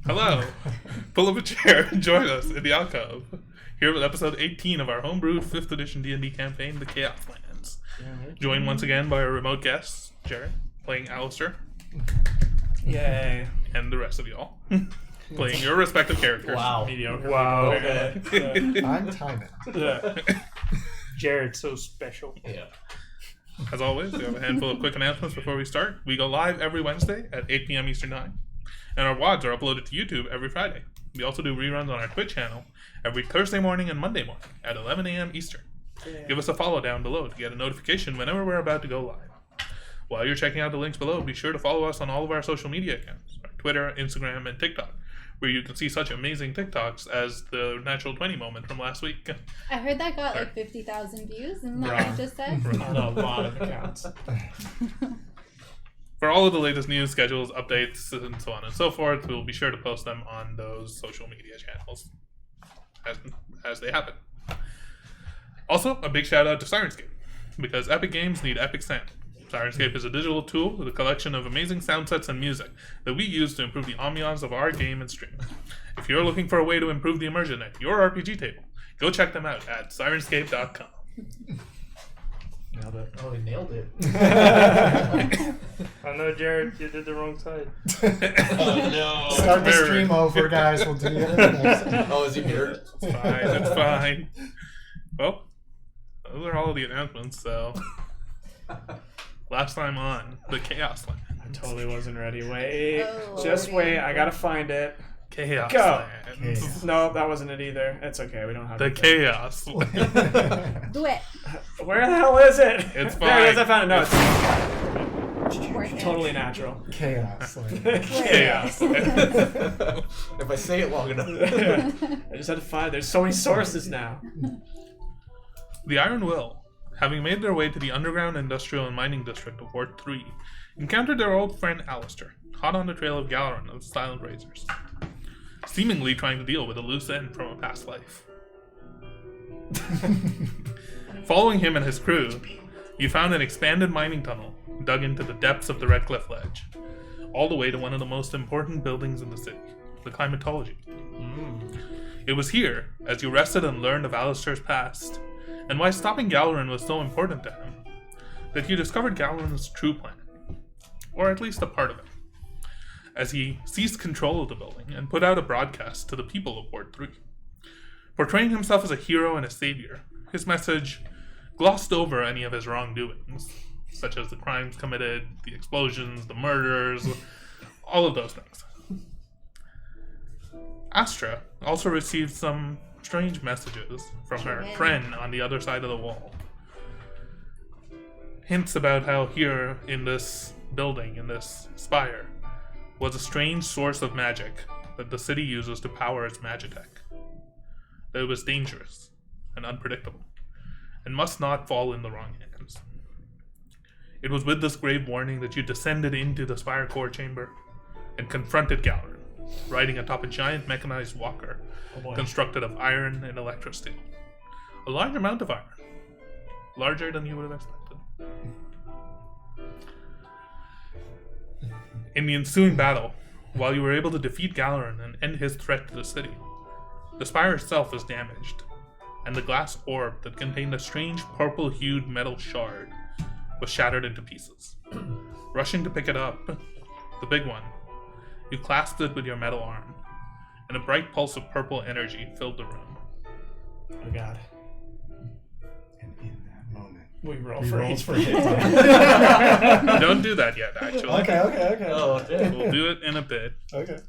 Hello. Pull up a chair and join us in the alcove. Here with episode 18 of our homebrewed 5th edition D&D campaign, the Chaoslands. Joined once again by our remote guests, Jared, playing Alistair. Yay. And the rest of y'all, playing your respective characters. Wow. Mediocre. Wow. I'm timing. Jared's so special. Yeah. As always, we have a handful of quick announcements before we start. We go live every Wednesday at 8 p.m. Eastern Time. And our WODs are uploaded to YouTube every Friday. We also do reruns on our Twitch channel every Thursday morning and Monday morning at 11 a.m. Eastern. Yeah. Give us a follow down below to get a notification whenever we're about to go live. While you're checking out the links below, be sure to follow us on all of our social media accounts, our Twitter, Instagram, and TikTok, where you can see such amazing TikToks as the Natural 20 moment from last week. I heard that got like 50,000 views, isn't that what you just said? On a lot of accounts. For all of the latest news, schedules, updates, and so on and so forth, we'll be sure to post them on those social media channels as they happen. Also, a big shout out to Syrinscape, because epic games need epic sound. Syrinscape is a digital tool with a collection of amazing sound sets and music that we use to improve the ambiance of our game and stream. If you're looking for a way to improve the immersion at your RPG table, go check them out at Syrinscape.com. Nailed it. Oh, he nailed it. I know, Jared, you did the wrong side. Oh, no. Start the stream over, guys. We'll do it next time. Oh, is he here? It's fine, it's fine. Well, those are all of the announcements, so... Last time on the Chaoslands. I totally wasn't ready. Wait. Oh, Just wait. I gotta find it. Chaoslands. Chaos. No, that wasn't it either. It's okay. We don't have The to. Chaoslands. Do it. Where the hell is it? It's There it is. I fine. found it. No, Work it's it. totally natural. Chaos. Chaos. If I say it long enough. I just had to find. There's so many sources now. The Iron Will, having made their way to the underground industrial and mining district of Ward 3, encountered their old friend Alistair, hot on the trail of Galarin of the Silent Razors, seemingly trying to deal with a loose end from a past life. Following him and his crew, you found an expanded mining tunnel dug into the depths of the Red Cliff Ledge, all the way to one of the most important buildings in the city, the climatology. It was here, as you rested and learned of Alistair's past, and why stopping Galarin was so important to him, that you discovered Galarin's true plan, or at least a part of it, as he seized control of the building and put out a broadcast to the people of Ward 3. Portraying himself as a hero and a savior, his message glossed over any of his wrongdoings, such as the crimes committed, the explosions, the murders, all of those things. Astra also received some strange messages from her friend on the other side of the wall. Hints about how here in this building, in this spire, was a strange source of magic that the city uses to power its magitech. That it was dangerous and unpredictable, and must not fall in the wrong hands. It was with this grave warning that you descended into the spire core chamber and confronted Galarin, riding atop a giant mechanized walker constructed of iron and electrosteel. A large amount of iron. Larger than you would have expected. In the ensuing battle, while you were able to defeat Galarin and end his threat to the city, the spire itself was damaged, and the glass orb that contained a strange purple-hued metal shard was shattered into pieces. Rushing to pick it up, the big one, you clasped it with your metal arm, and a bright pulse of purple energy filled the room. Oh God. And in that moment, We roll we for rolled each for hit. Don't do that yet, actually. Okay. Oh, damn. We'll do it in a bit. Okay.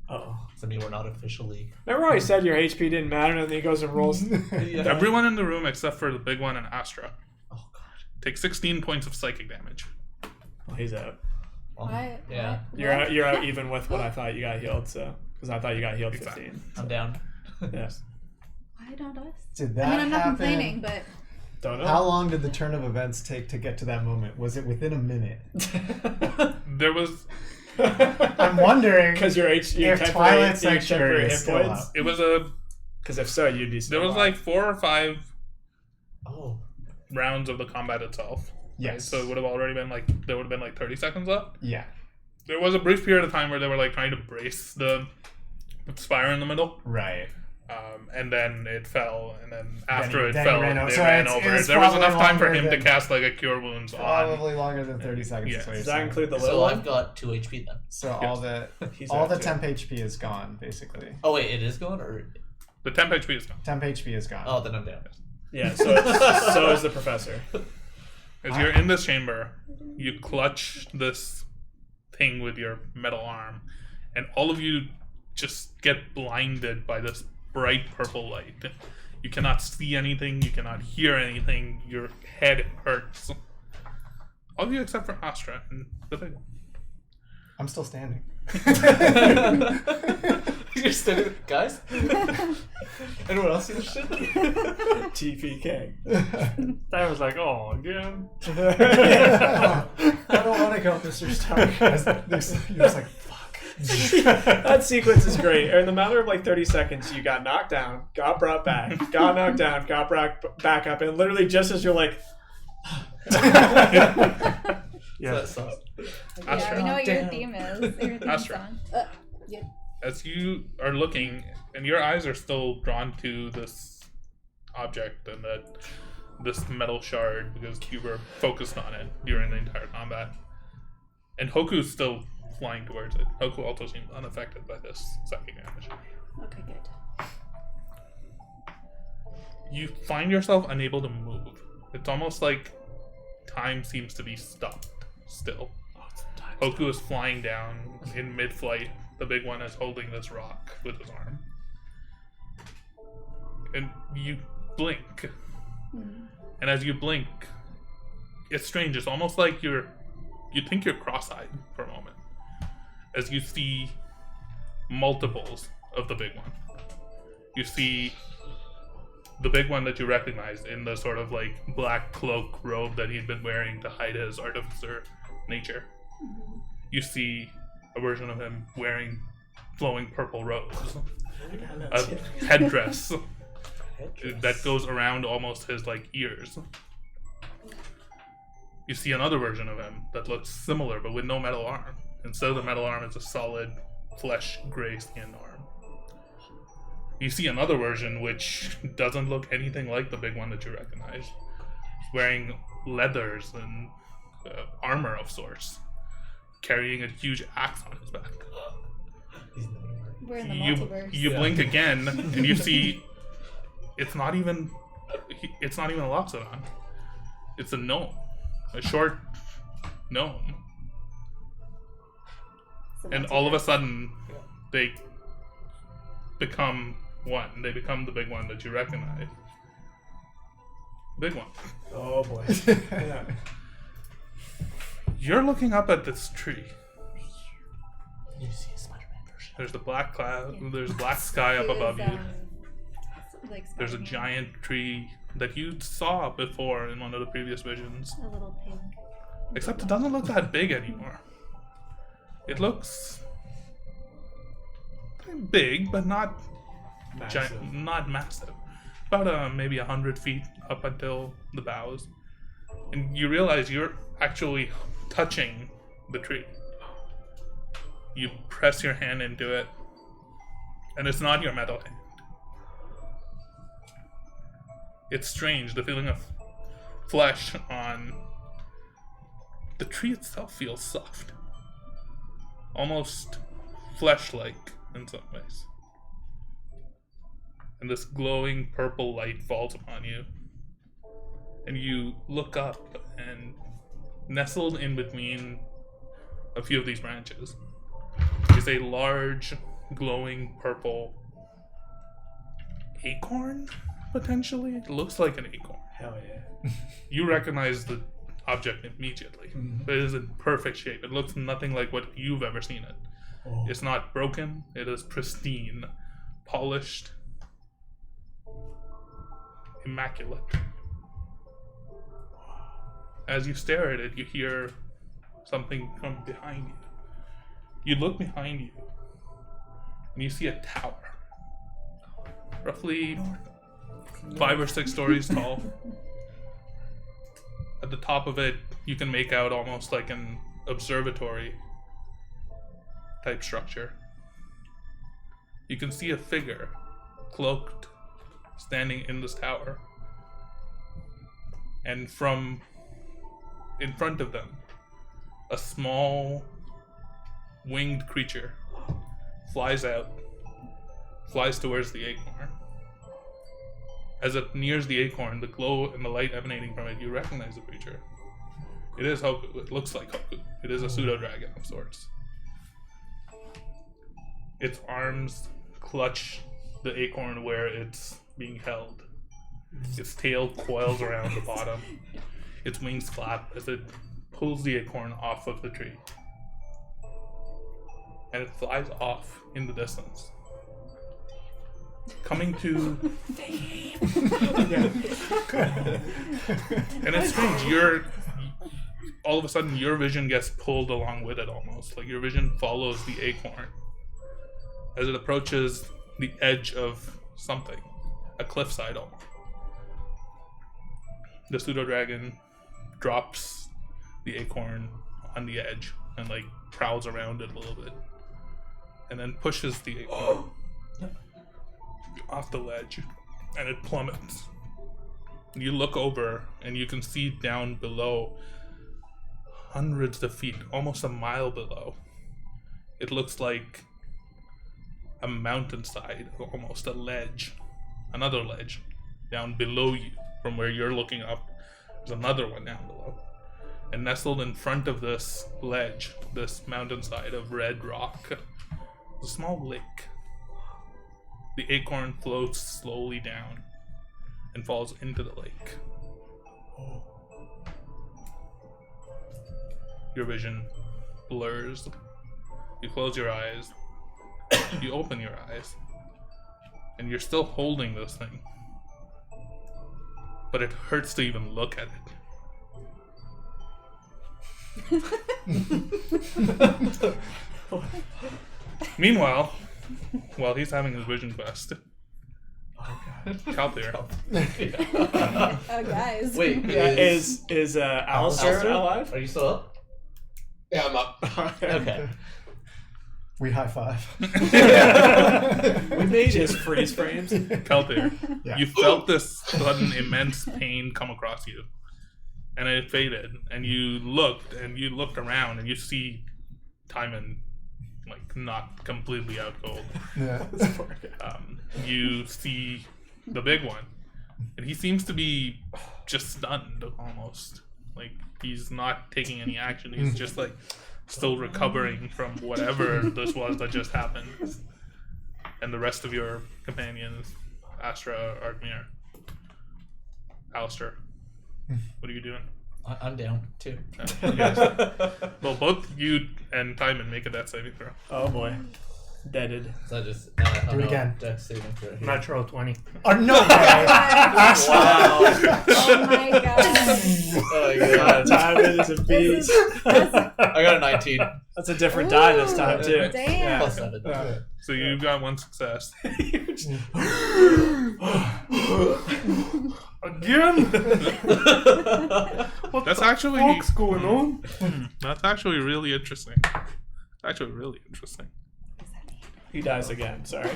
Oh. Does that mean we're not officially... Remember how I said your HP didn't matter, and then he goes and rolls. Yeah. Everyone in the room except for the big one and Astra Oh, God. takes 16 points of psychic damage. Well, he's out. Well, Why? yeah. What? You're out even with what I thought you got healed. So because I thought you got healed Exactly. 15. I'm down. Yes. Why don't us? Did that I mean, I'm not happen? complaining, but Don't know. How long did the turn of events take to get to that moment? Was it within a minute? There was... I'm wondering Because your if Twilight Sanctuary is still up. It was a... Because if so, you'd be. There was like 4 or 5 Oh. rounds of the combat itself. Yes. So it would have already been like... There would have been like 30 seconds left. Yeah. There was a brief period of time where they were like trying to brace the spire in the middle. Right. And then it fell, and then after Then it he fell, ran over. they So ran it's- over. it's There was probably enough time for longer him to than- cast like a cure wounds on. Probably longer than 30 seconds. Yeah. Is what you're Does that saying. include the little So one? I've got 2 HP then. So all the He's all at the 2. temp HP is gone, basically. Oh wait, it is going or? The temp HP is gone. Temp HP is gone. Oh, then I'm down. Yeah, so is the professor. As you're in this chamber, you clutch this thing with your metal arm, and all of you just get blinded by this bright purple light. You cannot see anything, you cannot hear anything, your head hurts. All of you except for Astra and the big one. I'm still standing. You're standing, guys. Anyone else see this shit? TPK. I was like, oh, again. I don't want to go, Mr. Stark. You're just like, fuck. That sequence is great. In the matter of like 30 seconds, you got knocked down, got brought back, got knocked down, got brought back up, and literally just as you're like, Yeah. That sucks. Yeah, Astra. we know what your Damn. theme is. Your theme Astra. song. Yeah. As you are looking, and your eyes are still drawn to this object and this metal shard because you were focused on it during the entire combat. And Hoku's still flying towards it. Hoku also seems unaffected by this psychic damage. Okay, good. You find yourself unable to move. It's almost like time seems to be stopped still. Hoku is flying down in mid-flight. The big one is holding this rock with his arm. And you blink. And as you blink, it's strange. It's almost like you think you're cross-eyed for a moment. As you see multiples of the big one. You see the big one that you recognize in the sort of like black cloak robe that he'd been wearing to hide his artificer nature. You see a version of him wearing flowing purple robes, a headdress that goes around almost his like ears. You see another version of him that looks similar but with no metal arm. Instead of the metal arm, it's a solid flesh gray skin arm. You see another version which doesn't look anything like the big one that you recognize. He's wearing leathers and armor of sorts, carrying a huge axe on his back. We're in the You multiverse. blink again and you see it's not even a Loxodon. It's a gnome, a short gnome. And all of a sudden, they become one. They become the big one that you recognize. Big one. oh boy. You're looking up at this tree. You see a Spider-Man version. There's the black cloud. There's black sky up It was, above you. like There's a Spider-Man. giant tree that you saw before in one of the previous visions. A little pink. Except it doesn't look that big anymore. It looks big, but not giant, not massive. About maybe 100 feet up until the boughs. And you realize you're actually touching the tree. You press your hand into it, and it's not your metal hand. It's strange, the feeling of flesh on the tree itself feels soft. Almost flesh-like in some ways. And this glowing purple light falls upon you. And you look up, and nestled in between a few of these branches is a large, glowing purple acorn, potentially? It looks like an acorn. Hell yeah. You recognize the object immediately. It is in perfect shape. It looks nothing like what you've ever seen it. Oh. It's not broken. It is pristine, polished, immaculate. As you stare at it, you hear something from behind you. You look behind you, and you see a tower, roughly 5 or 6 stories tall. At the top of it, you can make out almost like an observatory type structure. You can see a figure, cloaked, standing in this tower. And from in front of them, a small winged creature flies towards the acorn. As it nears the acorn, the glow and the light emanating from it, you recognize the creature. It is Hoku. It looks like Hoku. It is a pseudo-dragon of sorts. Its arms clutch the acorn where it's being held. Its tail coils around the bottom. Its wings flap as it pulls the acorn off of the tree. And it flies off in the distance. Coming to... And it's strange. All of a sudden, your vision gets pulled along with it almost. Like your vision follows the acorn as it approaches the edge of something. A cliffside almost. The pseudo-dragon drops the acorn on the edge and like prowls around it a little bit. And then pushes the acorn off the ledge and it plummets. You look over and you can see down below, hundreds of feet, almost a mile below. It looks like a mountainside, almost a ledge, another ledge down below you. From where you're looking up, there's another one down below. And nestled in front of this ledge, this mountainside of red rock, is a small lake. The acorn floats slowly down and falls into the lake. Your vision blurs. You close your eyes. You open your eyes. And you're still holding this thing. But it hurts to even look at it. Meanwhile, while he's having his vision quest, Calthier. Oh, guys. Wait, Is Alistair alive? Are you still up? Yeah, I'm up. Okay. We high five. We made his freeze frames. Calthier, Yeah. you felt this sudden immense pain come across you. And it faded. And you looked around and you see Timon like not completely out cold. Yeah. You see the big one. And he seems to be just stunned almost. Like he's not taking any action. He's just like still recovering from whatever this was that just happened. And the rest of your companions, Astra, Arkmir, Alistair, what are you doing? I'm down too. You guys- well, both you and Timon make a death saving throw. Oh boy. Deaded. So I just Do it again. Death saving throw here. Natural 20. Oh, no way. Wow. Oh my god. Oh my god. Timon is a beast. I got a 19. That's a different die this time too. Damn. Plus 7. So you've got one success. Again? What That's the actually fuck's going on? That's actually really interesting. Actually, really interesting. He dies again. Sorry.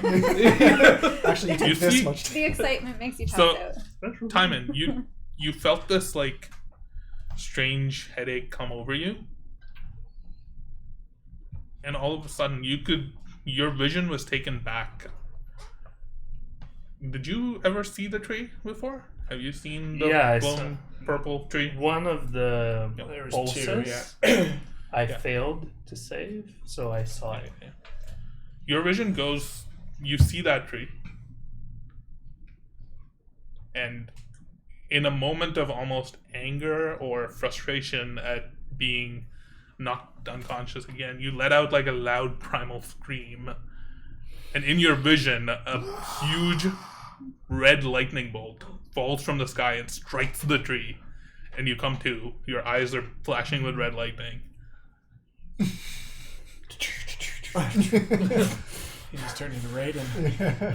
Actually, you take You this see- much. The excitement makes you pass So- out. Timon, you felt this like strange headache come over you, and all of a sudden your vision was taken back. Did you ever see the tree before? Have you seen the Yeah, I glowing purple tree? One of the There was pulses, two, I Yeah. failed to save, so I saw it. Your vision goes, you see that tree, and in a moment of almost anger or frustration at being knocked unconscious again, you let out like a loud primal scream, and in your vision, a huge red lightning bolt falls from the sky and strikes the tree, and you come to. Your eyes are flashing with red lightning. He just turned into Raiden.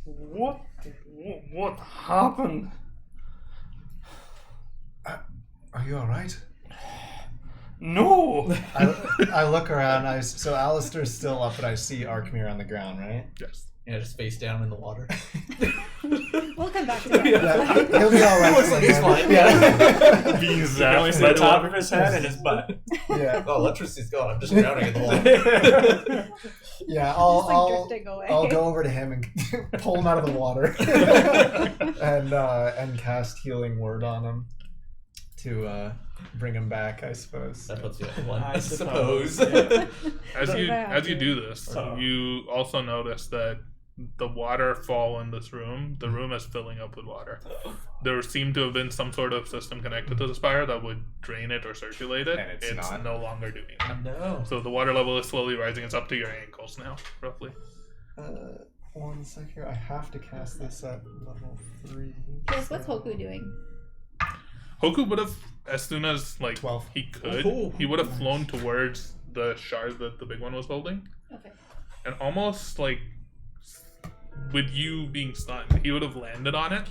What happened? Are you alright? No! I look around. So Alistair's still up, but I see Arkmir on the ground, right? Yes. Yeah, just face down in the water. We'll come back to that. Yeah, he'll be all right. Looks like he's fine. Yeah. Being You can only zapped see by the the top water. of his head and his butt. Yeah. Oh, electricity's gone. I'm just drowning in the water. Yeah. Just I'll drifting away. I'll go over to him and pull him out of the water, and cast healing word on him to bring him back, I suppose. That puts you at 1, I I suppose. suppose. Yeah. As you do this, Oh. you also notice that the waterfall in this room, the room is filling up with water. There seemed to have been some sort of system connected to the spire that would drain it or circulate it. And it's not. no longer doing that. No. So the water level is slowly rising. It's up to your ankles now, roughly. 1 sec here. I have to cast this at level 3. Yes, what's Hoku doing? Hoku would have, as soon as 12. he could, Oh, he would have flown towards the shards that the big one was holding, Okay. and almost with you being stunned, he would have landed on it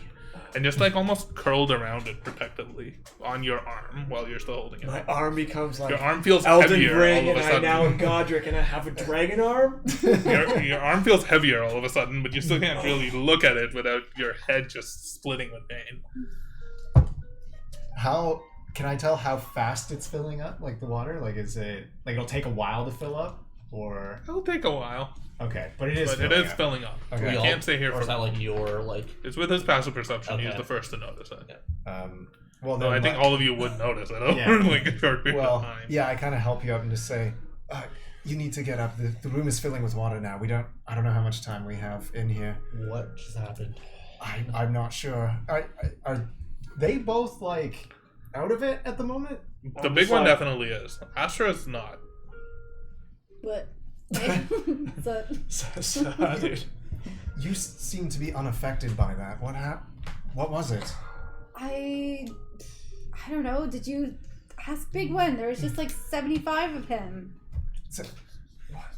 and just almost curled around it protectively on your arm while you're still holding it. My arm becomes like Your arm feels Elden heavier Ring, all of and a I sudden. now am Godric, and I have a dragon arm. your arm feels heavier all of a sudden, but you still can't really look at it without your head just splitting with pain. How can I tell how fast it's filling up? Like the water? Like is it it'll take a while to fill up, or It'll take a while, okay? But it is. but it filling is up. filling up. Okay. You can't say here Or is for. that your It's with his passive perception. He's Okay. the first to notice it. Well, So then I think all of you would notice it over Yeah. a short period of Well, time. yeah, I kind of help you up and just say, you need to get up. The room is filling with water now. I don't know how much time we have in here. What just happened? I'm not sure. Are they both out of it at the moment? The big one definitely is. Astra is not. But so Dude. You seem to be unaffected by that. What was it? I don't know. Did you ask Big One? There was just 75 of him.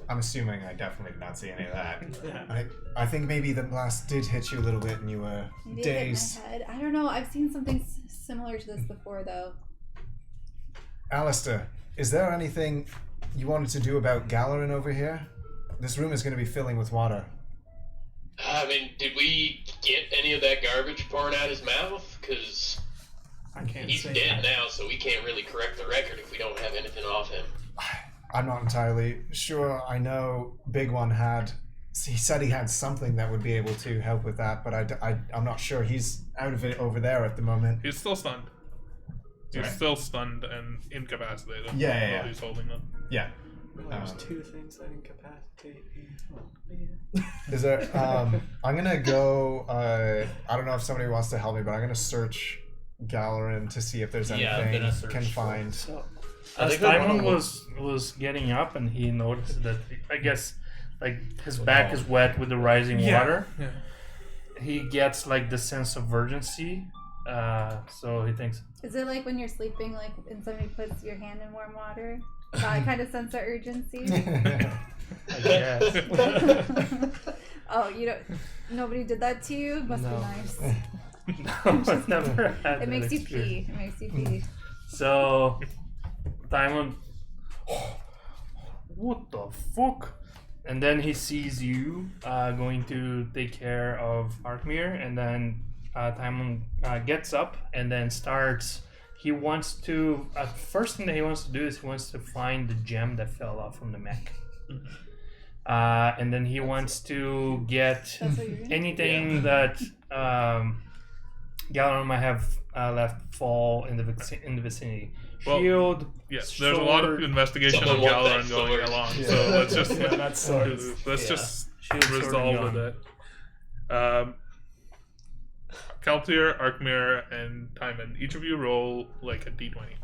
I'm assuming I definitely did not see any of that. Yeah. I think maybe the blast did hit you a little bit and you were Maybe it hit dazed. my head. I don't know. I've seen something similar to this before, though. Alistair, is there anything you wanted to do about Galarin over here? This room is going to be filling with water. I mean, did we get any of that garbage pouring out his mouth? Because I can't he's say dead that. now, so we can't really correct the record if we don't have anything off him. I'm not entirely sure. I know Big One he said he had something that would be able to help with that, but I'm not sure. He's out of it over there at the moment. He's still stunned. He's Right. still stunned and incapacitated. Yeah. While he's holding them. Yeah. There's two things that incapacitate me. Oh, man. Is there? I'm gonna go. I don't know if somebody wants to help me, but I'm gonna search Galarin to see if there's Yeah, I'm anything gonna I search can for- find. So, I as think I Simon wanna- was getting up and he noticed that, I guess, his back is wet with the rising water. Yeah. He gets the sense of urgency. So he thinks, Is it like when you're sleeping, and somebody puts your hand in warm water? That kind of sense of urgency? I guess. Oh, nobody did that to you? Must No. be nice. No, I've never had It that makes you experience. pee. It makes you pee. So, Simon, what the fuck? And then he sees you going to take care of Arkmir, and then Timon gets up and then starts. He wants to. First thing that he wants to do is he wants to find the gem that fell off from the mech. And then he wants to get That's what you're doing? anything that Galarin might have left fall in the vicinity. Well, Shield. Yes, there's a lot of sword. investigation on Someone want Galarin that going sword. along, Yeah. so let's just that's swords. let's Yeah. just Shield, sword, and resolve gun. with it. Keltier, Arkmir, and Timon, each of you roll a d20.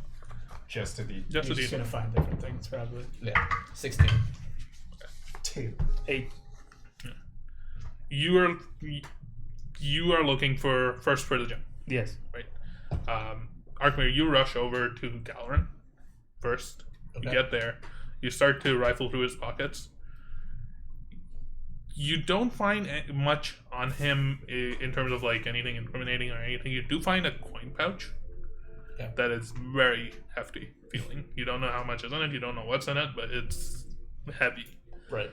Just a D2. Just You're a just d20. gonna find different things, probably. Yeah, 16. 8. You are looking for the gem, Yes. right? Arkmir, you rush over to Galarin first. You Okay. get there. You start to rifle through his pockets. You don't find much on him in terms of anything incriminating or anything. You do find a coin pouch Okay. that is very hefty, feeling. You don't know how much is in it. You don't know what's in it, but it's heavy. Right.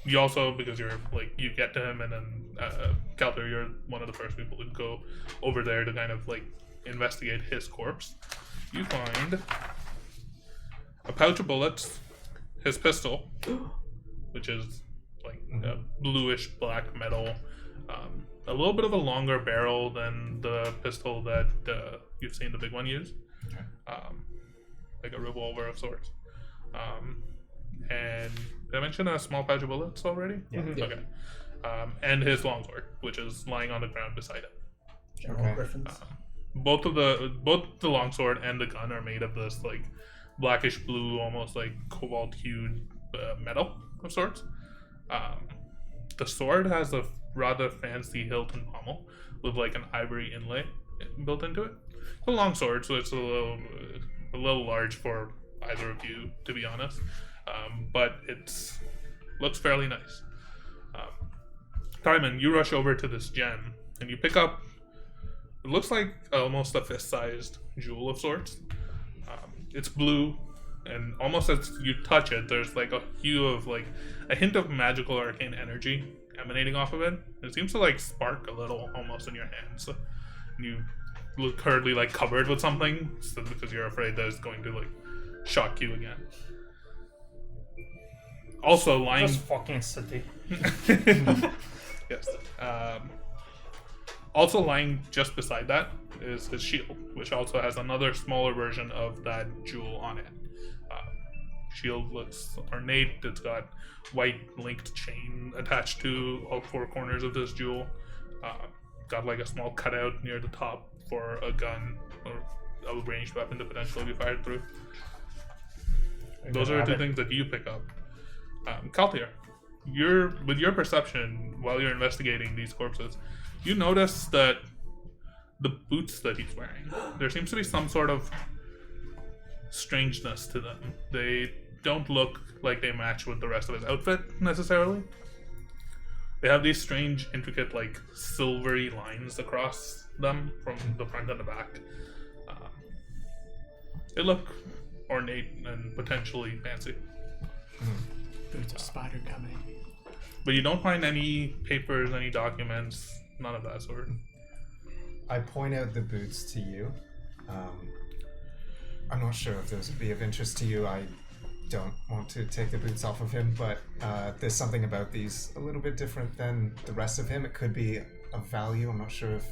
You also, because you're like, you get to him, and then Kelter, you're one of the first people to go over there to kind of like investigate his corpse. You find a pouch of bullets, his pistol, which is like a bluish black metal, a little bit of a longer barrel than the pistol that you've seen the big one use, like a revolver of sorts. And did I mention a small pouch of bullets already? Yeah. Okay. And his longsword, which is lying on the ground beside him. General reference. Both the longsword and the gun are made of this like blackish blue, almost like cobalt hued metal of sorts. The sword has a rather fancy hilt and pommel with like an ivory inlay built into it. It's a long sword, so it's a little large for either of you, to be honest. But it's looks fairly nice. Timon, you rush over to this gem and you pick up. It looks like almost a fist-sized jewel of sorts. It's blue, and almost as you touch it, there's like a hue of like a hint of magical arcane energy emanating off of it. It seems to like spark a little almost in your hands. You look currently like covered with something, so because you're afraid that it's going to like shock you again. Also lying. Just fucking city. Yes. Also lying just beside that is his shield, which also has another smaller version of that jewel on it. Shield looks ornate. It's got white linked chain attached to all four corners of this jewel. Got like a small cutout near the top for a gun or a ranged weapon to potentially be fired through. Those are the two things that you pick up. Kaltir, with your perception while you're investigating these corpses, you notice that the boots that he's wearing, there seems to be some sort of strangeness to them. They don't look like they match with the rest of his outfit necessarily. They have these strange, intricate, like silvery lines across them from the front and the back. They look ornate and potentially fancy. There's a spider coming. But you don't find any papers, any documents, none of that sort. I point out the boots to you. I'm not sure if those would be of interest to you. I don't want to take the boots off of him, but there's something about these a little bit different than the rest of him. It could be of value. I'm not sure if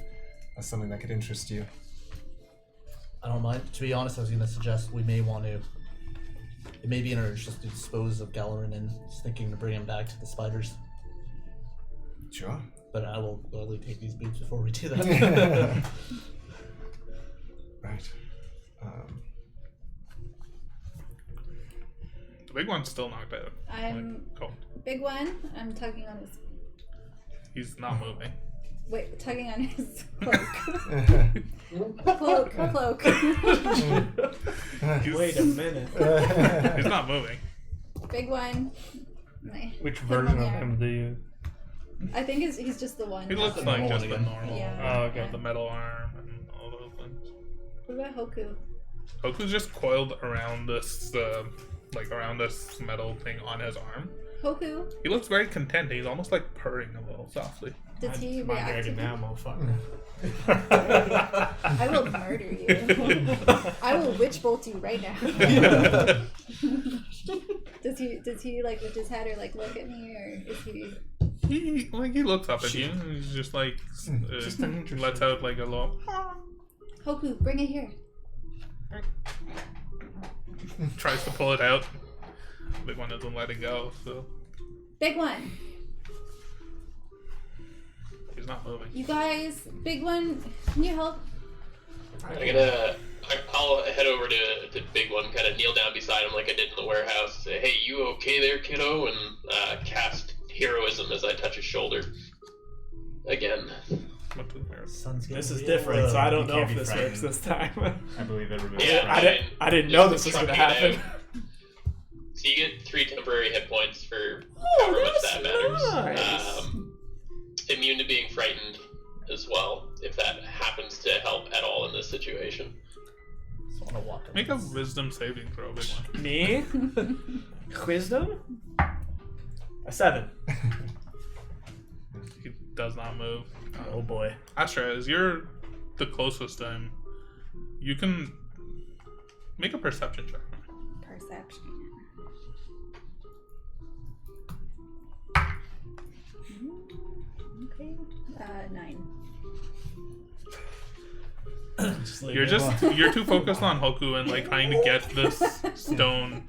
that's something that could interest you. I don't mind. To be honest, I was going to suggest we may want to. It may be in our interest to dispose of Galarin and thinking to bring him back to the spiders. Sure. But I will gladly take these boots before we do that. Right. The big one's still knocked out. I'm cold. big one. I'm tugging on his. He's not moving. Wait, tugging on his cloak. cloak. Wait a minute. He's not moving. Big one. Which version of him do you? I think he's just the one. He looks the like normal just one the again. normal. Yeah. Oh, okay. With the metal arm and all those things. What about Hoku? Hoku's just coiled around this, around this metal thing on his arm. Hoku, He looks very content. He's almost like purring a little softly. does he My react to dragon me? now, motherfucker. I will murder you. I will witch bolt you right now. Does he like lift his head or like look at me, or is he? He looks up at you and he's just like Just an interesting- lets out like a little. Hoku, bring it here. Tries to pull it out. Big one doesn't let it go, so Big one. he's not moving. You guys, big one. Can you help? I'll head over to Big One, kind of kneel down beside him like I did in the warehouse. Say, hey, you okay there, kiddo? And cast heroism as I touch his shoulder. Again. Sun's This is getting different, real. so I don't You know can't if be this frightened. works this time. I believe everybody. Yeah, I didn't know this was Truck going to it happen. out. So you get 3 temporary hit points for Oh, however much that's that matters. nice. Immune to being frightened as well, if that happens to help at all in this situation. want to walk up. Make a wisdom saving throw, big one. Me? Wisdom? A 7. He does not move. Oh boy. Astra, as you're the closest to him, you can make a perception check. Perception. Okay. 9. You're too focused on Hoku and like trying to get this stone.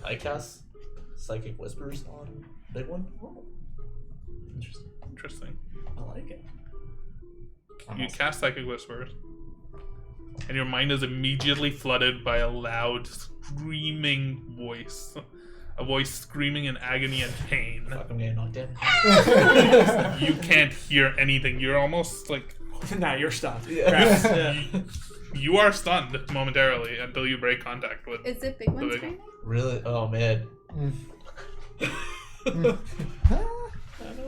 I cast Psychic Whispers on big one. Oh. Interesting. I like it. You cast Psychic Whispers, and your mind is immediately flooded by a loud, screaming voice. A voice screaming in agony and pain. Fuck, I'm getting knocked in. You can't hear anything. You're almost like... Nah, you're stunned. Yeah. You are stunned momentarily until you break contact with... Is it big one big screaming? Really? Oh man.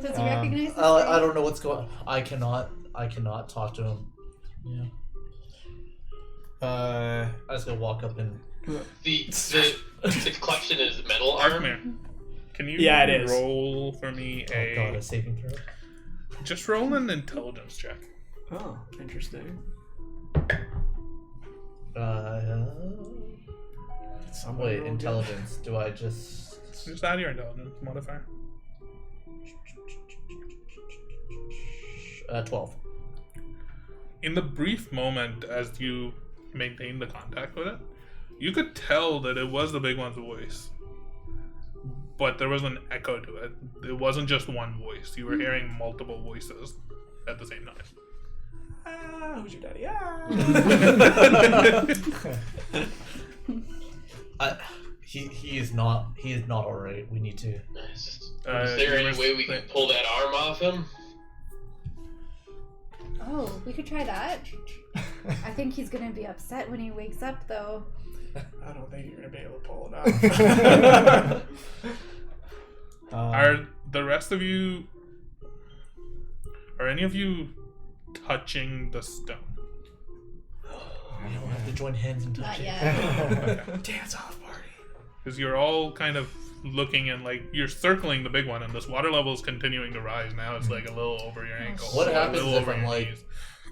Does he recognize the I don't know what's going on. I cannot talk to him. Yeah. I just gotta walk up and The collection is metal arm. Arkmir, can you Yeah, it is. roll for me oh god, a saving throw. Just roll an intelligence check. Oh, interesting. Wait, intelligence. Do I just... Just add your intelligence modifier. 12. In the brief moment as you maintain the contact with it, you could tell that it was the big one's voice. But there was an echo to it. It wasn't just one voice. You were hearing multiple voices at the same time. Who's your daddy? He is not alright. We need to... Is there any way we can pull that arm off him? Oh, we could try that. I think he's gonna be upset when he wakes up, though. I don't think you're gonna be able to pull it off. Are the rest of you... Are any of you touching the stone? We don't have to join hands and touch Not it. yet. Okay. Dance off party. Because you're all kind of looking and like you're circling the big one, and this water level is continuing to rise. Now it's like a little over your ankle. What a happens little if over I'm your like knees.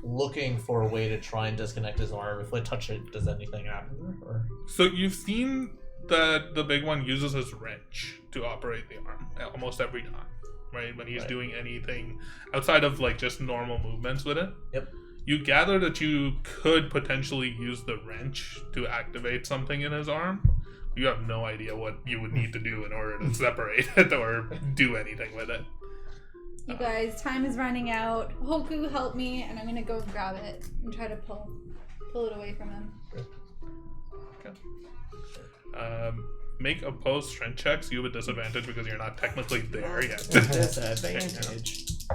looking for a way to try and disconnect his arm? If I touch it, does anything happen? Or... So you've seen that the big one uses his wrench to operate the arm almost every time, right? When he's doing anything outside of like just normal movements with it. Yep. You gather that you could potentially use the wrench to activate something in his arm. You have no idea what you would need to do in order to separate it or do anything with it. You guys, time is running out. Hoku, help me, and I'm gonna go grab it and try to pull it away from him. Okay. Make opposed strength checks. You have a disadvantage because you're not technically there yet. Disadvantage.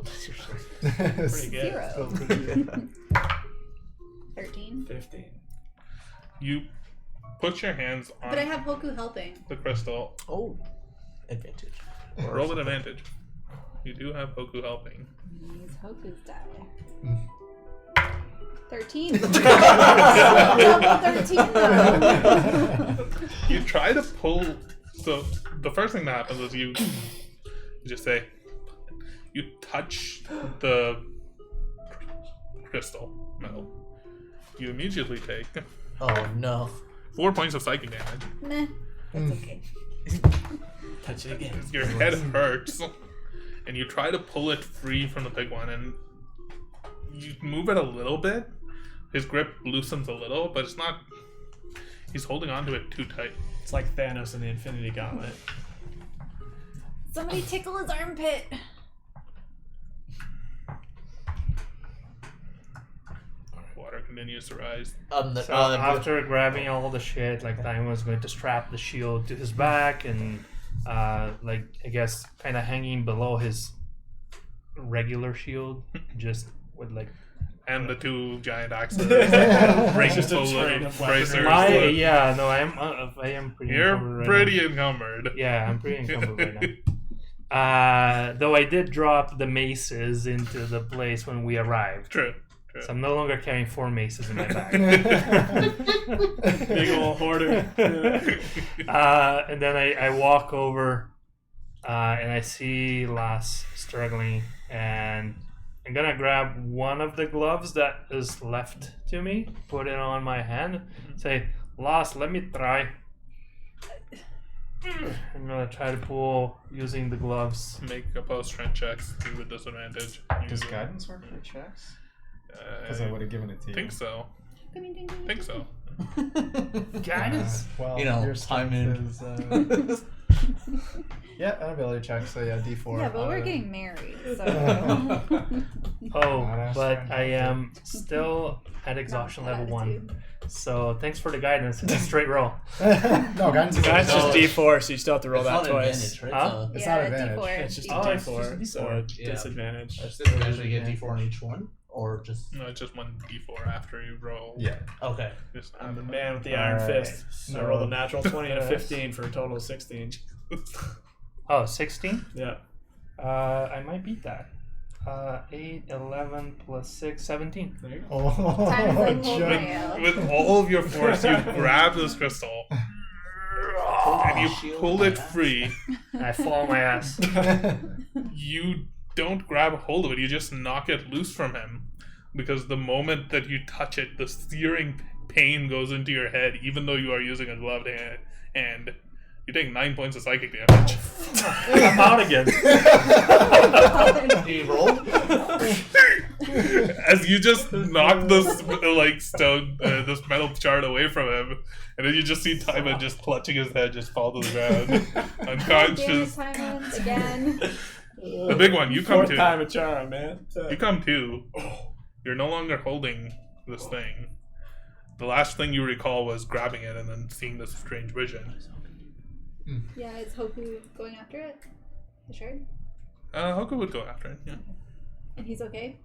Pretty good. 0. 13. 15. You put your hands on But I have Hoku helping. the crystal. Oh, advantage. Roll an advantage. You do have Hoku helping. Use Hoku's die. 13. Level 13 though. You try to pull. So the first thing that happens is you just say, you touch the crystal metal. You immediately take Oh no. 4 points of psychic damage. Meh. That's okay. Touch it again. Your head hurts, and you try to pull it free from the big one, and you move it a little bit. His grip loosens a little, but it's not. He's holding onto it too tight. It's like Thanos in the Infinity Gauntlet. Somebody tickle his armpit. Water continues to rise. So after grabbing all the shit, like Time was going to strap the shield to his back and like I guess kind of hanging below his regular shield, just with like And the two giant axes. Rings Just a full train of of weapons. bracers. I am pretty. You're encumbered pretty right encumbered. now. Yeah, I'm pretty encumbered right now. Though I did drop the maces into the place when we arrived. True. So I'm no longer carrying 4 maces in my bag. Big ol' hoarder. And then I walk over and I see Lass struggling, and I'm gonna grab one of the gloves that is left to me, put it on my hand, say, Lass, let me try. I'm gonna try to pull using the gloves. Make opposed strength checks with disadvantage. Does guidance work for checks? Because I would have given it to you. Think so. Think so. Guidance? Well, You know, your time strength in. is. Yeah, an ability check. So yeah, D4. Yeah, but we're getting married, so. Oh, Not but strength, I am still at exhaustion Not level 1. attitude. So thanks for the guidance. It's a straight roll. No, guidance is That's just No. D4, so you still have to roll It's that not twice. advantage, right? Huh? It's Yeah, not advantage. D4. It's just Oh, a it's D4, just a so D4. Yeah. disadvantage. I usually get D4 on each one, or just No, it's just 1d4 after you roll. Yeah. okay. Just I'm the add man with the iron Alright, fist. so- I rolled a natural 20 and a 15 for a total of 16. Oh, 16? Yeah. I might beat that. 8, 11 plus 6, 17. There you go. Oh, Time is like Joe. Wolverine. With all of your force, you grab this crystal and you pull it free. I fall on my ass. You don't grab a hold of it, you just knock it loose from him. Because the moment that you touch it, the searing pain goes into your head, even though you are using a gloved hand. And you take 9 points of psychic damage. I'm out again. Do you roll? As you just knock this stone, this metal shard away from him, and then you just see Timon just clutching his head, just fall to the ground, Damn it, unconscious. Simon, again. The big one, you come Fourth to. time a charm, man. You come to. You're no longer holding this thing. The last thing you recall was grabbing it and then seeing this strange vision. Yeah, is Hoku going after it? The shard? Hoku would go after it. Yeah. And he's okay?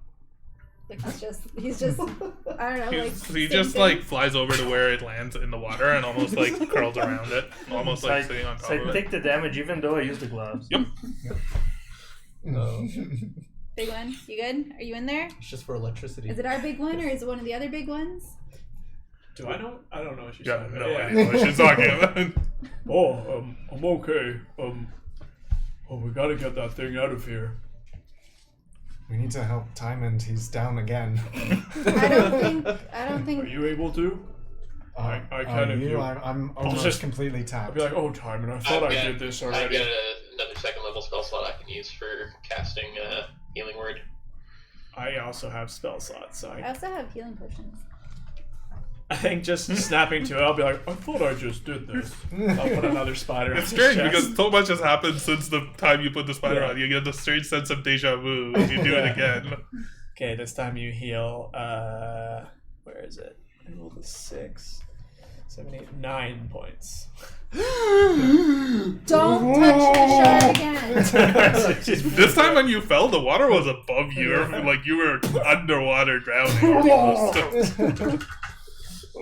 Like, he's just, I don't know, like. He same just thing. flies over to where it lands in the water and almost curls around it, almost So I, sitting on top so I of it. take the damage even though I use the gloves. Yep. Big one, you good? Are you in there? It's just for electricity. Is it our big one or is it one of the other big ones? Do I know? I don't know what she's Yeah, talking no about. idea what she's talking about. I'm okay. We gotta get that thing out of here. We need to help Timon. He's down again. I don't Are think. you able to? I can if you. I'm almost just- completely I'd tapped. be like, oh, Timon, I thought I did this I've already. got another second level spell slot I can use for casting Healing Word. I also have spell slots, so I I also have healing potions. think just snapping to it, I'll be like, I thought I just did this. I'll put another spider on It's his strange chest. because so much has happened since the time you put the spider Yeah. on. You get the strange sense of deja vu when you do it again. Okay, this time you heal, where is it? I rolled a 6, 7, 8, 9 points. Don't touch the shard again. This time when you fell, the water was above you, or like you were underwater drowning. Almost.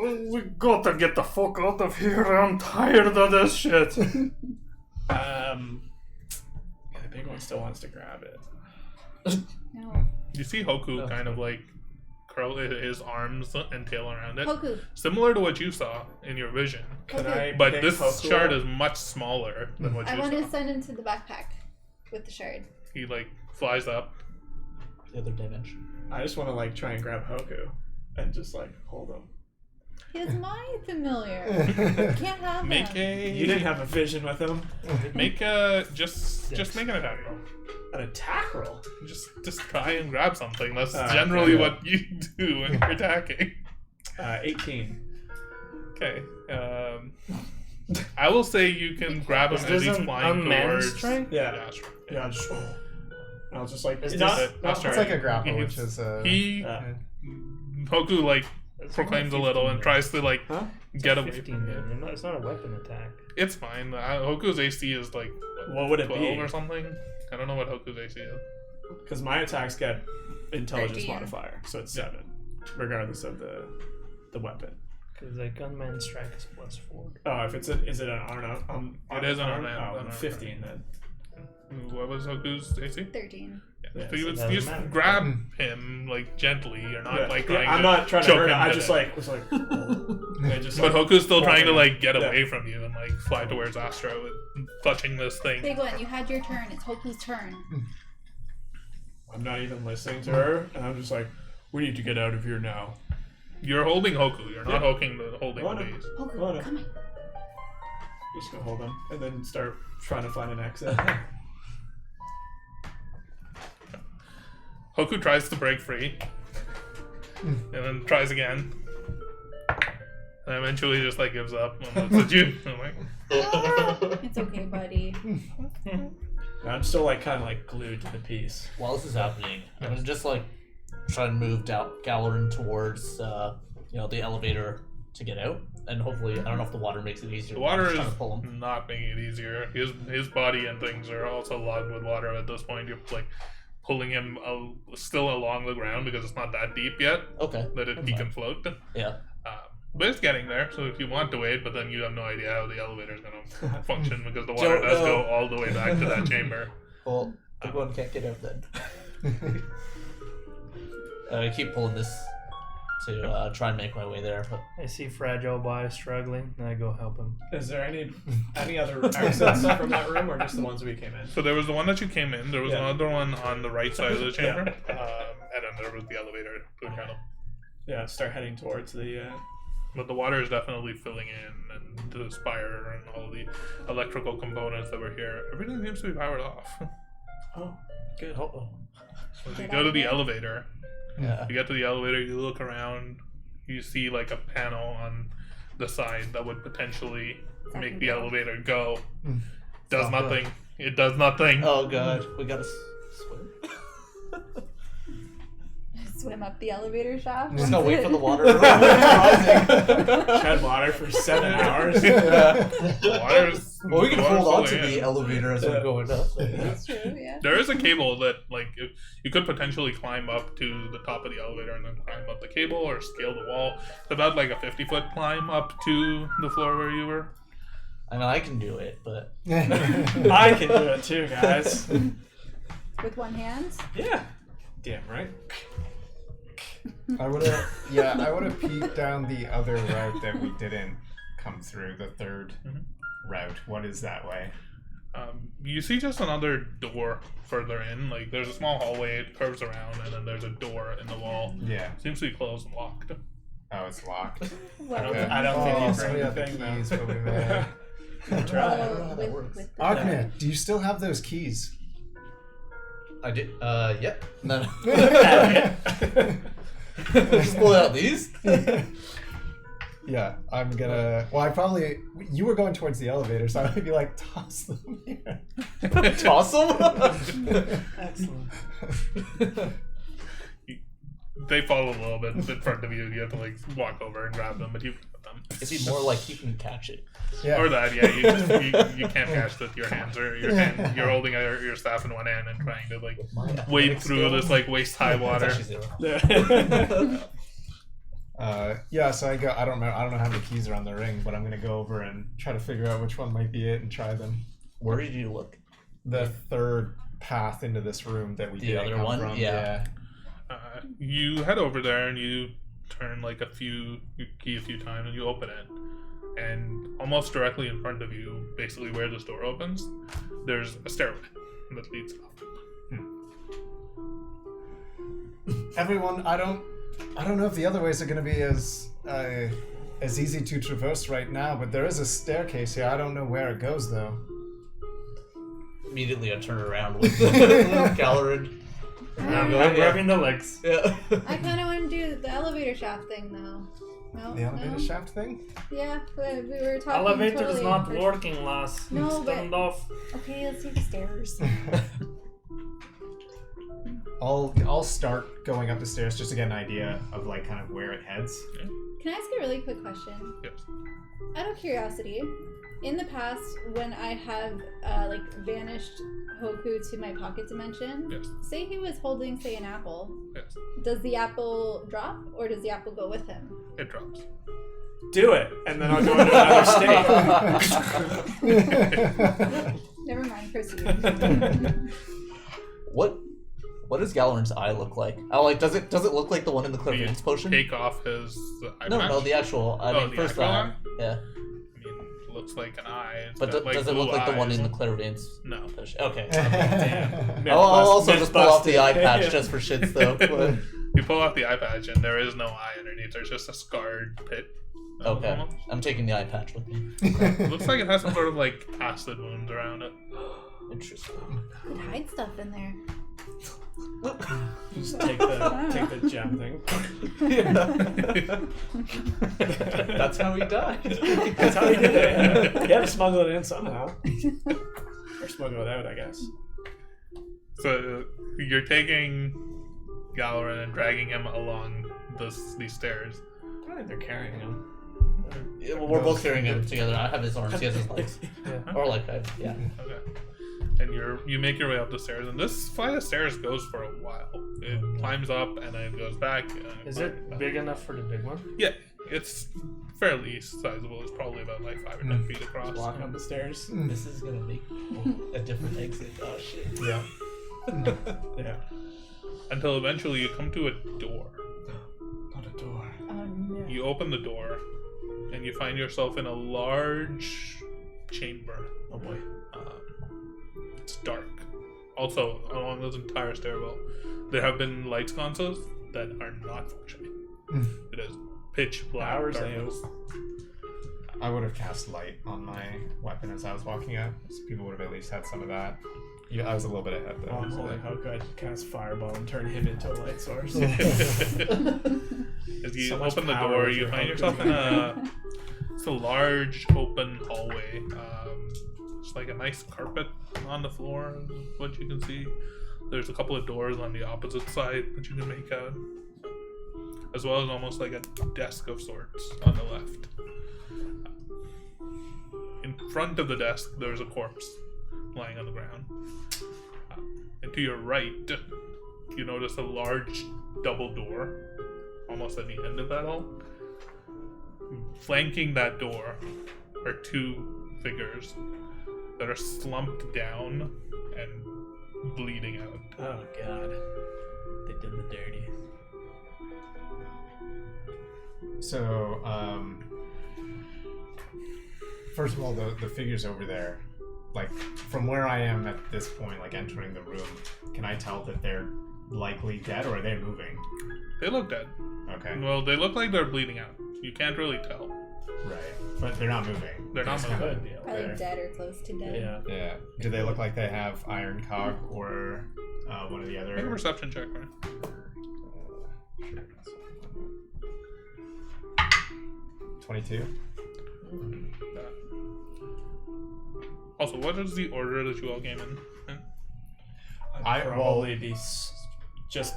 We gotta get the fuck out of here. I'm tired of this shit. Yeah, the big one still wants to grab it. No. You see Hoku kind of curl his arms and tail around it, Hoku. similar to what you saw in your vision. Can Okay. I But pick this Hoku shard up? is much smaller than what I you want saw. to send him to the backpack with the shard. He flies up. The other dimension. I just want to try and grab Hoku and just hold him. He's my familiar. Can't have Make him. You didn't have a vision with him. make a just make an attack roll. An attack roll. Just try and grab something. That's Okay, generally yeah. what you do when you're attacking. 18. Okay. I will say you can grab him Is as this he's an flying unmanned towards. strike? Yeah. Yeah, sure. Yeah, just. I'll just Is not. this- That's It's like a grapple, He's- which is He Hoku proclaims a little and tries to Huh? get away 15 from it. then. It's not a weapon attack. It's fine. Hoku's AC is What would it 12 be? or something. I don't know what Hoku's AC is. Because my attacks get intelligence 13. modifier, so it's 7, regardless of the weapon. Because a gunman strike is +4. Oh, if is it an It is an unarmed? unarmed, Oh, unarmed. 15 then. What was Hoku's AC? 13. Yeah, So you so it would doesn't just matter. grab him like gently. You're not like trying I'm to not trying to choke hurt him him. I to just death. like was like. I just, But like, Hoku's still trying to holding like get him. away from you and like fly towards Astra with clutching this thing. Big one, you had your turn. It's Hoku's turn. I'm not even listening to her, and I'm just like, we need to get out of here now. You're holding Hoku. You're not Yeah. holding the Oh, no. base. Hoku, Oh, no. come on. Just gonna hold him, and then start trying to find an exit. Hoku tries to break free, and then tries again, and eventually just like gives up and looks at you. I'm like, It's okay, buddy. I'm still like kind of like glued to the piece. While this is happening, I'm gonna just like try and move down Galarin towards the elevator to get out, and hopefully I don't know if the water makes it easier. the but I'm water just is trying to pull him. not making it easier. His body and things are also logged with water at this point. You're like pulling him still along the ground because it's not that deep yet Okay. that that's he fine. can float. Yeah. But it's getting there, so if you want to wait, but then you have no idea how the elevator is going to function because the water does go all the way back to that chamber. Well, the one can't get out then. I keep pulling this to try and make my way there, but I see Fragile Boy struggling, and I go help him. Is there any other exits from that room, or just the ones we came in? So there was the one that you came in, there was Yeah. another one on the right side of the chamber, Yeah. and then there was the elevator to the channel. Yeah, start heading towards the. But the water is definitely filling in, and the spire and all the electrical components that were here. Everything seems to be powered off. Oh, good. oh. So you Get go out to of the here. elevator. Yeah. You get to the elevator, you look around, you see like a panel on the side that would potentially make the elevator go. Does Stop nothing. It does nothing. Oh god, we gotta swim. Swim up the elevator shaft. Just gotta wait for the water. Tread water for 7 hours. The water's, Well, we can the water's hold on to fully the in. elevator as we're going up. That's true, yeah. There is a cable that, like, you could potentially climb up to the top of the elevator and then climb up the cable or scale the wall. It's about like a 50-foot climb up to the floor where you were. I mean, I can do it, but I can do it too, guys. With one hand. Yeah. Damn right. I would have peeked down the other route that we didn't come through, the third route. What is that way? You see just another door further in. Like, there's a small hallway, it curves around, and then there's a door in the wall. Yeah. Seems to be closed and locked. Oh, it's locked. Well, Okay. I don't think you so we bring have the anything, keys, though. but we may. Try. I don't know how that with, works. with the Arknir, do you still have those keys? I did. Yep. No. Just pull out these. Yeah, I'm gonna. Well, you were going towards the elevator, so I would be like, toss them here. Toss them. Excellent. They fall a little bit in front of you. You have to like walk over and grab them, but you grab them. Is he more like he can catch it? Yeah. Or that, yeah. You can't catch with your hands or your hand. You're holding your staff in one hand and trying to like wade through this like waist high water. That's actually zero. Yeah. So I go. I don't know how many keys are on the ring, but I'm gonna go over and try to figure out which one might be it and try them. Where did you look? The third path into this room that we The didn't other come one? from. Yeah. You head over there and you turn like you key a few times and you open it, and almost directly in front of you, basically where this door opens, there's a stairway that leads up. Everyone, I don't know if the other ways are going to be as easy to traverse right now, but there is a staircase here. I don't know where it goes though. Immediately, I turn around with Galarin. I'm Yeah. grabbing the legs. Yeah. I kind of want to do the elevator shaft thing though. No, The elevator no? shaft thing? Yeah, we were talking. Elevator's totally not different. working, lass. No, but- Stand off. Okay, let's do the stairs. I'll start going up the stairs just to get an idea of like kind of where it heads. Can I ask a really quick question? Yes. Out of curiosity, in the past, when I have banished Hoku to my pocket dimension, Yes. say he was holding, say, an apple, Yes. does the apple drop or does the apple go with him? It drops. Do it, and then I'll go into another state. Never mind, proceed. What What does Galarin's eye look like? Oh, like does it look like the one in the clairvoyance potion? Take off his eye No, patch? the actual. I mean, the first actual eye. eye? Yeah. I mean, it looks like an eye. It's But got, does it look blue like the one eyes. in the clairvoyance? No. potion? Okay. Damn. I'll also Myth just pull off the eye busted. patch just for shits though. But... You pull off the eye patch and there is no eye underneath. There's just a scarred pit. Okay. Almost. I'm taking the eye patch with me. It looks like it has some sort of like acid wounds around it. Interesting. Could hide stuff in there. Just take the gem thing. That's how he died. That's how he did it. You had to smuggle it in somehow. Or smuggle it out, I guess. So you're taking Galarin and dragging him along these stairs. I think they're carrying him. Yeah, well, we're both carrying him together. I have his arms, he has his legs. Yeah. Or like, yeah. Okay. And you make your way up the stairs, and this flight of stairs goes for a while. It climbs up and then it goes back. Is it big enough for the big one? Yeah, it's fairly sizable. It's probably about like 5 or 10 feet across. Walking up the stairs. This is gonna make a different exit. Oh shit. Yeah. Yeah. Until eventually you come to a door. Not a door. Oh no. You open the door, and you find yourself in a large chamber. Oh boy. It's dark. Also, along this entire stairwell, there have been light sconces that are not functioning. It is pitch black Hours darkness. I would have cast light on my weapon as I was walking up, so people would have at least had some of that. Yeah, I was a little bit ahead though. Oh, I'm so holding that- Hoku. I cast Fireball and turn him into a light source. As you So much open the power door, with you your find Hoku. yourself in it's a large open hallway. It's like a nice carpet on the floor, is what you can see. There's a couple of doors on the opposite side that you can make out, as well as almost like a desk of sorts on the left. In front of the desk, there's a corpse lying on the ground. And to your right, you notice a large double door, almost at the end of that hall. Flanking that door are two figures that are slumped down and bleeding out. Oh god. They did the dirty. So, first of all, the figures over there, like, from where I am at this point, like, entering the room, can I tell that they're likely dead, or are they moving? They look dead. Okay, Well, they look like they're bleeding out. You can't really tell. right. But they're not moving. They're not Just moving. kinda Could be over Probably there. dead or close to dead. Yeah. Yeah. Do they look like they have iron cog or one of the other? Make a perception check, right? Sure. 22. Also, what is the order that you all came in? I'd probably be just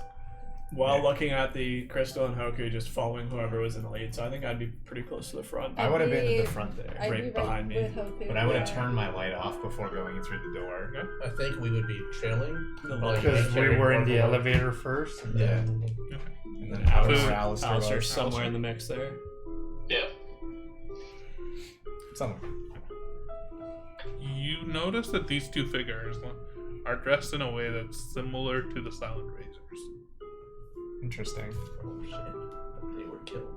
while looking at the crystal and Hoku, just following whoever was in the lead. So I think I'd be pretty close to the front. I would have been at the I'd front there, I'd right be behind me. with Hoku. but I would have Yeah. turned my light off before going through the door. I think we would be trailing. Because we were in the elevator first. And Yeah. then And then So- Alistair's somewhere in the mix there. Yeah. Somewhere. You notice that these two figures are dressed in a way that's similar to the Silent Razors. Interesting. Oh shit. They were killed.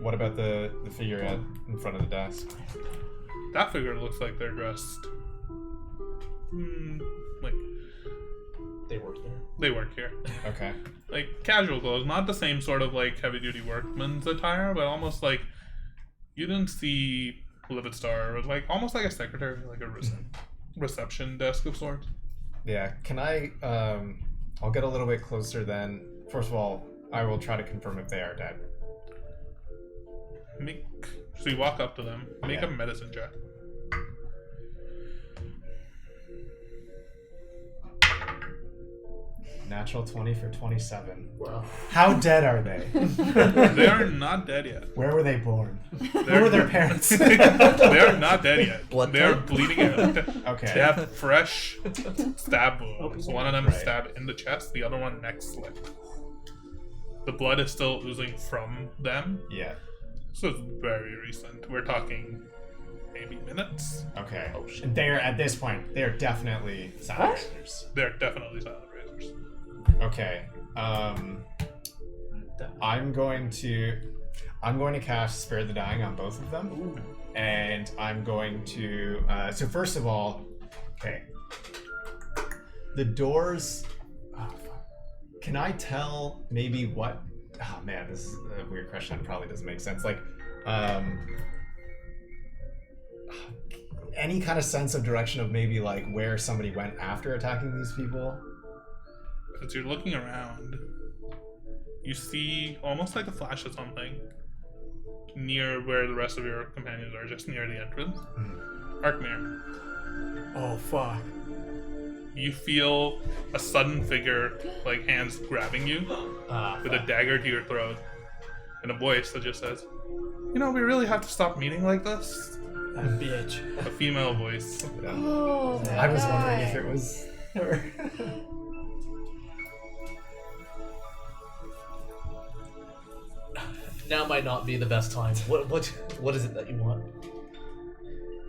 What about the figure in front of the desk? That figure looks like they're dressed like They work there. they work here. Okay. Like casual clothes, not the same sort of like heavy duty workman's attire, but almost like you didn't see Livid Star, but like almost like a secretary, like a reception desk of sorts. Yeah. Can I? I'll get a little bit closer then. First of all, I will try to confirm if they are dead. So you walk up to them, make Yeah. a medicine check. Natural 20 for 27. Wow. How dead are they? They are not dead yet. Where were they born? They're, Where were their parents? they are not dead yet. Blood they are type? bleeding out. Okay. They have fresh stab wounds. One of them Right. stabbed in the chest, the other one neck slit. The blood is still oozing from them, Yeah. so it's very recent. We're talking maybe minutes. Okay. Oh, shit. They're at this point. They're definitely silent raiders. They're definitely silent razors. Okay. I'm going to cast Spare the Dying on both of them. Ooh. And I'm going to so first of all, okay. The doors, oh, fuck. Can I tell maybe what, oh man, this is a weird question that probably doesn't make sense. Like any kind of sense of direction of maybe like where somebody went after attacking these people? As you're looking around, you see almost like a flash of something near where the rest of your companions are, just near the entrance. Arkmir, Oh fuck. you feel a sudden figure, like hands grabbing you with a dagger to your throat, and a voice that just says, "You know, we really have to stop meeting like this." That bitch. A female voice. Oh, I was my wondering God. if it was her. Now might not be the best time. What is it that you want?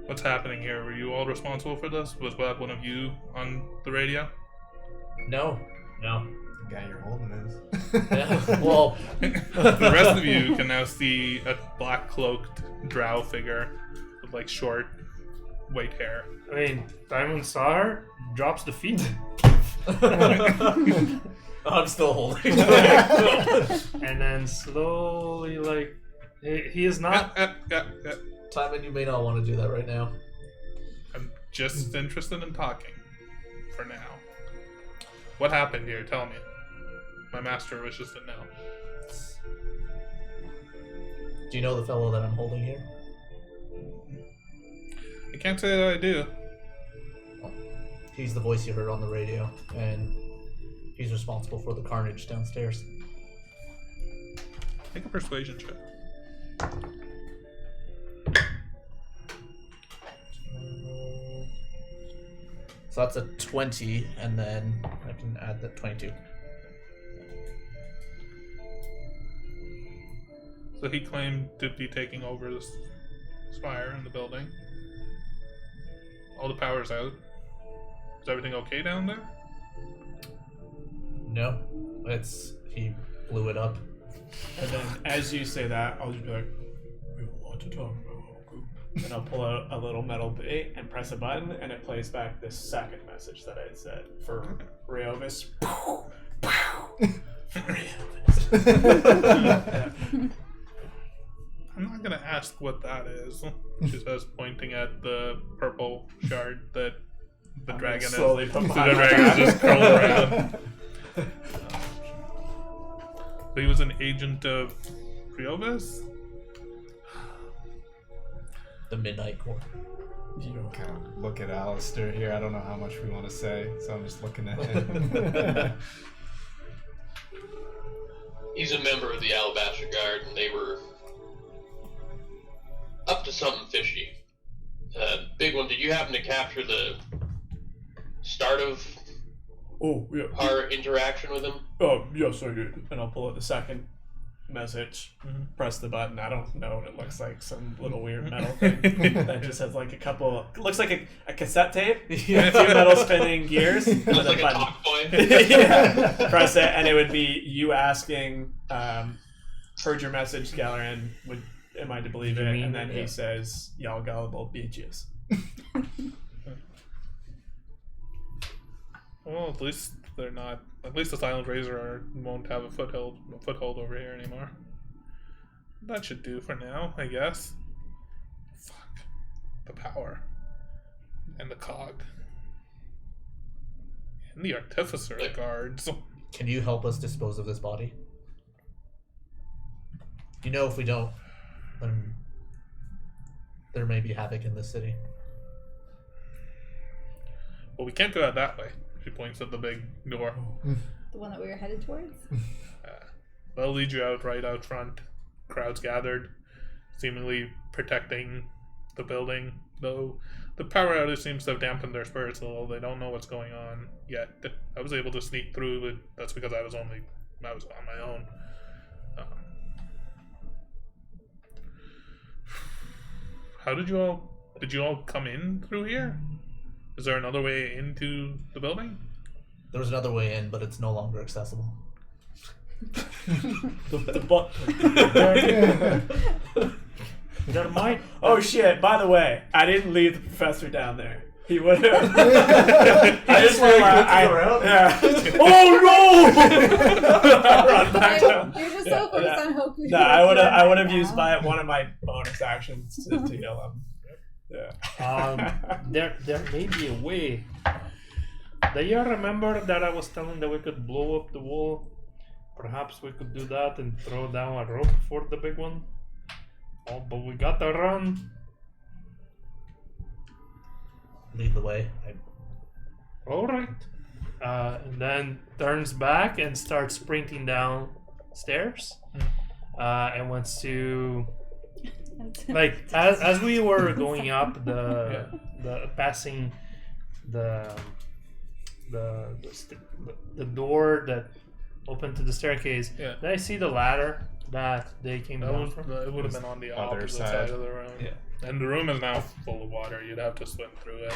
What's happening here? Were you all responsible for this? Was that one of you on the radio? No. The guy you're holding is. Yeah, well, The rest of you can now see a black cloaked drow figure with like short white hair. I mean, Diamond saw her, drops the feet, I'm still holding. and then slowly, like, he is not. Timon, you may not want to do that right now. I'm just interested in talking for now. What happened here? Tell me. My master wishes to know. Do you know the fellow that I'm holding here? I can't say that I do. He's the voice you heard on the radio, and he's responsible for the carnage downstairs. Make a persuasion check. So that's a 20, and then I can add that 22. So he claimed to be taking over this spire in the building. All the power's out. Is everything okay down there? No, he blew it up. And then as you say that, I'll just be like, we want to talk about Hoku. And I'll pull out a little metal bait and press a button, and it plays back this second message that I had said for Riovis. I'm not gonna ask what that is. She says, pointing at the purple shard that the dragon is. slowly put So the behind my dragon back. is just curled around. So he was an agent of Riovis? The Midnight Court. Kind of look at Alistair here. I don't know how much we want to say, so I'm just looking at him. He's a member of the Alabaster Guard, and they were up to something fishy. Big one, did you happen to capture the start of Oh, yeah. our interaction with him? Oh, yes, I did. And I'll pull out the second message, press the button. I don't know what it looks like. Some little weird metal thing that just has like a couple. Looks like a cassette tape. Two metal spinning gears. It with looks like a button. talk boy. Yeah. Press it, and it would be you asking, heard your message, Galleran. Am I to believe You it? mean And then it? he says, y'all gullible bitches. Well, at least they're not. At least the Silent Razor won't have a foothold over here anymore. That should do for now, I guess. Fuck. The power. And the cog. And the Artificer guards. Can you help us dispose of this body? You know, if we don't, then there may be havoc in this city. Well, we can't go out that way. She points at the big door. The one that we were headed towards? They'll lead you out right out front. Crowds gathered, seemingly protecting the building. Though the power outage seems to have dampened their spirits a little. They don't know what's going on yet. I was able to sneak through, but that's because I was on my own. How did you all Did you all come in through here? Is there another way into the building? There was another way in, but it's no longer accessible. There might. Oh shit! By the way, I didn't leave the professor down there. He would have. I just realized. Yeah. Oh no! Run back down. You're just so focused on Hoku. No, I would have used one of my bonus actions to heal him. Yeah. There may be a way. Do you remember that I was telling that we could blow up the wall? Perhaps we could do that and throw down a rope for the big one. Oh, but we gotta run. Lead the way. All right. And then turns back and starts sprinting down stairs. And wants to, like, as we were going up the passing the door that opened to the staircase. Yeah. Then I see the ladder that they came down from. It would have been on the Other opposite side. side of the room. Yeah. And the room is now full of water. You'd have to swim through it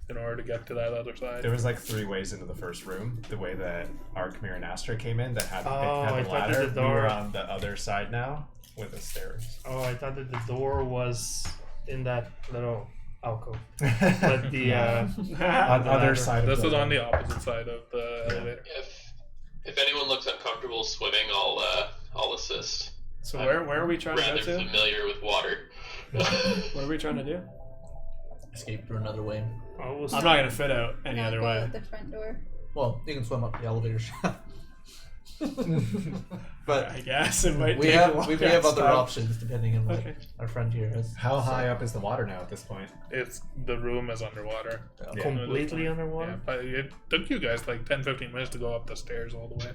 in order to get to that other side. There was like 3 ways into the first room. The way that Arkmir and Astra came in that had, Oh, I had the thought that ladder. the We were door- on the other side now with the stairs. Oh, I thought that the door was in that little alcove. But the on the ladder. other side. This of is the on the opposite side of the elevator. If anyone looks uncomfortable swimming, I'll assist. So where are we trying to Rather go to? familiar with water. What are we trying to do? Escape through another way. I was I'm not gonna fit out any Not other go way. out the front door. Well, you can swim up the elevator shaft. But I guess it might. we take a have while. we Yeah, have other stop. options depending on what Okay. our friend here has. How high up is the water now at this point? The room is underwater. Yeah. completely underwater. Yeah, but it took you guys like 10-15 minutes to go up the stairs all the way.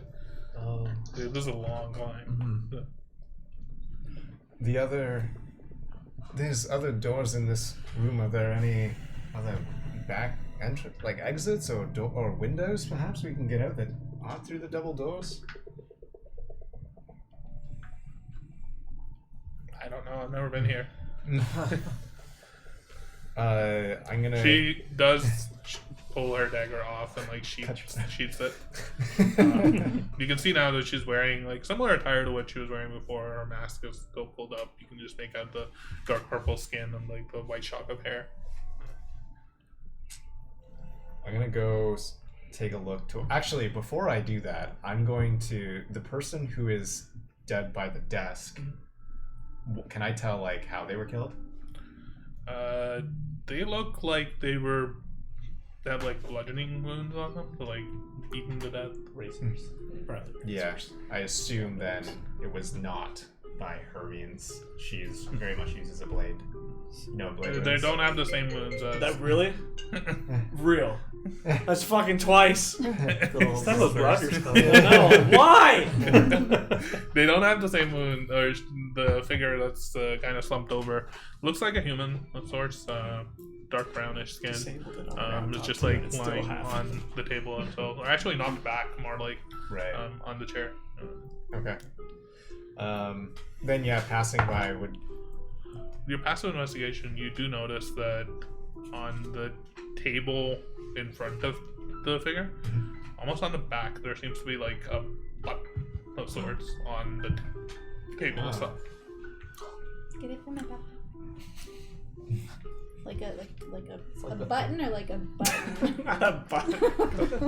Dude, this is a long climb. Mhm. There's other doors in this room. Are there any other back entrance, like exits or or windows? Perhaps we can get out that aren't through the double doors. I don't know. I've never been here. I'm gonna. She does pull her dagger off and like Cut your- sheets it. You can see now that she's wearing like similar attire to what she was wearing before. Her mask is still pulled up. You can just make out the dark purple skin and like the white shock of hair. I'm gonna go take a look to. Actually, before I do that, I'm going to the person who is dead by the desk. Can I tell like how they were killed? They look like they have like bludgeoning wounds on them, so like beaten to death. Racers. Yeah, I assume then it was not by her means. She's very much uses a blade. No blade. They don't have the same wounds as. That really? Real. That's fucking twice. That was Roger's No, why? They don't have the same wound, or the figure that's kind of slumped over. Looks like a human of sorts, dark brownish skin. It's just like lying on the table until, or actually not the back, more like Right. on the chair. Okay. Then yeah, passing by would. Your passive investigation, you do notice that on the table in front of the figure, almost on the back, there seems to be like a button of sorts on the table Ah. itself. Get it from my back. Like a like a- button or like a button.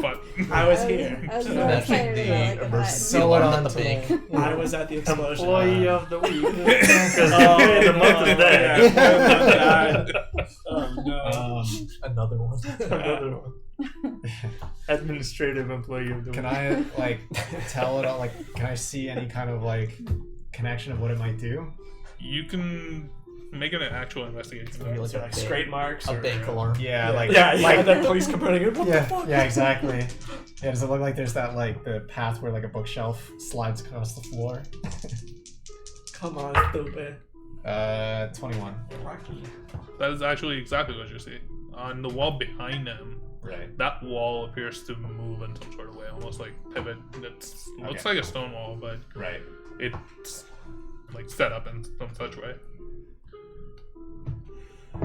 But I was here. I was more Imagine excited the about like a emergency button. alarm at the bank. I was at the explosion. Employee of the week. Because the month of day. Oh no. Another one. Another one. Administrative employee of the Can week. I like tell it all? Like, can I see any kind of like connection of what it might do? you can make an actual investigation. Maybe like So a like bank, straight marks. a or- bank alarm. Yeah, like Yeah, yeah. like That police come running in. What the fuck? yeah, exactly. Yeah, does it look like there's that like the path where like a bookshelf slides across the floor? Come on, stupid. 21. That is actually exactly what you see. On the wall behind them, Right. that wall appears to move in some sort of way, almost like pivot. It looks Okay. like a stone wall, but Right. it's like set up in some such way.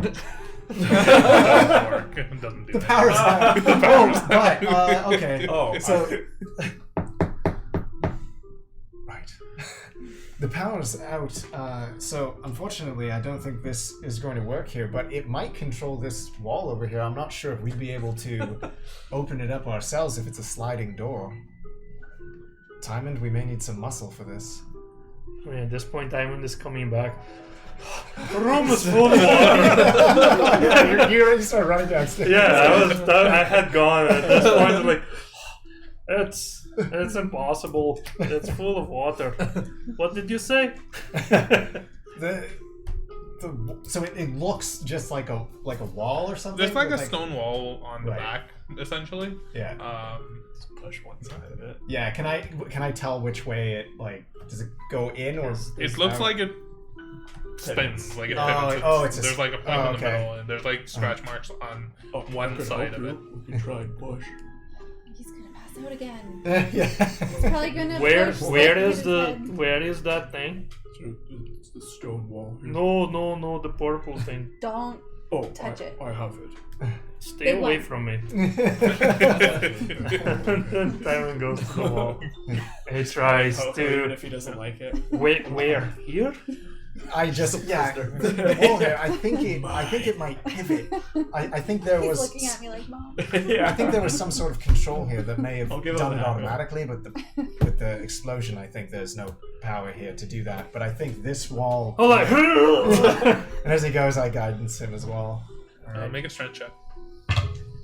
doesn't work. It doesn't do The that. power's out. The power's Oh, right. Okay. Oh, So. Right. The power's out. So unfortunately, I don't think this is going to work here. But it might control this wall over here. I'm not sure if we'd be able to open it up ourselves if it's a sliding door. Tymond, we may need some muscle for this. I mean, at this point, Diamond is coming back. The room is full of water. Yeah, you already started running downstairs. Yeah, I had gone at this point. I'm like, it's impossible. It's full of water. What did you say? So it looks just like a wall or something. There's like a with, stone wall on the Right. back, essentially. Yeah. Just push one side of it. Yeah. Can I tell which way it like? Does it go in or? It looks like it spins, like it pivots. There's like a point in the middle, and there's like scratch marks on one side of it. We can try and push. He's gonna pass out again. Yeah. He's probably gonna Where push hit his is the head. where is that thing? It's the stone wall. Here. No, the purple thing. Don't. Oh, touch it. I have it. Stay Big away one. from it. And then Diamond goes to the wall. He tries Even to. if he doesn't like it. Wait, where? Here? I just the wall here. I think it might pivot. I think there He's was. looking at me like, Mom. Yeah. I think there was some sort of control here that may have I'll give done him it that, automatically, but with the explosion, I think there's no power here to do that. But I think this wall. Oh, like. And as he goes, I guidance him as well. Make a strength check.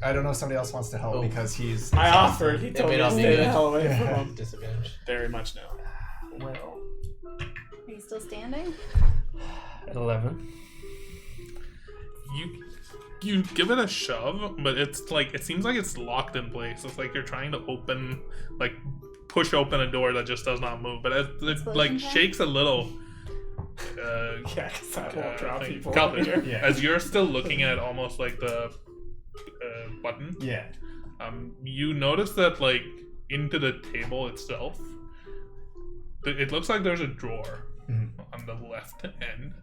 I don't know if somebody else wants to help Oh. because he's. I offered. He It told may me to not be stay the good. hell away from Yeah. him. Disadvantage. Very much now. Well, Are you still standing? 11. You give it a shove, but it's like it seems like it's locked in place. It's like you're trying to push open a door that just does not move. But as it Explosion like check? shakes a little. Yeah, because that won't drop thing. people. Calvin, here. Yeah. as you're still looking at almost like the button, Yeah. you notice that like into the table itself, it looks like there's a drawer on the left end,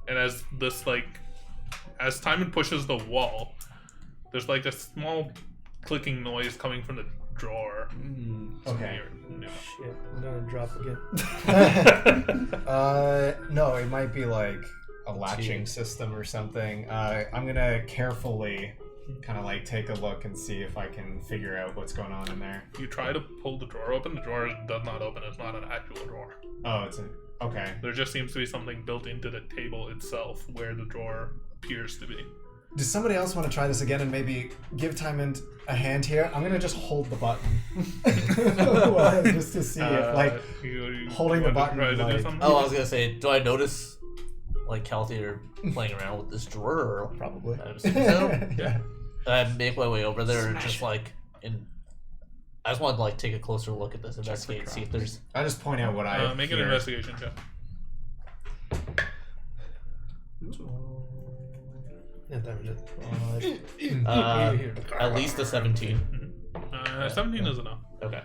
and as Timon pushes the wall, there's like a small clicking noise coming from the drawer. Okay. Shit, I'm gonna drop again. No, it might be like a latching system or something. I'm gonna carefully kind of like take a look and see if I can figure out what's going on in there. You try to pull the drawer open. The drawer does not open. It's not an actual drawer. Oh, it's okay. There just seems to be something built into the table itself where the drawer appears to be. Does somebody else want to try this again and maybe give Tymond a hand here? I'm gonna just hold the button just to see if like holding the want to button, try to do like- something? Oh, I was gonna say, do I notice like Kelty playing around with this drawer? Or probably. I assume so. Yeah. I make my way over there and just like I just want to like take a closer look at this, investigate, see if there's. I just point out what I Make an hear. investigation check. Yeah, Diamond. At least a 17. 17 is enough. Okay.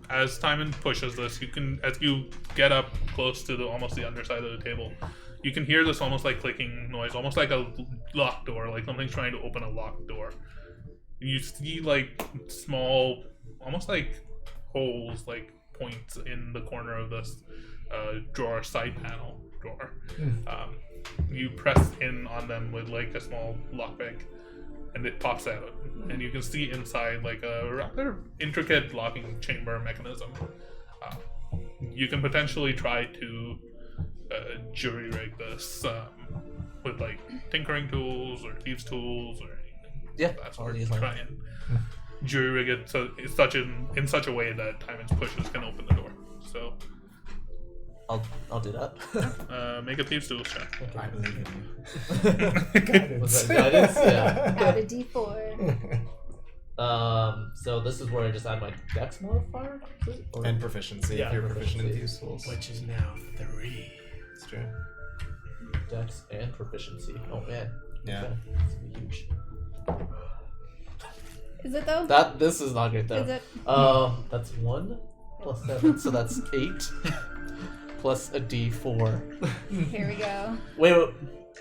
As Timon pushes this, you can, as you get up close to almost the underside of the table, you can hear this almost like clicking noise, almost like a locked door, like something's trying to open a locked door. You see like small, almost like holes, like points in the corner of this drawer, side panel drawer. You press in on them with like a small lockpick, and it pops out, and you can see inside like a rather intricate locking chamber mechanism. You can potentially try to jury rig this with like tinkering tools or thieves tools or anything. Yeah, That's I'll where use you my- try and jury rig it so it's in such a way that Timon's pushes can open the door. So I'll do that. make a thieves tools check. I believe in you. Was that guidance? Yeah. Add a d4. So this is where I just add my dex modifier? Is it? Or- And proficiency, Yeah, if you're proficient in proficiency. these tools. Which is now 3. It's true. Dex and proficiency. Oh man. Yeah. Okay. It's gonna be huge. Is it though? This is not great though. Is it? That's 1 plus 7, so that's 8 plus a d4. Here we go. Wait,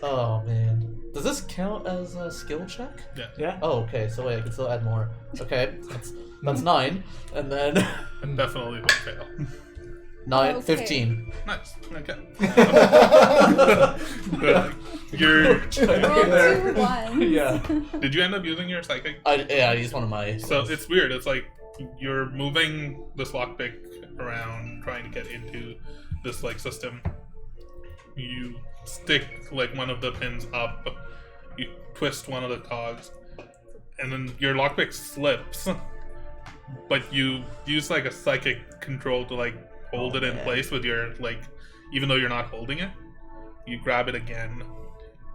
Oh man. Does this count as a skill check? Yeah. Oh, okay. So wait, I can still add more. Okay, that's 9, and then It definitely would fail. 9, Okay. 15. Nice. Okay. You're. Roll 2 ones. Yeah. Did you end up using your psychic? I used one of my. So it's weird. It's like you're moving this lockpick around, trying to get into this like system. You stick like one of the pins up. You twist one of the cogs, and then your lockpick slips. But you use like a psychic control to like hold it in place with your like, even though you're not holding it. You grab it again.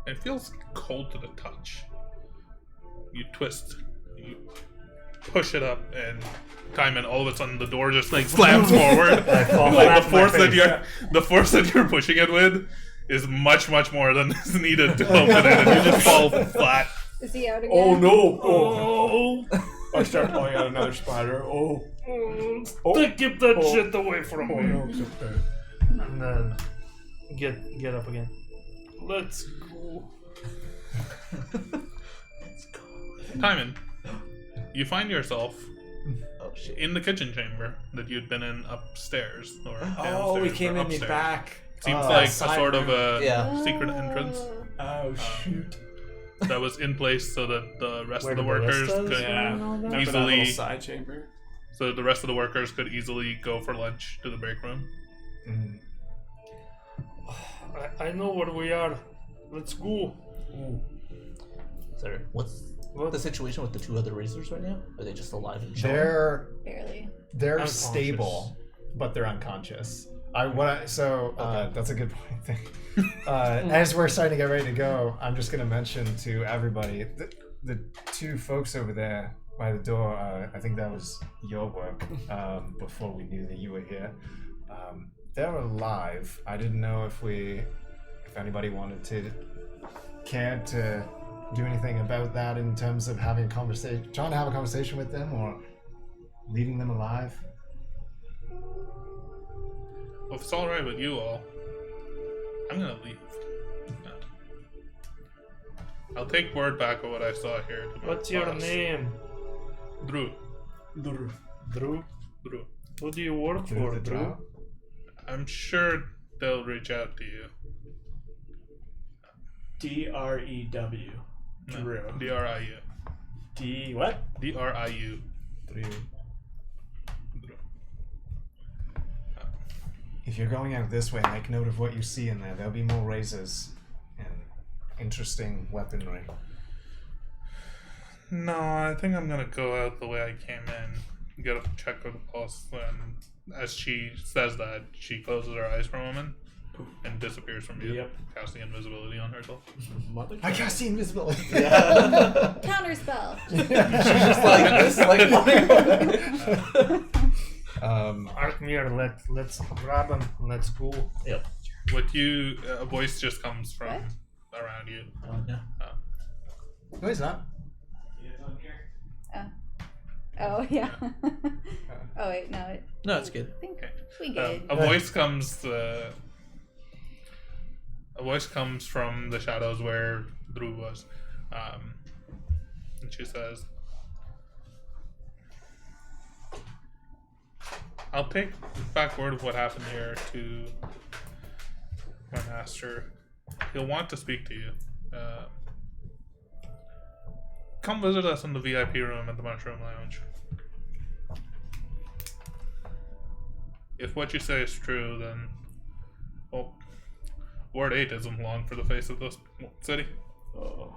It feels cold to the touch. You twist. You push it up and time, and all of a sudden the door just like slams forward. Like the force that you're pushing it with is much more than is needed to open it, and you just fall flat. Is he out again? Oh no! Oh! I start pulling out another spider. Oh! Keep that shit away from Oh me. no! It's okay. And then get up again. Let's go. Timon, you find yourself Oh shit. in the kitchen chamber that you'd been in upstairs. Or Oh, we downstairs came or in the upstairs. back. Seems Oh, like a side sort of a Yeah. secret entrance Oh shoot! that was in place so that the rest Where of the the workers baristas could Yeah. and all that? Remember that Easily- little side chamber? so the rest of the workers could easily go for lunch to the break room. Mm. I know where we are. Let's go. Sorry. What's What? the situation with the 2 other racers right now? Are they just alive and chilling? Barely. They're Unconscious. stable, but they're unconscious. That's a good point. As we're starting to get ready to go, I'm just going to mention to everybody the 2 folks over there by the door. I think that was your work before we knew that you were here. They're alive. I didn't know if anybody wanted to care to do anything about that in terms of having a conversation, trying to have a conversation with them, or leaving them alive. Well, if it's all right with you all, I'm gonna leave. Yeah. I'll take word back of what I saw here. To my What's your boss. name? Drew. Drew. Drew. Who do you work Through for, the Drew? trial. I'm sure they'll reach out to you. DREW. No, Drew. D-R-I-U. D what? D-R-I-U. Drew. Drew. If you're going out this way, make note of what you see in there. There'll be more razors and interesting weaponry. No, I think I'm gonna go out the way I came in. Get a check with the boss, and as she says that, she closes her eyes for a moment and disappears from you, Yep. casting invisibility on herself. Mother. I cast the invisibility. Yeah. Counterspell. She's just like this, like. Arkmir, let's grab him. Let's go. Yep. What you, a voice just comes from What? around you. Oh, yeah. No, he's not. Oh yeah. Oh wait, no. No, it's good. I think Okay. we good. A voice comes. A voice comes from the shadows where Drew was, and she says, "I'll take back word of what happened here to my master. He'll want to speak to you. Come visit us in the VIP room at the Mushroom Lounge. If what you say is true, then, well, Ward 8 isn't long for the face of this city." Oh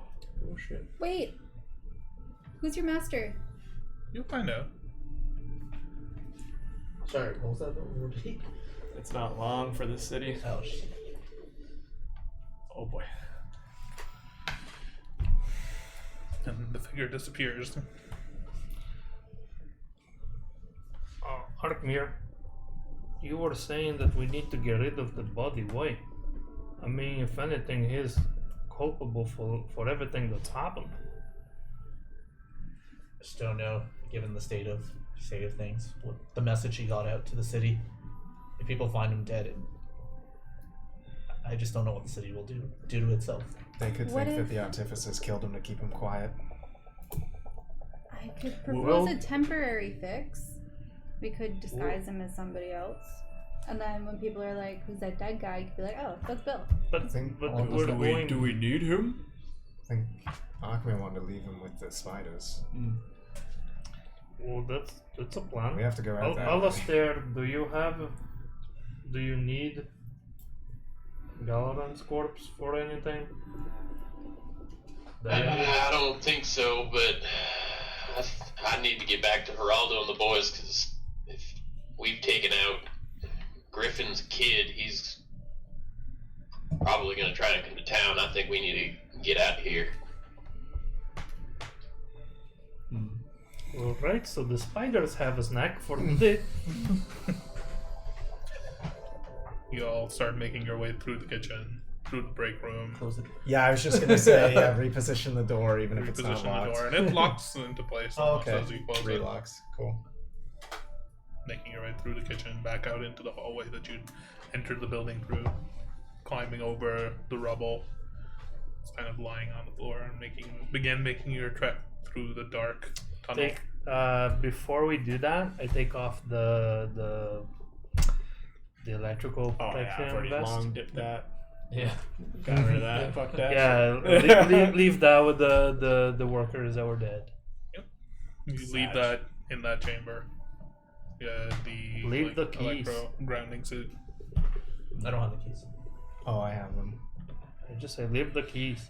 shit. Wait. Who's your master? You'll find out. Sorry, what was that? Repeat? It's not long for the city. Oh, shit. Oh boy. And the figure disappears. Arkmir, you were saying that we need to get rid of the body. Why? I mean, if anything, he's culpable for everything that's happened. I just don't know, given the state of things, what the message he got out to the city. If people find him dead, I just don't know what the city will do to itself. They could What think that if- the artificers killed him to keep him quiet. I could propose Well- a temporary fix. We could disguise him as somebody else. And then when people are like, who's that dead guy? You could be like, oh, that's Bill. But, think but all we're the- going. we need him? I think Archway wanted to leave him with the spiders. Well, that's a plan. We have to go out there. Alastair, do you need Galaran's corpse for anything? I don't think so, but I need to get back to Geraldo and the boys, because if we've taken out Griffin's kid, he's probably going to try to come to town. I think we need to get out of here. Alright, so the spiders have a snack for the day. You all start making your way through the kitchen, through the break room, Close it. Yeah, I was just gonna say, yeah, reposition the door even if it's not reposition the locked. door, and it locks into place Oh, almost okay. as you close it. Relocks. Cool. Making your way through the kitchen, back out into the hallway that you entered the building through, climbing over the rubble. It's kind of lying on the floor and begin making your trek through the dark tunnel. Before we do that, I take off the electrical Oh yeah, protection I've already vest. long dipped that. Yeah. Got rid of that. Fuck that. Yeah, leave that with the workers that were dead. You leave Savage. that in that chamber. Yeah, Leave the keys. electro grounding suit. I don't have the keys. Oh, I have them. I just say leave the keys.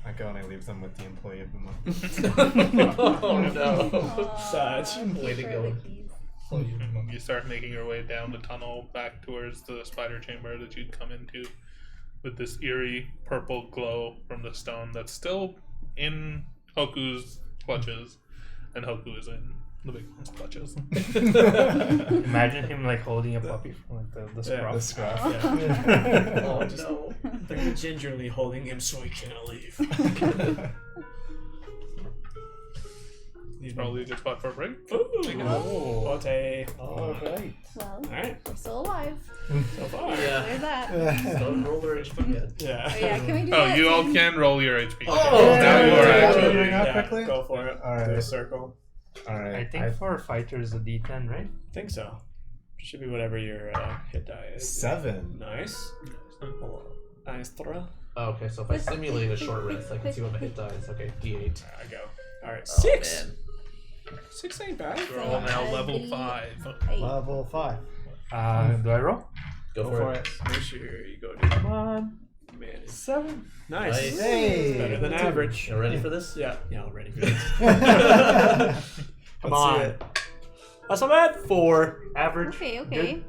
I go and I leave them with the employee of the month. Oh no. Aw, Sad. Way to for go. the keys. You start making your way down the tunnel back towards the spider chamber that you'd come into, with this eerie purple glow from the stone that's still in Hoku's clutches, and Hoku is in the big one's clutches. Imagine him like holding a puppy from like the scruff. The scruff. Yeah. Oh Just no. very gingerly holding him so he can't leave. He's probably a good spot for a break. Ooh. Ote. Alright. Well, Alright. we're still alive. So far. Yeah. There's that. Don't roll their HP yet. Yeah. Oh, yeah, can we do Oh, that? you all soon? can roll your HP. Oh, now you are yeah. actually. Doing that Yeah, quickly? go for it. All right. Do a circle. Alright. I think for a fighter is a D10, right? Think so. Should be whatever your hit die is. 7. Nice. Aethrion. Oh, okay, so if I simulate a short rest, I can see what my hit die is. Okay, D8. There I go. Alright. Oh, 6. man. 6 ain't bad. You're all now level 5. Hey. Level 5. Do I roll? Go for it. Make sure you go do Come on. man. 7. Nice. Nice. Hey. Better than average. You ready for this? Yeah. Yeah, I'm ready for this. Come Let's see on. it. That's not bad. 4. Average. Okay, okay.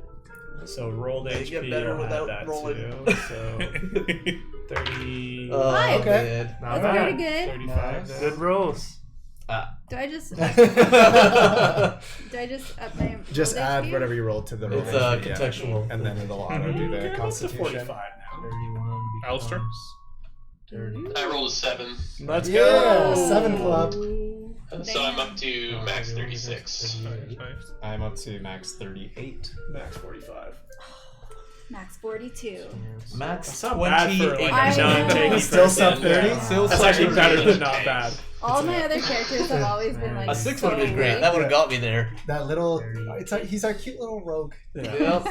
So rolled They HP. get better you'll have without that rolling. Too. So 30. Five. Okay. Not That's bad. pretty good. 35. Nice. Good rolls. Do I just up my Just rolled add HP? whatever you rolled to the roll. It's yeah. contextual. And then it'll auto do Yeah, the up to constitution. 45 now. 31 Alistair? becomes 30. I rolled a 7, Let's Yeah, go. 7 club. so I'm up to max 36. Nice. I'm up to max 38. Max 45. Max 42. Max That's not bad for like 28. I a know. non-tanky Still person. sub 30? Yeah. Still That's sub actually 30. better than not bad. All my other characters have always been like A 6 so would have been great. weak. That would have got me there. That little. He's our cute little rogue. Yeah. Yep.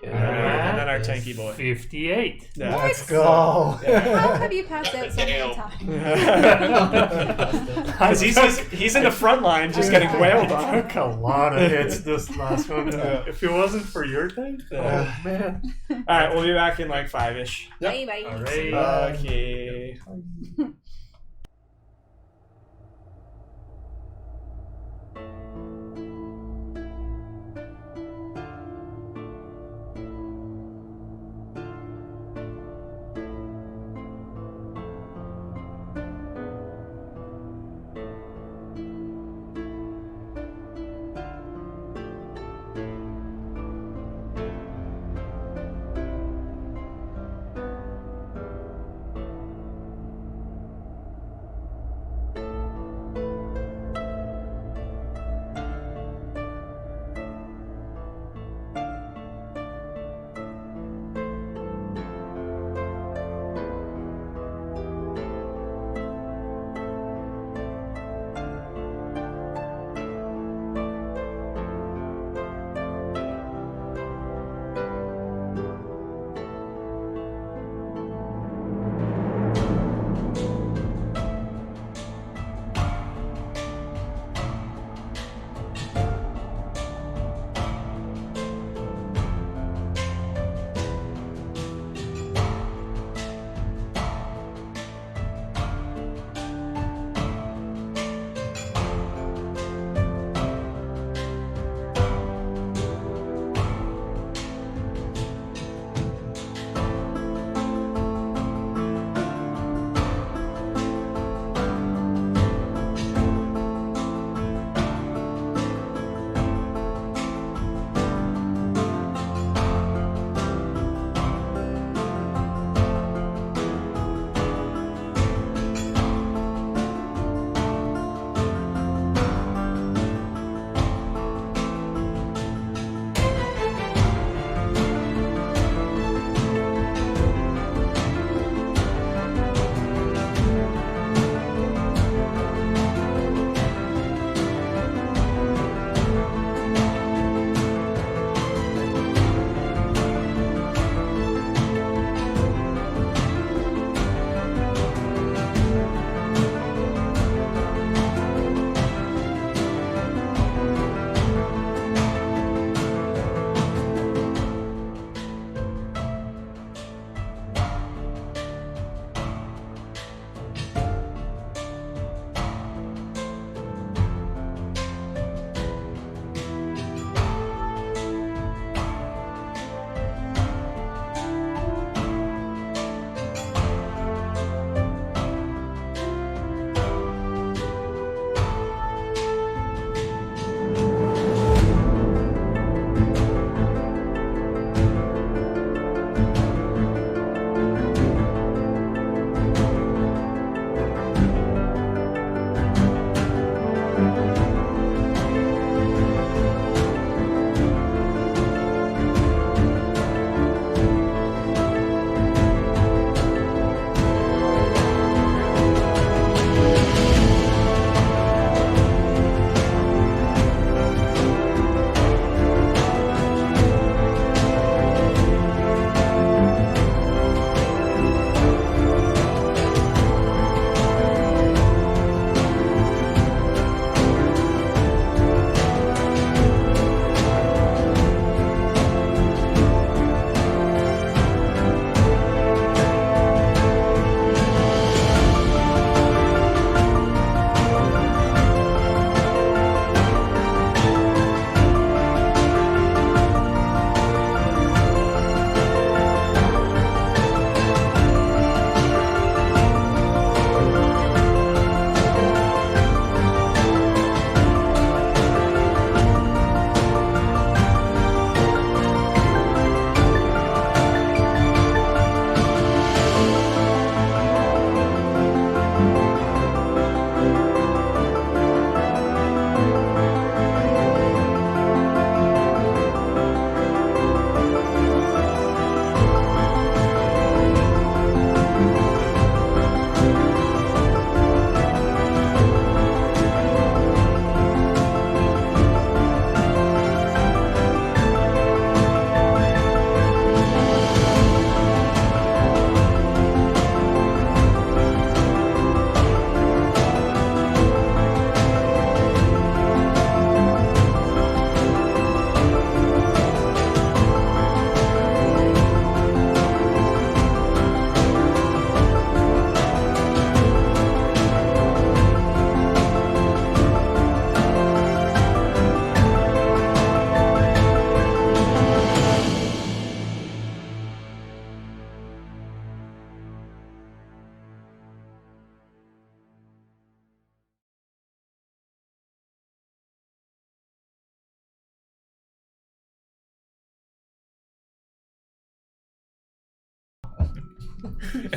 And then our tanky boy. 58. Yeah. Let's go. How have you passed out so many Damn. times? Because he's in the front line just getting wailed on. Took a lot of hits this last one. Yeah. If it wasn't for your thing, Yeah. oh man. Alright, we'll be back in like 5-ish. Bye bye. Alright. Okay.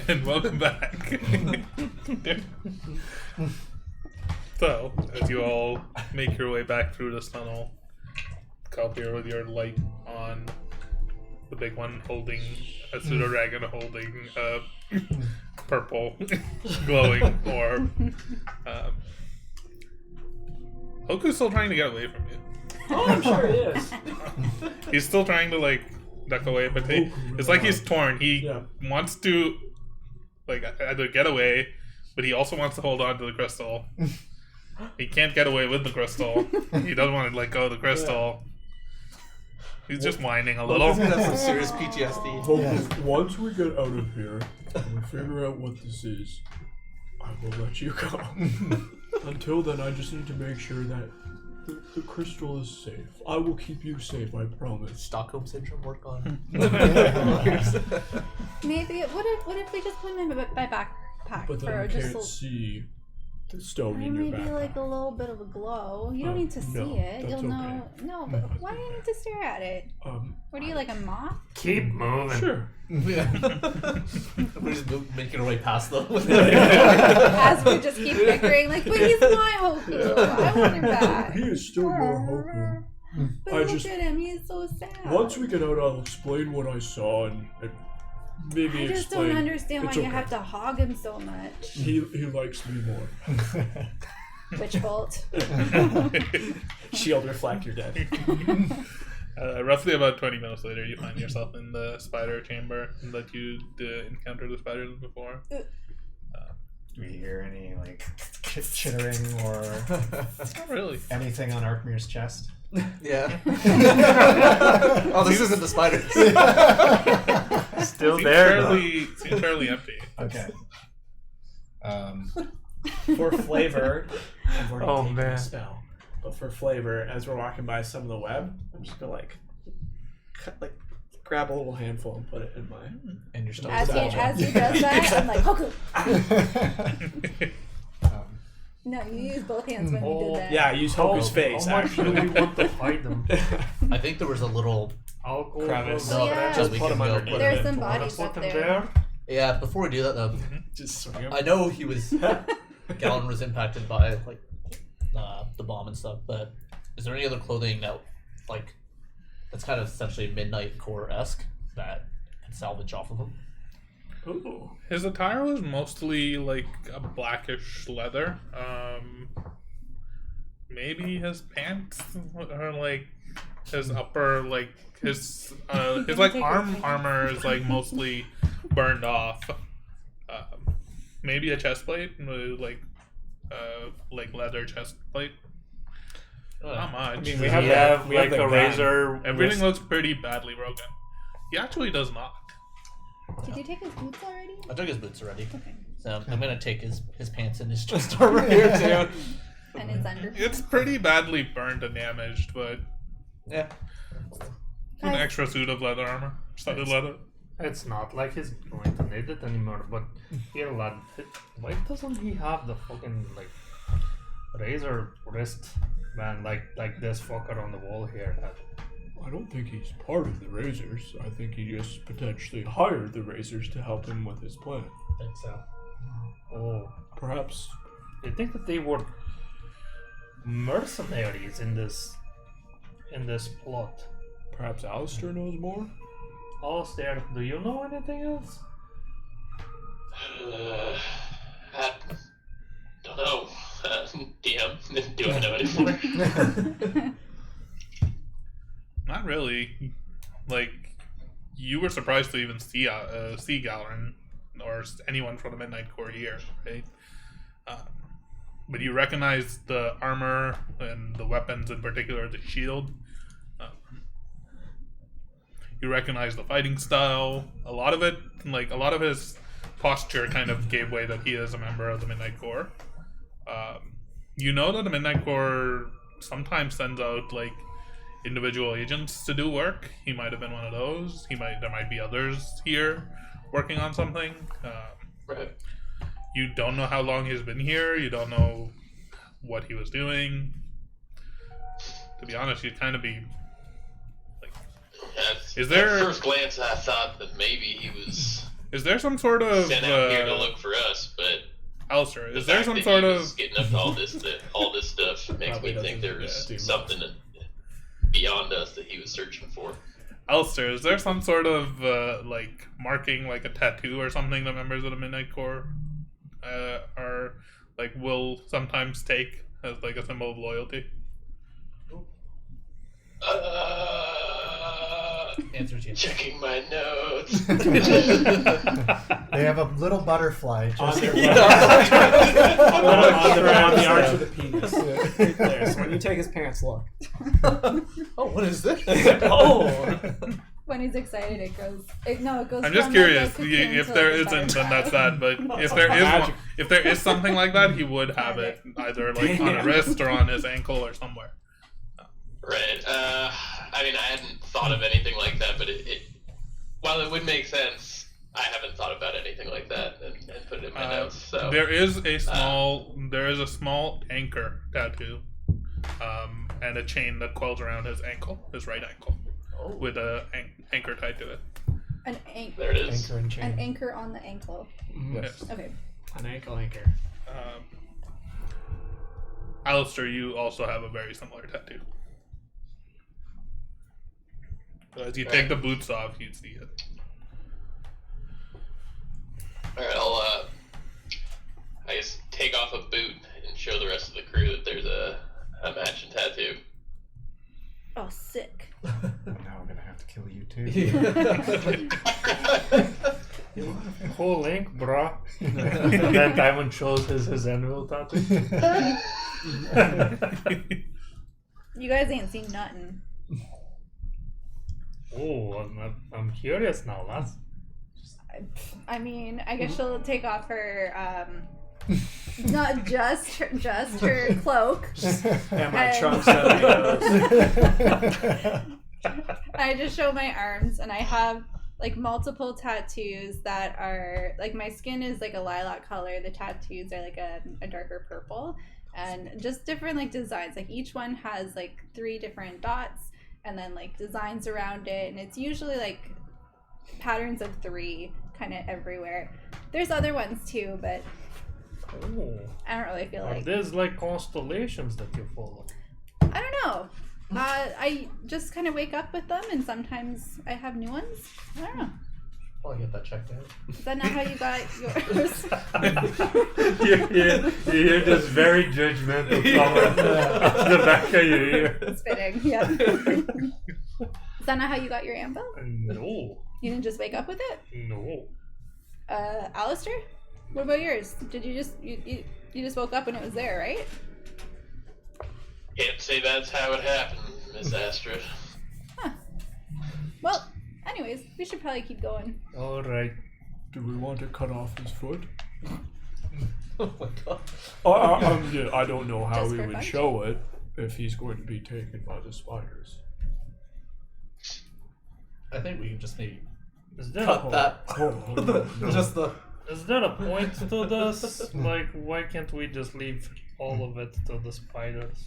And welcome back. So, as you all make your way back through this tunnel, come here with your light on, the big one holding a pseudo-dragon holding a purple glowing orb. Hoku's still trying to get away from you. Oh, I'm sure he is. He's still trying to like duck away, but it's like he's torn. He wants to like either get away, but he also wants to hold on to the crystal. He can't get away with the crystal. He doesn't want to let go of the crystal. He's just whining a little. That's some serious PTSD. Once we get out of here and we figure out what this is, I will let you go. Until then, I just need to make sure that the crystal is safe. I will keep you safe, I promise. Stockholm syndrome work on. Maybe what if we just put him in my backpack But then for I just can't see the stone in your maybe backpack. like a little bit of a glow. You don't need to see no, it. that's You'll know. okay. No, but why do you need to stare at it? What are you, like a moth? Keep moving. Sure. Yeah. We're just making our way past them. As we just keep bickering, like, but he's my Hoku. I want him back. He is still your Hoku. But I look just- at him. He's so sad. Once we get out, I'll explain what I saw and maybe I just explain. don't understand why It's you okay. have to hog him so much. He likes me more. Witch bolt. Shield reflect, you're dead. Roughly about 20 minutes later, you find yourself in the spider chamber that you encountered the spiders before. Do we hear any like chittering or Not really. anything on Arkmir's chest? Yeah. Oh, this isn't the spiders. Still Seems there. though. seems fairly empty. Okay. For flavor, I've already Oh, taken man. a spell. But for flavor, as we're walking by some of the web, I'm just gonna grab a little handful and put it in my. And you're still As he does that, I'm like, Hoku. No, you used both hands when you did that. Yeah, I use Hoku's face. How much do Actually, we want to hide them? I think there was a little. Alcohol. Crevice. Oh, yeah. Just we Put can them go. underneath. There's some Wanna bodies put up them there. Yeah, before we do that though, just swing 'em. I know he was. Gallon was impacted by like the bomb and stuff, but is there any other clothing that like that's kind of essentially Midnight Core-esque that can salvage off of him? Ooh. His attire was mostly like a blackish leather. Maybe his pants or like his upper like his like armor is like mostly burned off. Maybe a chest plate with like leather chest plate. Not much. I mean, We have we have like the a gun. razor. Everything looks pretty badly broken. He actually does not. Did you take his boots already? I took his boots already, Okay. so I'm gonna take his pants and his chest armor here too. And his under. It's pretty badly burned and damaged, but Yeah. an extra suit of leather armor, studded leather. It's not like he's going to need it anymore, but here, lad, why doesn't he have the fucking like razor wrist man like this fucker on the wall here? I don't think he's part of the Razors. I think he just potentially hired the Razors to help him with his plan. I think so. Oh, Perhaps. I think that they were mercenaries in this plot. Perhaps Alistair knows more? Alistair, do you know anything else? I don't know. DM, do I know anymore? Not really. Like, you were surprised to even see Galerin or anyone from the Midnight Corps here, right? But you recognize the armor and the weapons, in particular the shield. You recognize the fighting style. A lot of it, like a lot of his posture, kind of gave way that he is a member of the Midnight Corps. You know that the Midnight Corps sometimes sends out like individual agents to do work. He might have been one of those. There might be others here working on something. Right. You don't know how long he's been here. You don't know what he was doing. To be honest, you'd kind of be like, At Is there- At first glance, I thought that maybe he was Is there some sort of sent out here to look for us, but Alistair, the is there fact some that sort he of was getting up to all this stuff makes Probably me think there doesn't do was much. something beyond us that he was searching for. Alistair, is there some sort of like marking, like a tattoo or something that members of the Midnight Corps are like will sometimes take as like a symbol of loyalty? Answers yes. Checking my notes. They have a little butterfly On just their on the arch of the penis. Right there. So when you take his pants, look. Oh, what is this? Oh! When he's excited, it goes. It goes. I'm just from, curious. like, a cocoon If to, there like, a isn't, then butterfly. that's that. But if Oh, there is, magic. if there is something like that, he would have it either like on a Damn. wrist or on his ankle or somewhere. Right. I mean, I hadn't thought of anything like that, but while it would make sense, I haven't thought about anything like that and put it in my notes. So There is a small anchor tattoo, and a chain that coils around his ankle, his right ankle, with a anchor tied to it. An anchor. there it is. anchor and chain. An anchor on the ankle. Yes. Okay. An ankle anchor. Alistair, you also have a very similar tattoo. So as you take the boots off, you see it. All right, I'll I guess take off a boot and show the rest of the crew that there's a matching tattoo. Oh, sick. Now I'm gonna have to kill you too. Whole link, bro. And then Diamond shows his anvil tattoo. You guys ain't seen nothing. Oh, I'm curious now, lads. I mean, I guess she'll take off her, not just her cloak. And my And- trunks of I just show my arms, and I have like multiple tattoos that are like my skin is like a lilac color. The tattoos are like a darker purple, and just different like designs. Like each one has like 3 different dots, and then like designs around it, and it's usually like patterns of 3 kind of everywhere. There's other ones too, but Oh, I don't really feel are like these like constellations that you follow? I don't know. I just kind of wake up with them, and sometimes I have new ones. I don't know. I'll get that checked out. Is that not how you got yours? you hear this very judgmental comment at the back of your ear. Spitting, yeah. Is that not how you got your anvil? No, You didn't just wake up with it? no. Alistair? What about yours? Did you just you just woke up and it was there, right? Can't say that's how it happened, Miss Astra. Well, anyways, we should probably keep going. All right. Do we want to cut off his foot? Oh my god. Yeah, I don't know how Just we for would fun? show it if he's going to be taken by the spiders. I think we can just maybe Is there cut a that. Just the. Is there a point to this? Like, why can't we just leave all of it to the spiders?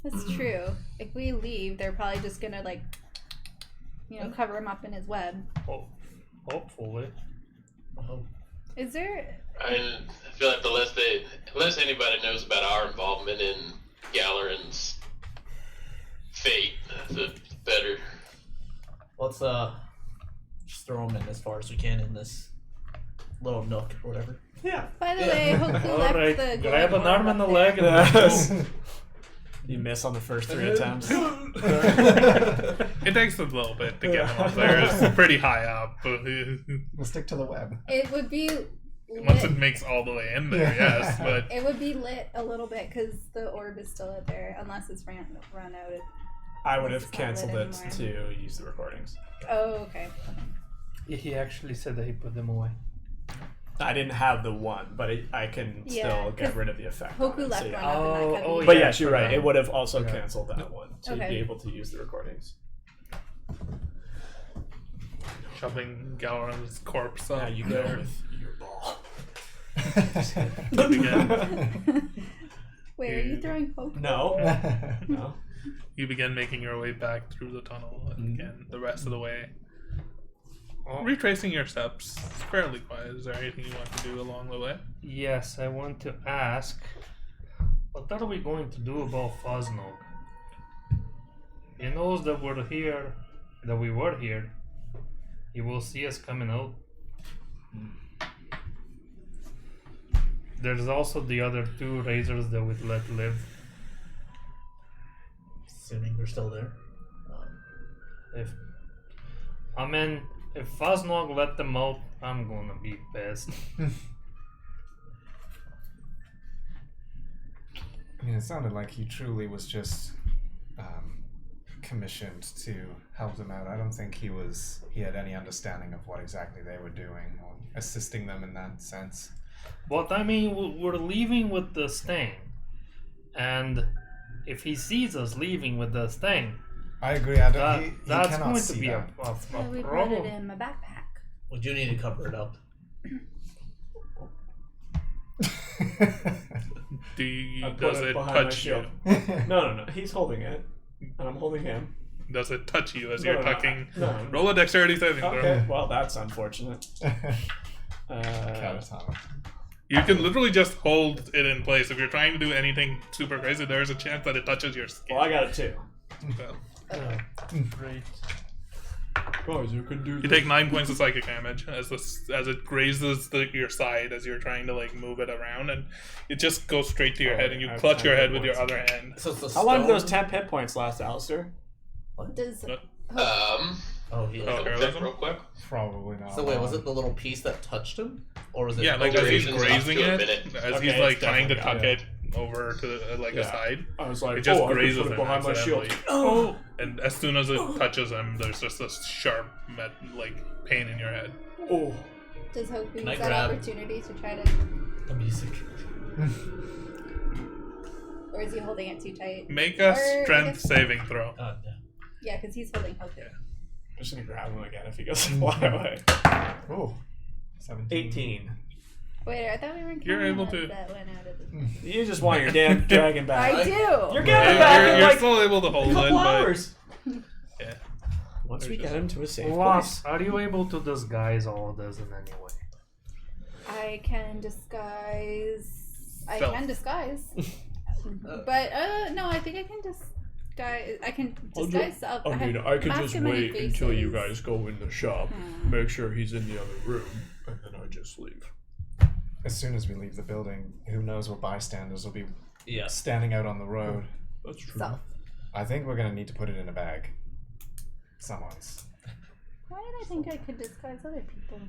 That's true. If we leave, they're probably just gonna like, cover him up in his web. Oh, hopefully. Is there? I mean, I feel like the less anybody knows about our involvement in Galleron's fate, the better. Let's just throw them in as far as we can in this little nook or whatever. Yeah. By the way, Hoku All left right, the grab glowing an arm orb and a up leg there. and let's go. You miss on the first 3 attempts. It takes a little bit to get him up there. It's pretty high up. We'll stick to the web. It would be Once it lit. makes all the way in there, yes. But It would be lit a little bit because the orb is still out there, unless it's run out. I would It's have not canceled lit it to use the recordings. Oh, okay. He actually said that he put them away. I didn't have the one, but I can Yeah, still get 'cause rid of the effect. on Hoku it, left so one yeah. up in that Oh, cubby. oh, But yeah, yes, you're right. okay. It would have also Okay. canceled that one to Okay. be able to use the recordings. shoving Galeron's corpse up Now you go there. with your ball. Wait, are you throwing Hoku? No. No. You begin making your way back through the tunnel, and again, the rest of the way, retracing your steps. It's fairly quiet. Is there anything you want to do along the way? Yes, I want to ask, what are we going to do about Fosnog? He knows that we're here, that we were here. He will see us coming out. There's also the other 2 razors that we'd let live. Assuming they're still there. If Fosnog let them out, I'm gonna be pissed. I mean, it sounded like he truly was just commissioned to help them out. I don't think he had any understanding of what exactly they were doing or assisting them in that sense. But I mean, we're leaving with this thing, and if he sees us leaving with this thing, I agree. I don't. He that's cannot going to see be that. a So we put it problem. in my backpack. We do need to cover it up. Does it it behind my touch shield. you? No. He's holding it, and I'm holding him. Does it touch you as No, you're no, tucking? no. Roll a dexterity saving throw. Okay, well that's unfortunate. Catatonic. You can literally just hold it in place. If you're trying to do anything super crazy, there's a chance that it touches your skin. Well, I got it too. So, Great. Guys, you can do you take 9 points of psychic damage as it grazes your side as you're trying to like move it around, and it just goes straight to your head, and you I have clutch 10 your head hit with your points. other hand. So it's the How long do stone- those temp hit points last, Alistair? Does Oh, he is. Oh, Double check heroism? real quick. Probably not. So wait, was it the little piece that touched him, or was it? Yeah, like as he's Duration's up grazing to a it, minute. as Okay, he's like it's trying to definitely tuck it over to like a Yeah. side. I was like, It just I could grazes put it him behind my shield. accidentally. Oh, And as soon as it touches him, there's just this sharp, pain in your head. oh. Hoku Can I use that grab- opportunity to try to, The music. or is he holding it too tight? Make a Or, I strength guess- saving throw. Yeah. Yeah, because he's holding Hoku. I'm just gonna grab him again if he goes fly away. Oh, 17. 18. Wait, I thought we were You're counting able ones to- that went out of the... You just want your damn dragon back. I do! You're getting You're, it back in you're like still able to a hold it, couple but hours. yeah. Once we get him to a safe place. Loss, are you able to disguise all of this in any way? I can disguise... I Stealth. can disguise. But, no, I think I can disguise... I can disguise... I mean, I could mask just of many wait until you faces. guys go in the shop, make sure he's in the other room, and then I just leave. As soon as we leave the building, who knows what bystanders will be Yeah. standing out on the road. That's true. So, I think we're gonna need to put it in a bag. Someone's. why did I think I could disguise other people?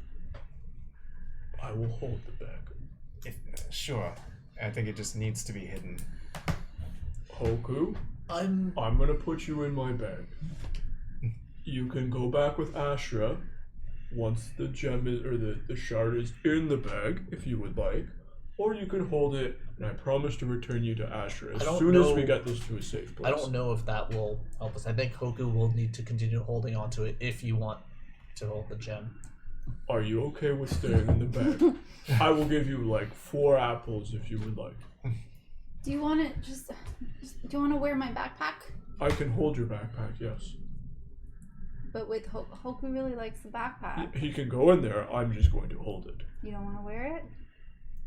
I will hold the bag. Sure. I think it just needs to be hidden. Hoku, I'm. I'm gonna put you in my bag. You can go back with Ashra once the gem is, or the shard is in the bag, if you would like. Or you can hold it, and I promise to return you to Ashra as I don't soon as know- we get this to a safe place. I don't know if that will help us. I think Hoku will need to continue holding on to it if you want to hold the gem. Are you okay with staying in the bag? I will give you like 4 apples if you would like. Do you want to do you want to wear my backpack? I can hold your backpack, yes. But with Hoku really likes the backpack. He can go in there, I'm just going to hold it. You don't want to wear it?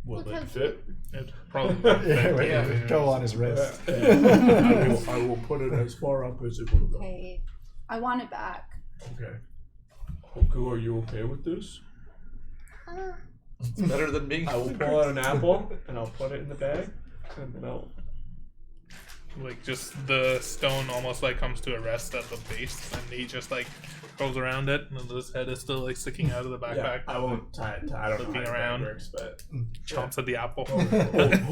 Will Look it how fit? It probably Go on his wrist. I will put it as far up as it will go. Okay. I want it back. Okay. Hoku, are you okay with this? It's better than being. I will pull out an apple and I'll put it in the bag, and then I'll. like just the stone almost like comes to a rest at the base, and he just like goes around it, and his head is still like sticking out of the backpack. I won't tie it. I don't know Looking how around. it works, but Chomps at the apple.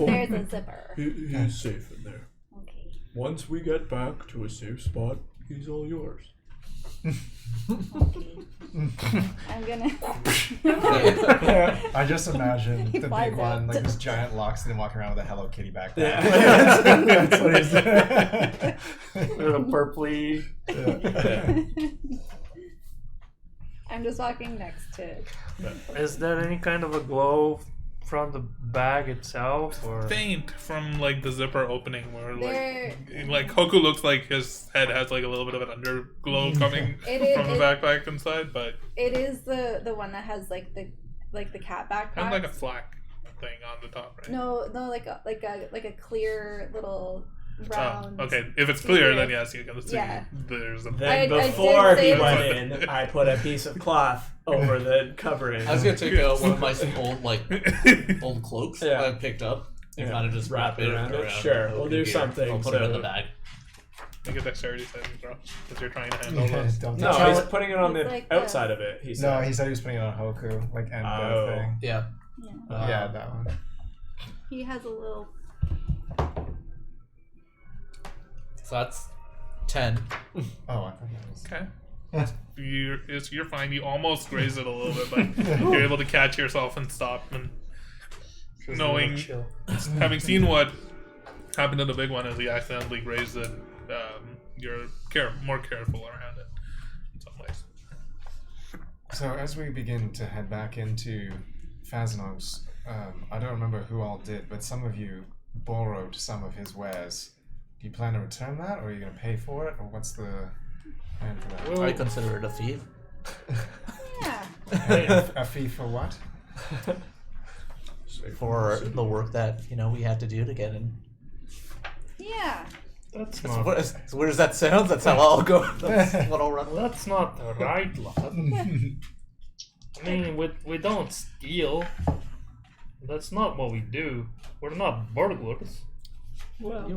There's a zipper. He's safe in there. Okay. Once we get back to a safe spot, he's all yours. Okay. I'm gonna. I just imagine the flies big one, out. like this giant Loxton walking around with a Hello Kitty backpack. Yeah. That's what he's With a purpley. I'm just walking next to. Is there any kind of a glow from the bag itself, or Faint from like the zipper opening, where They're- like Hoku looks like his head has like a little bit of an underglow coming It is- from the backpack inside, but It is the one that has like the cat backpack. kind of like a flak thing on the top, right? No, like a clear little round. Oh, okay. If it's clear, secret. then yes, you can see Yeah. there's a. Then I did before say he it. went in, I put a piece of cloth over the covering. I was gonna take out one of my old clokes Yeah. that I picked up and Yeah. kind of just Wrap wrap it it around it. around. Sure, we'll do Here. something I'll put it in so- the bag. Make a dexterity saving throw because you're trying to handle Yeah, this. don't No, touch he's it. putting it on It's the like outside of it. He No, said. he said he was putting it on Hoku, like end Oh. thing. Yeah. Yeah. Yeah, that one. He has a little. So that's 10. Oh, I thought that was. Okay. You're fine. You almost graze it a little bit, but you're able to catch yourself and stop. And just knowing, really chill. having seen what happened to the big one as he accidentally grazed it, you're more careful around it in some ways. So as we begin to head back into Phasnog's, I don't remember who all did, but some of you borrowed some of his wares. Do you plan to return that, or are you going to pay for it, or what's the plan for that? Well, I consider it a thief. Yeah. A fee for what? For the work that, we had to do to get in. Yeah. that's So not. as weird as that sounds, that's how I'll go. That's what I'll run with. That's not the right lot. I mean, we don't steal. That's not what we do. We're not burglars. Well,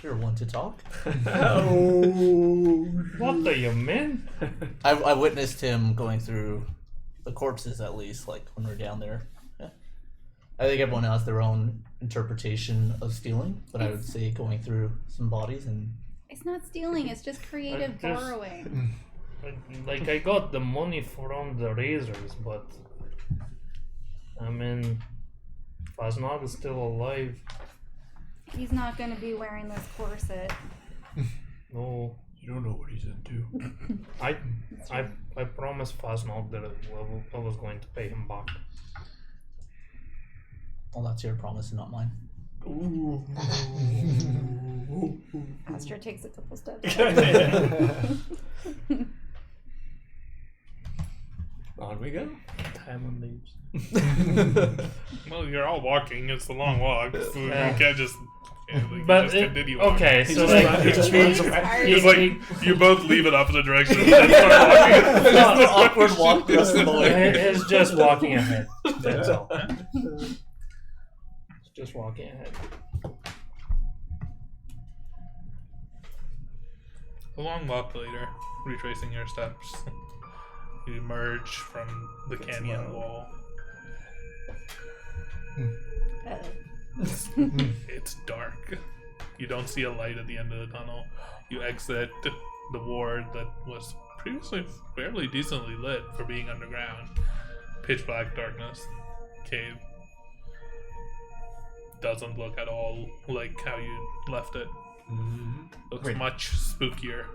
You're one to talk. What do you mean? I witnessed him going through the corpses, at least, like when we're down there. Yeah. I think everyone has their own interpretation of stealing, but I would say going through some bodies and It's not stealing. It's just creative I just- borrowing. Like, I got the money from the razors, but I mean, Phasnog is still alive. He's not going to be wearing this corset. No, You don't know what he's into. I promised Phasnog that I was going to pay him back. well, that's your promise and not mine. Ooh. Astra takes a couple steps. On we go. Time leaves. Well, you're all walking. It's a long walk, so you can't just. But just it, continue walking. okay, He so just like, run- he just runs away. It's like you both leave in opposite directions and then start walking. Just an awkward walk across the way. it's just walking ahead. That's all. It's just walking ahead. A long walk later, retracing your steps, you emerge from the canyon wall. It's dark. You don't see a light at the end of the tunnel. You exit the ward that was previously fairly decently lit for being underground. Pitch black darkness. Cave. Doesn't look at all like how you left it. Looks Wait. much spookier.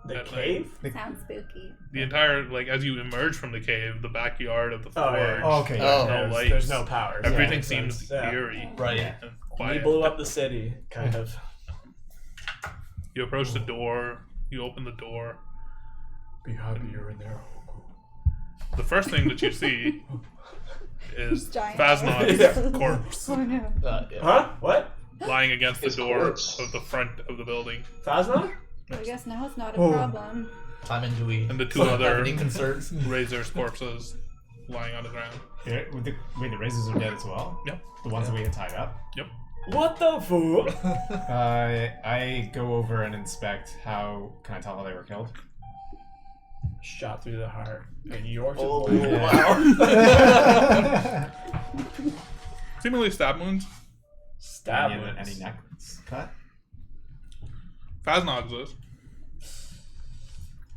The At cave? Sounds spooky. The entire, like, as you emerge from the cave, the backyard of the Oh, forge, yeah. Oh, okay. Oh. no There's, lights. there's no powers. Everything Yeah, makes seems sense. Yeah. eerie Right. and We quiet. blew up the city, kind of. You approach the door. You open the door. Be happy you're in there. The first thing that you see is Giant Phasnog's Yeah. corpse Oh no. Yeah. Huh? What? lying against the His door corpse. of the front of the building, Phasma? I guess now it's not a problem. Timon, do we and the two have other any concerns? razors' corpses lying on the ground. Wait, the razors are dead as well? Yep. The ones that we had tied up? Yep. What the fool? I go over and inspect how. Can I tell how they were killed? Shot through the heart. And yours Oh, is wow. Seemingly stab wounds. Stab any, wounds. any necks cut? Phasnog's is.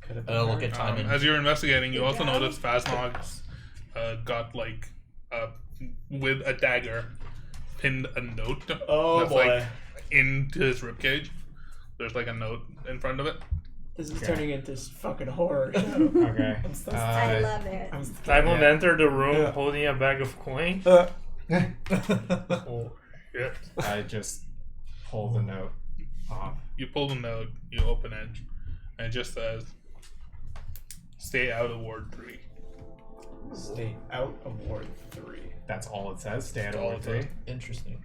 Could have Look at Timon. As you're investigating, you also Yeah. notice Phasnog's got like with a dagger pinned a note Oh that's boy. like into his ribcage. There's like a note in front of it. This is Okay. turning into this fucking horror show. Okay. I love it. Uh, Timon Yeah. entered the room Yeah. holding a bag of coins. Oh shit. I just pull the note off. You pull the note, you open it, and it just says, "Stay out of Ward 3." Stay out of Ward 3. That's all it says. Stay out That's of all Ward it 3. says. Interesting.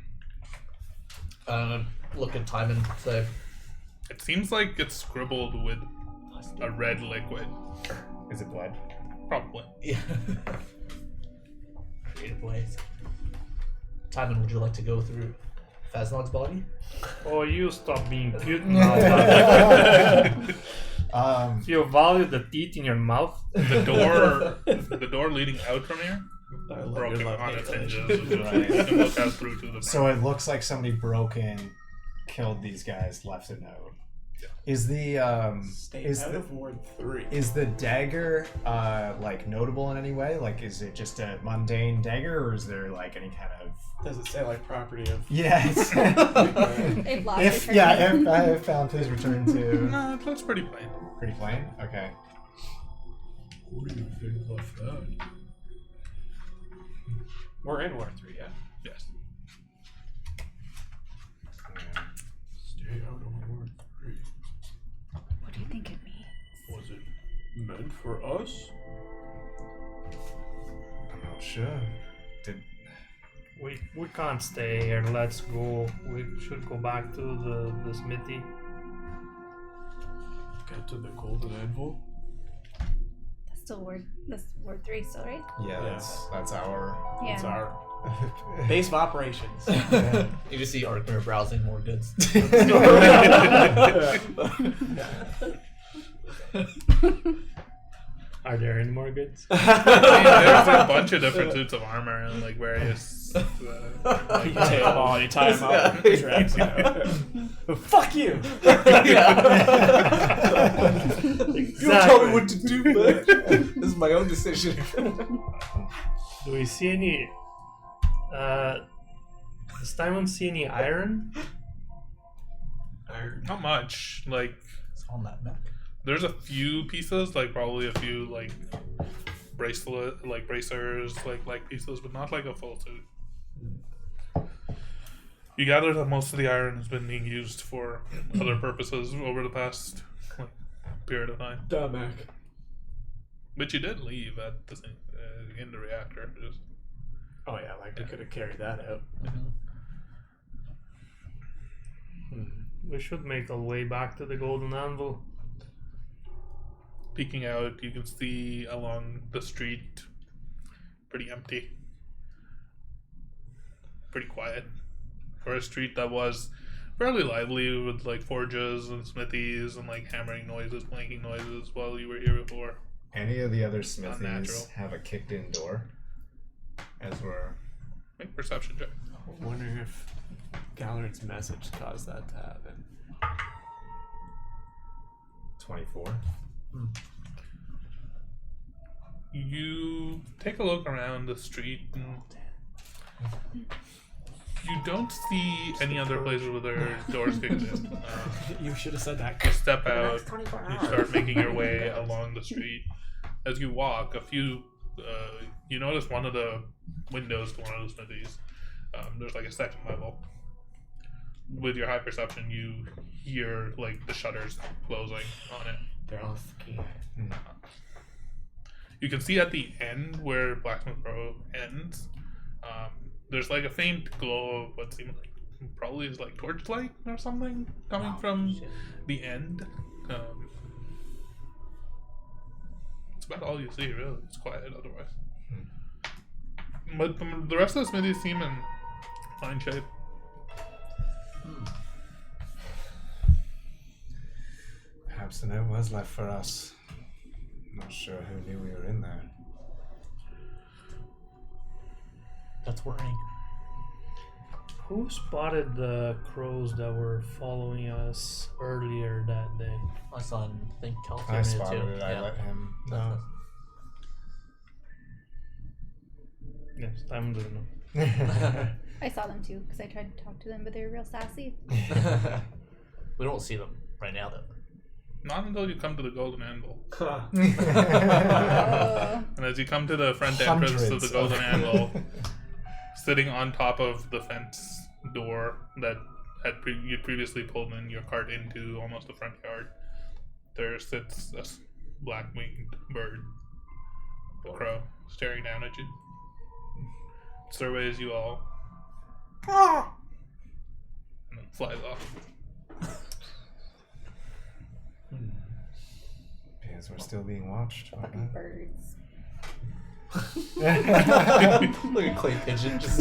Look at time and say, It seems like it's scribbled with a red liquid. Is it blood? Probably. yeah. Creative ways. Timon, would you like to go through Faznog's body? Oh, you stop being cute now. Do you value the teeth in your mouth? The door leading out from here, I love broken your love on its hate hinges. Right. You can look out through to the So it looks like somebody broke in, killed these guys, left a note. Is the Stay is out the, of Ward 3. is the dagger like notable in any way? Like, is it just a mundane dagger, or is there like any kind of Does it say like property of? yes? They've lost if their yeah, turn. if I found his return to No, it looks pretty plain. pretty plain. Okay. Who do you think left that? We're in Ward 3, yeah. Yes. Stay out of Ward 3. What do you think it means? Was it meant for us? I'm not sure. Did We can't stay here. Let's go. We should go back to the smithy. Get to the golden anvil? That's still that's Ward 3 still, right? yeah, that's our Yeah. It's our base of operations. You just see Arkner browsing more goods. Are there any more goods? There's a bunch of different suits of armor and like various. You take them all, you tie them up, drags you out. Fuck you! You tell me what to do, man. This is my own decision. Do we see any? Does Timon see any iron? Not much. Like, It's on that map. there's a few pieces, like probably a few like bracelet, like bracers, like pieces, but not like a full suit. You gather that most of the iron has been being used for other purposes over the past like, period of time. Damak. But you did leave at the in the reactor. Just, Oh yeah, like I could have carried that out. We should make our way back to the Golden Anvil. peeking out, you can see along the street, pretty empty, pretty quiet for a street that was fairly lively with like forges and smithies and like hammering noises, clanking noises while you were here before. any of the other smithies Unnatural. have a kicked-in door? As we're Make perception check. I'm wondering if Gallard's message caused that to happen. 24. You take a look around the street and you don't see any other places where there are doors kicked in. You should have said that. You step out, you start making your way along the street. As you walk, you notice one of the windows to one of the smithies. There's like a second level. With your high perception, you hear like the shutters closing on it. They're all ski. You can see at the end where Blacksmith Row ends, there's like a faint glow of what seems like probably is like torchlight or something coming from the end. It's about all you see, really. It's quiet otherwise. But the rest of the smithy seem in fine shape. Perhaps the note was left for us. Not sure who knew we were in there. That's worrying. Who spotted the crows that were following us earlier that day? My son, I think I California spotted too. it. I let him know. Yes, Timon doesn't know. I saw them too because I tried to talk to them, but they were real sassy. We don't see them right now, though. Not until you come to the Golden Anvil. Oh. And as you come to the front entrance of the Hundreds Golden of- Anvil, Sitting on top of the fence door that you previously pulled in your cart into almost the front yard, there sits a black-winged bird, a crow, staring down at you. Surveys you all, and then flies off. Because we're still being watched. Fucking birds. Look at clay pigeon just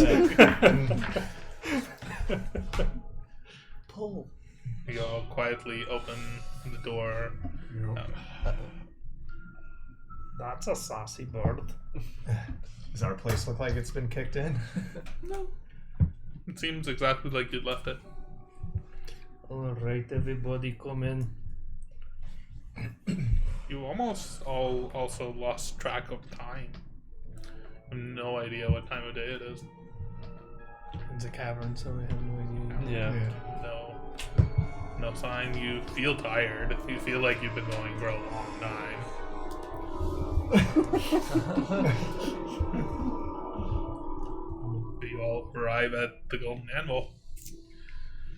pull. You all quietly open the door. That's a saucy bird. Does our place look like it's been kicked in? It seems exactly like you left it. Alright, everybody come in. You almost all also lost track of time. No idea what time of day it is. It's a cavern, so we have no idea. Yeah. No sign. You feel tired. You feel like you've been going for a long time. You all arrive at the Golden Anvil.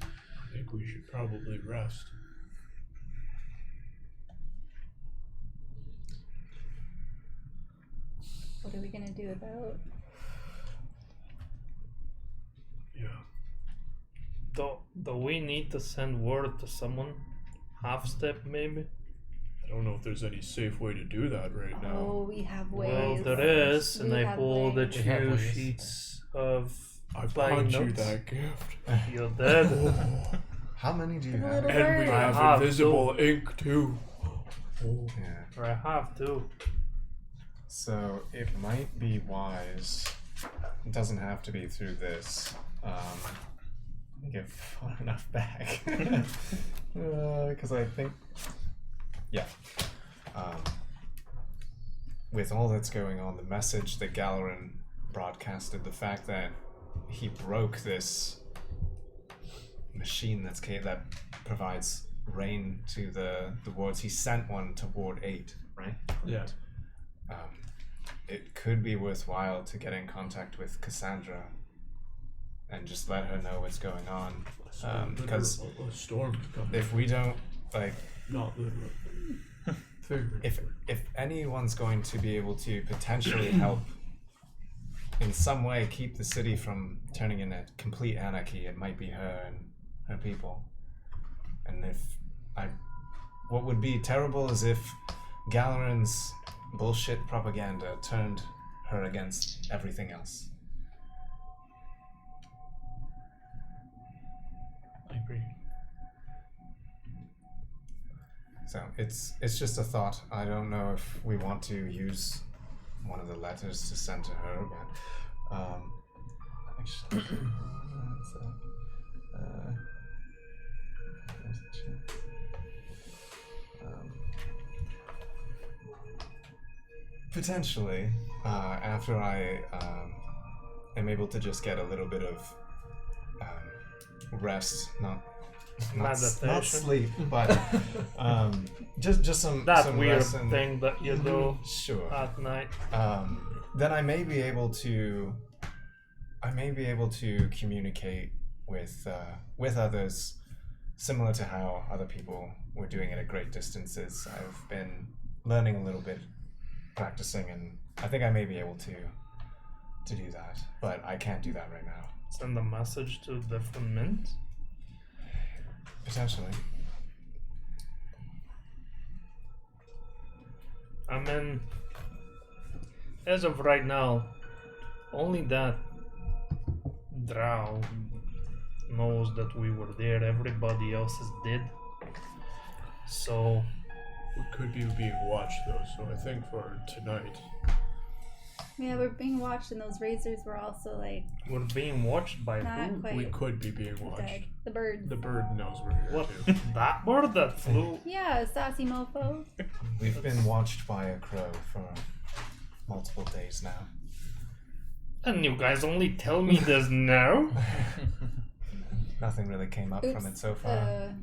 I think we should probably rest. What are we gonna do about? Yeah. Do we need to send word to someone? Half step, maybe? I don't know if there's any safe way to do that right now. Oh, we have ways. Well, there is, and We I have pulled the ways. We have two ways. sheets of I flying bought you notes. that gift. You're dead. How many do you The have? little And we bird. have have invisible ink too. Oh. Yeah. Or I have to. So it might be wise. It doesn't have to be through this. Get far enough back. Because I think, yeah. With all that's going on, the message that Galarin broadcasted, the fact that he broke this machine that provides rain to the wards. He sent one to Ward 8, right? Yeah. It could be worthwhile to get in contact with Cassandra and just let her know what's going on. Because a storm coming. if we don't, like, Not literally. Figuratively. if anyone's going to be able to potentially help in some way keep the city from turning into complete anarchy, it might be her and her people. And what would be terrible is if Galarin's bullshit propaganda turned her against everything else. I agree. So it's just a thought. I don't know if we want to use one of the letters to send to her, but actually, potentially, after I am able to just get a little bit of rest, not Meditation. sleep, but just some That some weird rest and, thing that you do Sure. at night. Then I may be able to communicate with others, similar to how other people were doing it at great distances. I've been learning a little bit, practicing, and I think I may be able to do that, but I can't do that right now. Send a message to different mints. Potentially. I mean, as of right now, only that drow knows that we were there. Everybody else is dead. So, We could be being watched though, so I think for tonight. Yeah, we're being watched, and those razors were also like we're being watched by not who? quite We could be being watched. dead. The birds. The bird knows we're here What? too. That bird that flew? Yeah, sassy mofo. We've been watched by a crow for multiple days now. And you guys only tell me this now? Nothing really came up from it so far.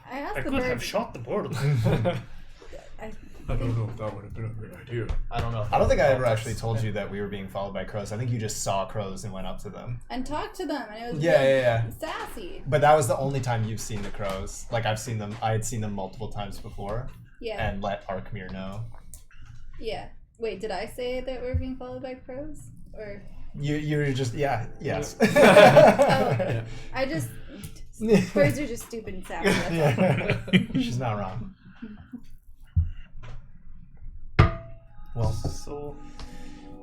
I asked I the could bird. have shot the bird. I don't know if that would have been a good idea. I don't know. I don't think I ever actually told you that we were being followed by crows. I think you just saw crows and went up to them. And talked to them, and it was Yeah. sassy. But that was the only time you've seen the crows. Like I've seen them. I had seen them multiple times before. Yeah. And let Arkmir know. Yeah. Wait, did I say that we're being followed by crows? Or You were just yes. oh, I just birds are just stupid and sassy. That's all. She's not wrong. Well, So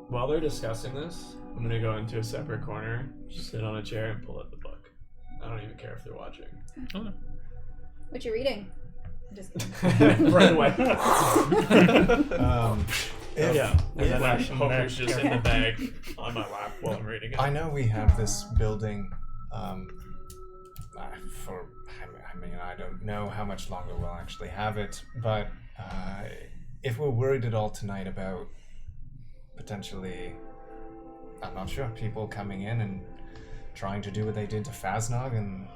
While they're discussing this, I'm gonna go into a separate corner, sit on a chair, and pull out the book. I don't even care if they're watching. What you reading? Just kidding. Right away. if- And then I Flashing poker's back. just in the bag on my lap while I'm reading it. I know we have this building. I don't know how much longer we'll actually have it, but if we're worried at all tonight about potentially, I'm not sure, people coming in and trying to do what they did to Faznog and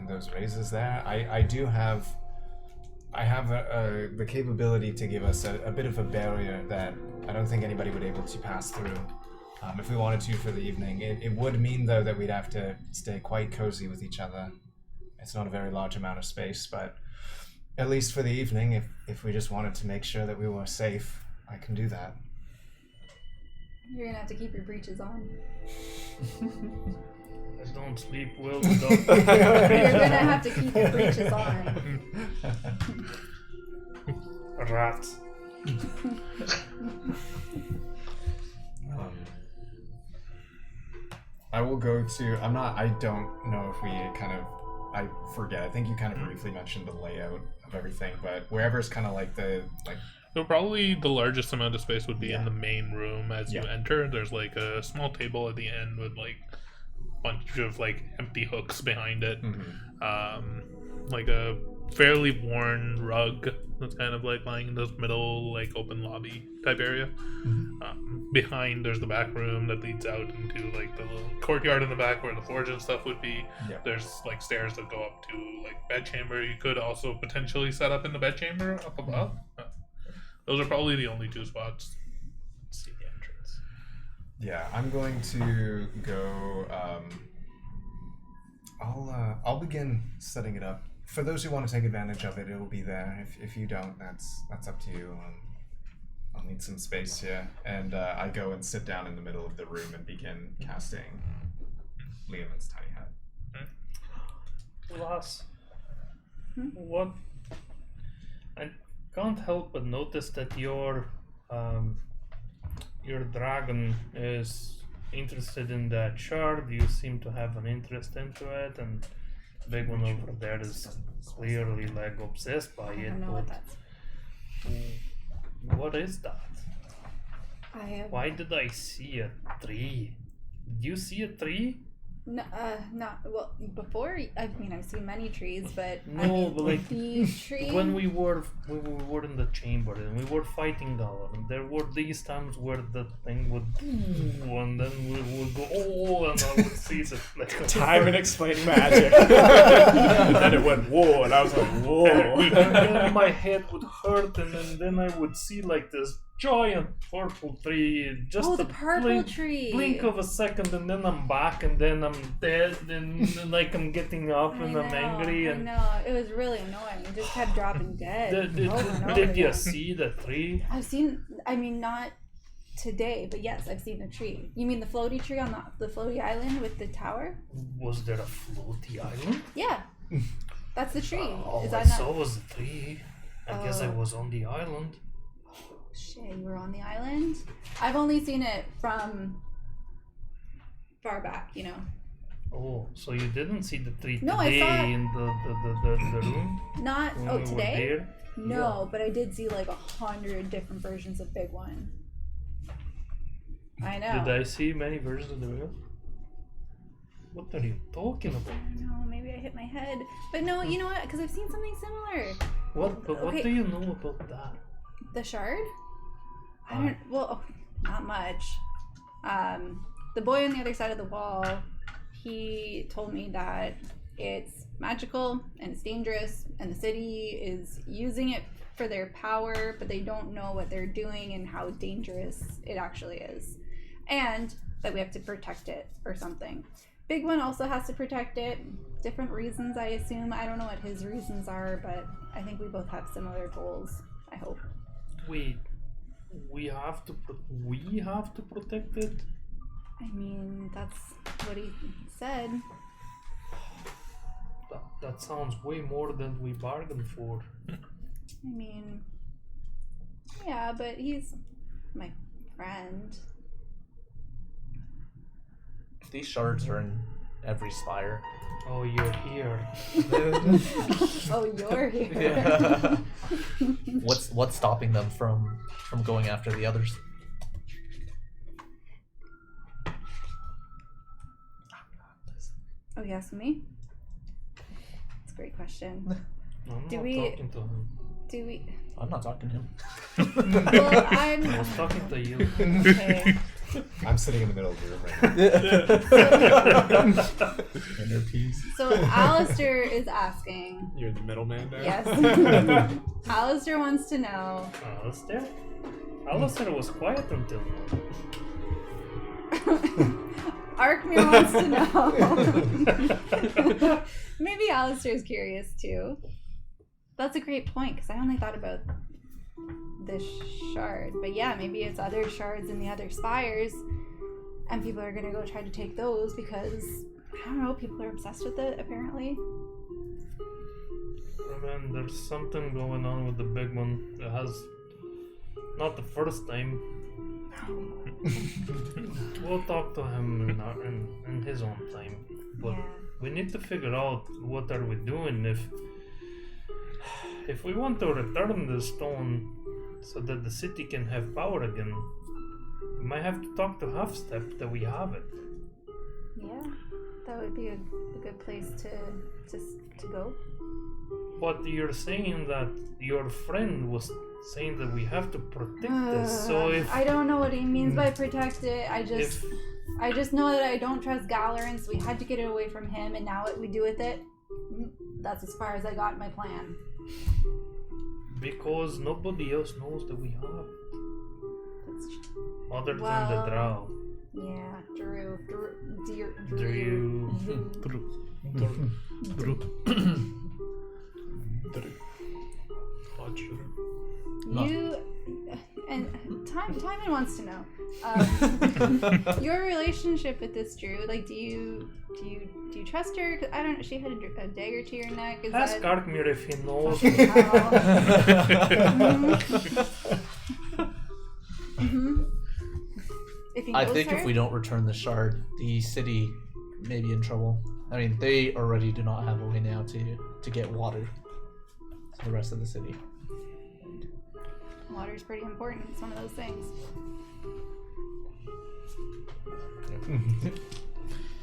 those raises there, I have the capability to give us a bit of a barrier that I don't think anybody would be able to pass through if we wanted to for the evening. It would mean, though, that we'd have to stay quite cozy with each other. It's not a very large amount of space, but at least for the evening, if we just wanted to make sure that we were safe, I can do that. You're gonna have to keep your breeches on. I don't sleep well You're without. gonna have to keep your breeches on. Rats. I will go to. I don't know if we I forget. I think you kind of briefly mentioned the layout of everything, but wherever's kind of like So probably the largest amount of space would be in Yeah. the main room as you Yeah. enter. There's like a small table at the end with like a bunch of like empty hooks behind it. Like a fairly worn rug that's kind of like lying in this middle like open lobby type area. Behind there's the back room that leads out into like the little courtyard in the back where the forge and stuff would be. Yeah. There's like stairs that go up to like bedchamber. You could also potentially set up in the bedchamber up above. Those are probably the only two spots. Let's see the entrance. Yeah, I'm going to go. I'll begin setting it up. For those who want to take advantage of it, it'll be there. If you don't, that's up to you. I'll need some space here. And I go and sit down in the middle of the room and begin casting Liamon's tiny hat. Lass, what? I can't help but notice that your dragon is interested in that shard. You seem to have an interest into it, and the big one over there is clearly like obsessed by I it. don't know what that's. What is that? I have Why did I see a tree? Did you see a tree? no, not well. Before, I mean, I've seen many trees, but I No, mean, but like the tree. when we were in the chamber and we were fighting Gollum, there were these times where the thing would and then we would go and I would see it like a Time and explain magic. And then it went whoa, and I was like, whoa. and then my head would hurt and then I would see like this giant purple tree just Oh, the a purple tree. blink of a second and then I'm back and then I'm dead and like I'm getting up and I'm angry and I know it was really annoying. It just kept dropping dead. did, over and over did you again. see the tree? I've seen. I mean, not today, but yes, I've seen a tree. You mean the floaty tree on the floaty island with the tower? Was there a floaty island? Yeah, that's the tree. All Is I that not? saw was the tree. I guess I Oh. was on the island. Shit, you were on the island. I've only seen it from far back. You know, Oh, so you didn't see the tree No, I today saw it. in the room? not. When Oh, we were today? there? No, but I did see like 100 different versions of Big One. I know. Did I see many versions of the real? What are you talking about? No, maybe I hit my head. But no, you know what? Because I've seen something similar. What Okay. do you know about that? The shard? I don't. Well, not much. The boy on the other side of the wall, he told me that it's magical and it's dangerous, and the city is using it for their power, but they don't know what they're doing and how dangerous it actually is. And that we have to protect it or something. Big One also has to protect it. Different reasons, I assume. I don't know what his reasons are, but I think we both have similar goals, I hope. Wait, we have to protect it? I mean, that's what he said. That sounds way more than we bargained for. I mean, yeah, but he's my friend. These shards are in every spire. Oh, you're here. Oh, you're here. Yeah. What's stopping them from going after the others? Oh, you asking me? That's a great question. I'm Do not we- talking to him. Do we? I'm not talking to him. Well, I I'm. was talking to you. Okay. I'm sitting in the middle of the room right now. Inner peace. So Alistair is asking. You're the middleman now. Yes. Alistair wants to know. Alistair? Alistair was quiet until now. Arkmir wants to know. Maybe Alistair's curious too. That's a great point, because I only thought about this shard. But yeah, maybe it's other shards in the other spires, and people are going to go try to take those because, I don't know, people are obsessed with it, apparently. I mean, there's something going on with the big one. It has... Not the first time. We'll talk to him in his own time. But Yeah. we need to figure out what are we doing if we want to return the stone so that the city can have power again. We might have to talk to Half-Step that we have it. Yeah, that would be a good place to go. But you're saying that your friend was saying that we have to protect this. So if I don't know what he means by protect it. I just know that I don't trust Galarin, so we had to get it away from him, and now what we do with it, that's as far as I got in my plan. Because nobody else knows that we have it. That's, Other than the Well, drow. yeah, Drew. You and Timon wants to know your relationship with this Drew. Like, do you trust her? 'Cause I don't know. She had a dagger to your neck. Is Ask that? Arkmir if he knows. Mhm. If he I knows think her? if we don't return the shard, the city may be in trouble. I mean, they already do not have a way now to get water to the rest of the city. Water's pretty important. It's one of those things.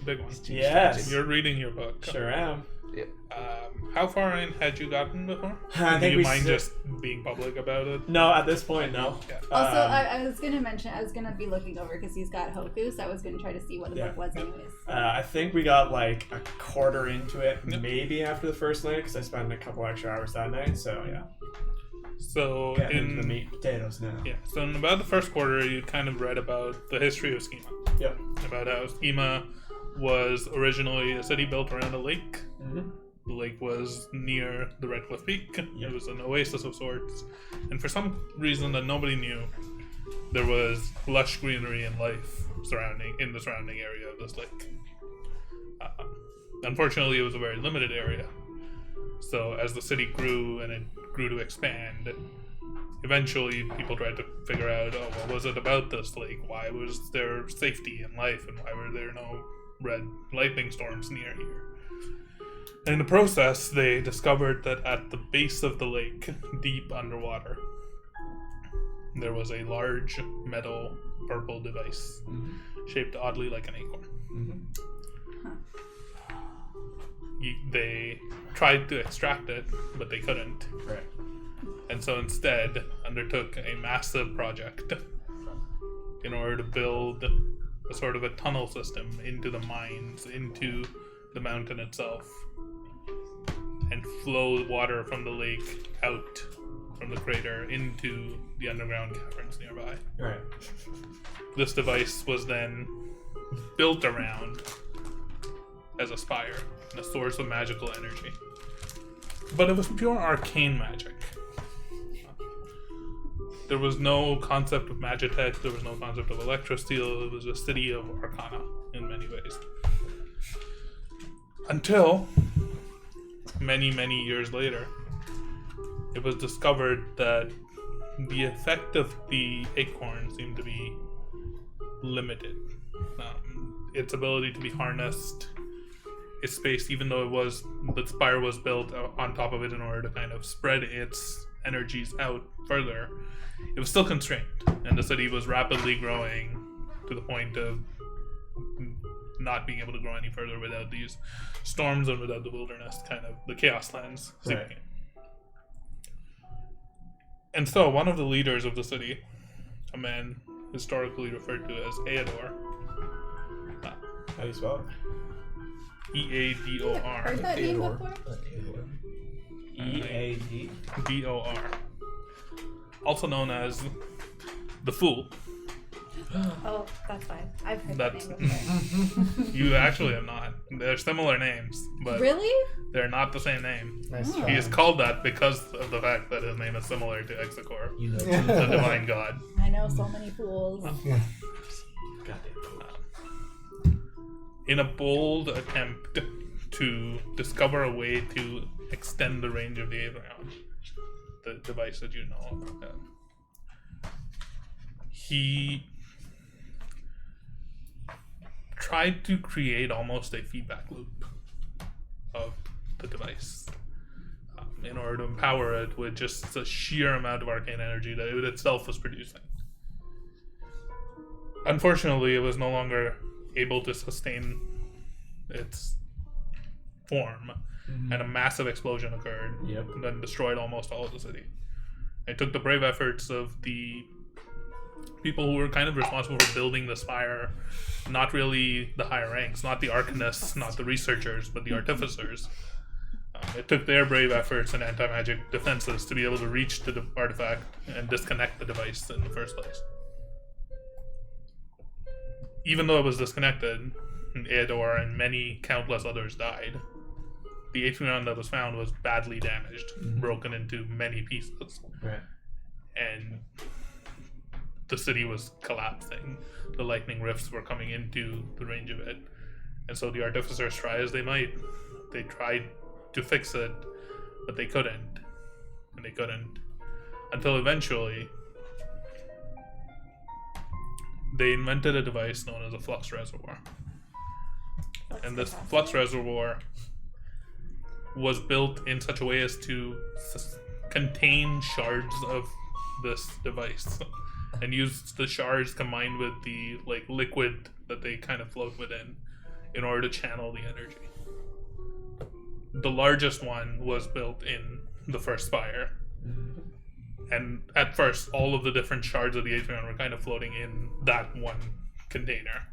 Big one. Yes. You're reading your book. Sure am. How far in had you gotten before? I Do think you we mind sit- just being public about it? No, at this point, no. Yeah. Also, I was gonna mention I was gonna be looking over because he's got Hoku, so I was gonna try to see what the Yeah. book was, anyways. I think we got like a quarter into it, Yep. maybe after the first night, because I spent a couple extra hours that night. So yeah, So getting in into the meat and potatoes now. yeah, so in about the first quarter, you kind of read about the history of Schema. Yep. About how Schema was originally a city built around a lake. Mm-hmm. The lake was near the Red Cliff Peak. It was an oasis of sorts, and for some reason that nobody knew, there was lush greenery and life in the surrounding area of this lake. Unfortunately, it was a very limited area. So as the city grew and it grew to expand, eventually people tried to figure out, what was it about this lake? Why was there safety and life, and why were there no red lightning storms near here? And in the process, they discovered that at the base of the lake, deep underwater, there was a large metal purple device shaped oddly like an acorn. They tried to extract it, but they couldn't. Right. And so instead undertook a massive project in order to build a sort of a tunnel system into the mines, into the mountain itself, and flow water from the lake out from the crater into the underground caverns nearby. Right. This device was then built around as a spire, and a source of magical energy. But it was pure arcane magic. There was no concept of magitech, there was no concept of electrosteel, it was a city of arcana in many ways. Until many, many years later, it was discovered that the effect of the acorn seemed to be limited. Its ability to be harnessed, its space, even though the spire was built on top of it in order to kind of spread its energies out further, it was still constrained, and the city was rapidly growing to the point of not being able to grow any further without these storms and without the wilderness, kind of the Chaoslands. Right. And so one of the leaders of the city, a man historically referred to as Eador, How do you spell it? E-A-D-O-R, Heard that name Theodore. before? E-A-D. D-O-R, also known as the Fool. Oh, that's fine. I've heard That's that name before. you actually have not. They're similar names, but Really? they're not the same name. Nice He try. is called that because of the fact that his name is similar to Exegor, You know, the divine god. I know so many fools. In a bold attempt to discover a way to extend the range of the Aethrion, the device that you know of, he tried to create almost a feedback loop of the device in order to empower it with just the sheer amount of arcane energy that it itself was producing. Unfortunately, it was no longer able to sustain its form, and a massive explosion occurred that destroyed almost all of the city. It took the brave efforts of the people who were kind of responsible for building the spire, not really the higher ranks, not the arcanists, not the researchers, but the artificers. It took their brave efforts and anti-magic defenses to be able to reach the artifact and disconnect the device in the first place. Even though it was disconnected, Eador and many countless others died, the Aethrion that was found was badly damaged, broken into many pieces. Right. And the city was collapsing. The lightning rifts were coming into the range of it. And so the artificers, try as they might, they tried to fix it, but they couldn't. And they couldn't. Until eventually, they invented a device known as a flux reservoir. And this flux reservoir was built in such a way as to contain shards of this device, and used the shards combined with the liquid that they kind of float within in order to channel the energy. The largest one was built in the first spire, and at first all of the different shards of the Aethrion were kind of floating in that one container.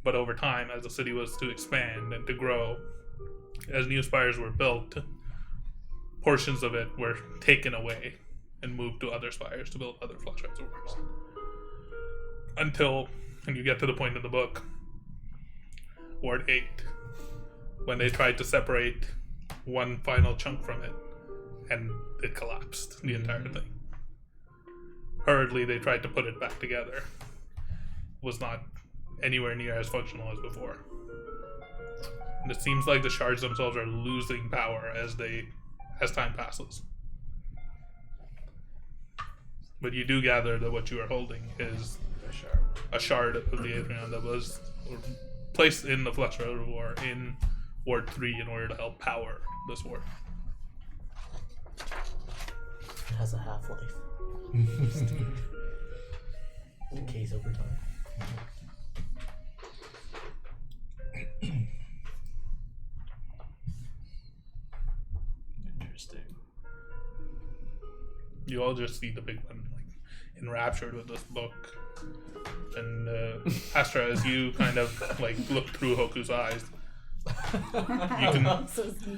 But over time, as the city was to expand and to grow, as new spires were built, portions of it were taken away and moved to other spires to build other flux reservoirs. Until, and you get to the point in the book, Ward 8, when they tried to separate one final chunk from it, and it collapsed, the entire thing. Hurriedly, they tried to put it back together. Was not anywhere near as functional as before. And it seems like the shards themselves are losing power as time passes. But you do gather that what you are holding is a shard of the Aethrion that was placed in the flux reservoir in Ward 3 in order to help power this ward. it has a half-life. Decays over time. Interesting. You all just see the big one enraptured with this book. And Astra, as you kind of look through Hoku's eyes,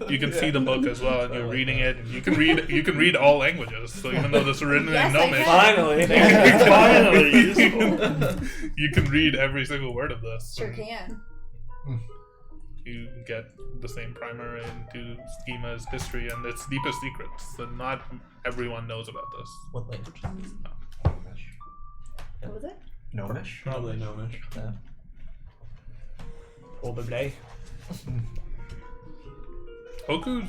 You can see the book as well, and you're reading it. And you can read all languages. So even though this is written in Gnomish, Finally, you can read every single word of this. Sure can. You get the same primer into Schema's history and its deepest secrets. So not everyone knows about this. What language? What was it? Gnomish? Probably Gnomish. Yeah. Probably. Hoku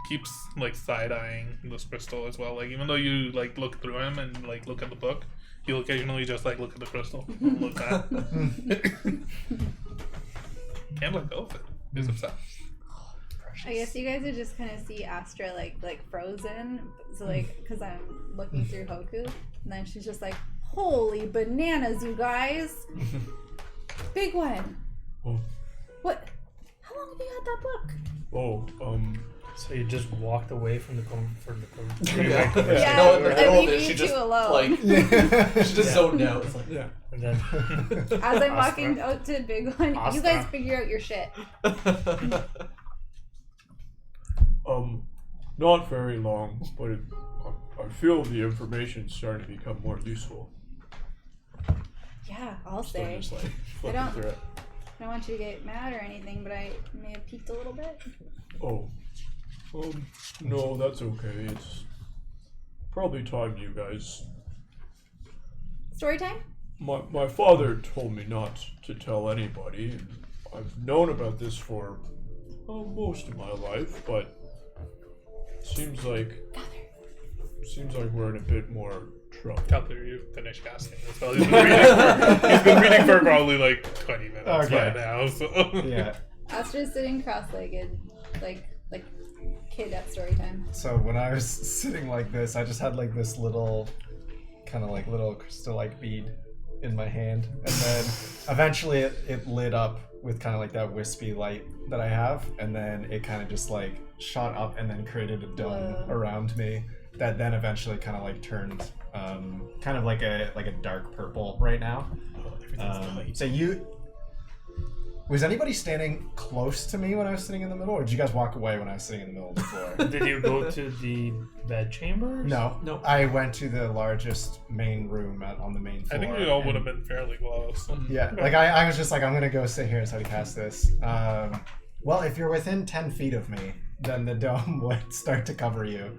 keeps like side-eyeing this crystal as well. Like even though you like look through him and like look at the book, he'll occasionally just like look at the crystal. Look at. Can't let go of it. He's obsessed. I guess you guys would just kind of see Astra like frozen. So like, because I'm looking through Hoku, and then she's just like, "Holy bananas, you guys! Big one. Oh. What? How long have you had that book?" Oh, So you just walked away from the Yeah, No, in the I middle of leave it, you she two just alone. like she just zoned out. It's like, yeah. And then As I'm walking out to Big One, you Astra. guys figure out your shit. Not very long, but I feel the information's starting to become more useful. Yeah, I'll So I'm say. just like flipping don't- through it. I don't want you to get mad or anything, but I may have peeked a little bit. Oh, no, that's okay. It's probably time you guys. Story time? My father told me not to tell anybody, and I've known about this for most of my life, but seems like we're in a bit more trouble. After you finish casting as well. He's been reading for probably like 20 minutes Okay. by now. So. Yeah. Astra's sitting cross-legged, like kid at story time. So when I was sitting like this, I just had like this little, kind of like little crystal-like bead in my hand, and then eventually it lit up with kind of like that wispy light that I have, and then it kind of just like shot up and then created a dome Whoa. around me that then eventually kind of like turned kind of like a dark purple right now. So was anybody standing close to me when I was sitting in the middle, or did you guys walk away when I was sitting in the middle of the floor? did you go to the bed chambers? No. I went to the largest main room on the main floor. I think we all would and- have been fairly close. Yeah, like I was just like, I'm gonna go sit here and try to cast this. Well, if you're within 10 feet of me, then the dome would start to cover you.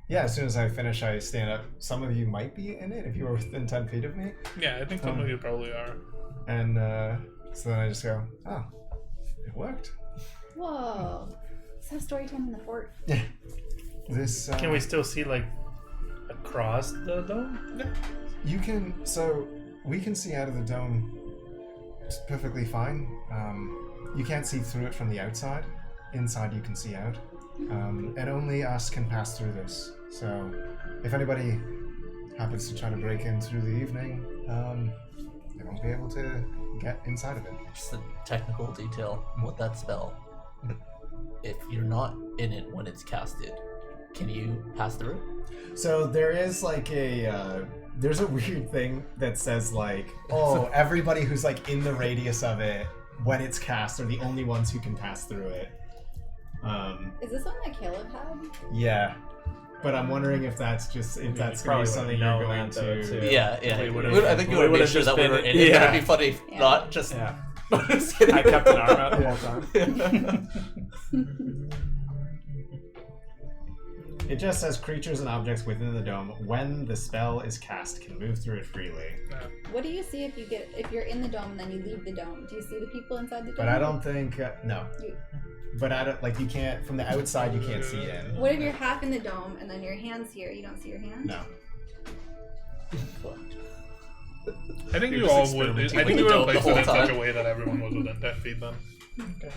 Yeah, as soon as I finish, I stand up. Some of you might be in it if you were within 10 feet of me. Yeah, I think some of you probably are. And so then I just go, oh, it worked. Whoa. Let's have story time in the fort. Yeah. This. Can we still see like across the dome? You can. So we can see out of the dome perfectly fine. You can't see through it from the outside. Inside, you can see out. And only us can pass through this. So if anybody happens to try to break in through the evening, they won't be able to get inside of it. just a technical detail with that spell. If you're not in it when it's casted, can you pass through? So there is like there's a weird thing that says like, oh, everybody who's like in the radius of it when it's cast are the only ones who can pass through it. Is this one that Caleb had? Yeah, but I'm wondering if that's just that's going to be something you're going to. Yeah. We would've- I think you we would have made would've sure just that we were been- in it. yeah. It'd be funny if Yeah. not just. Yeah. Just I kept an arm out the whole time. It just says creatures and objects within the dome, when the spell is cast, can move through it freely. What do you see if you're in the dome and then you leave the dome? Do you see the people inside the dome? But I don't think no. You- But I don't like you can't from the outside. You can't see in. What if you're half in the dome and then your hand's here? You don't see your hand? No. I think You're you just all would. experimenting I with think you the would dome have the placed it in whole such time. a way that everyone was within 10 feet then.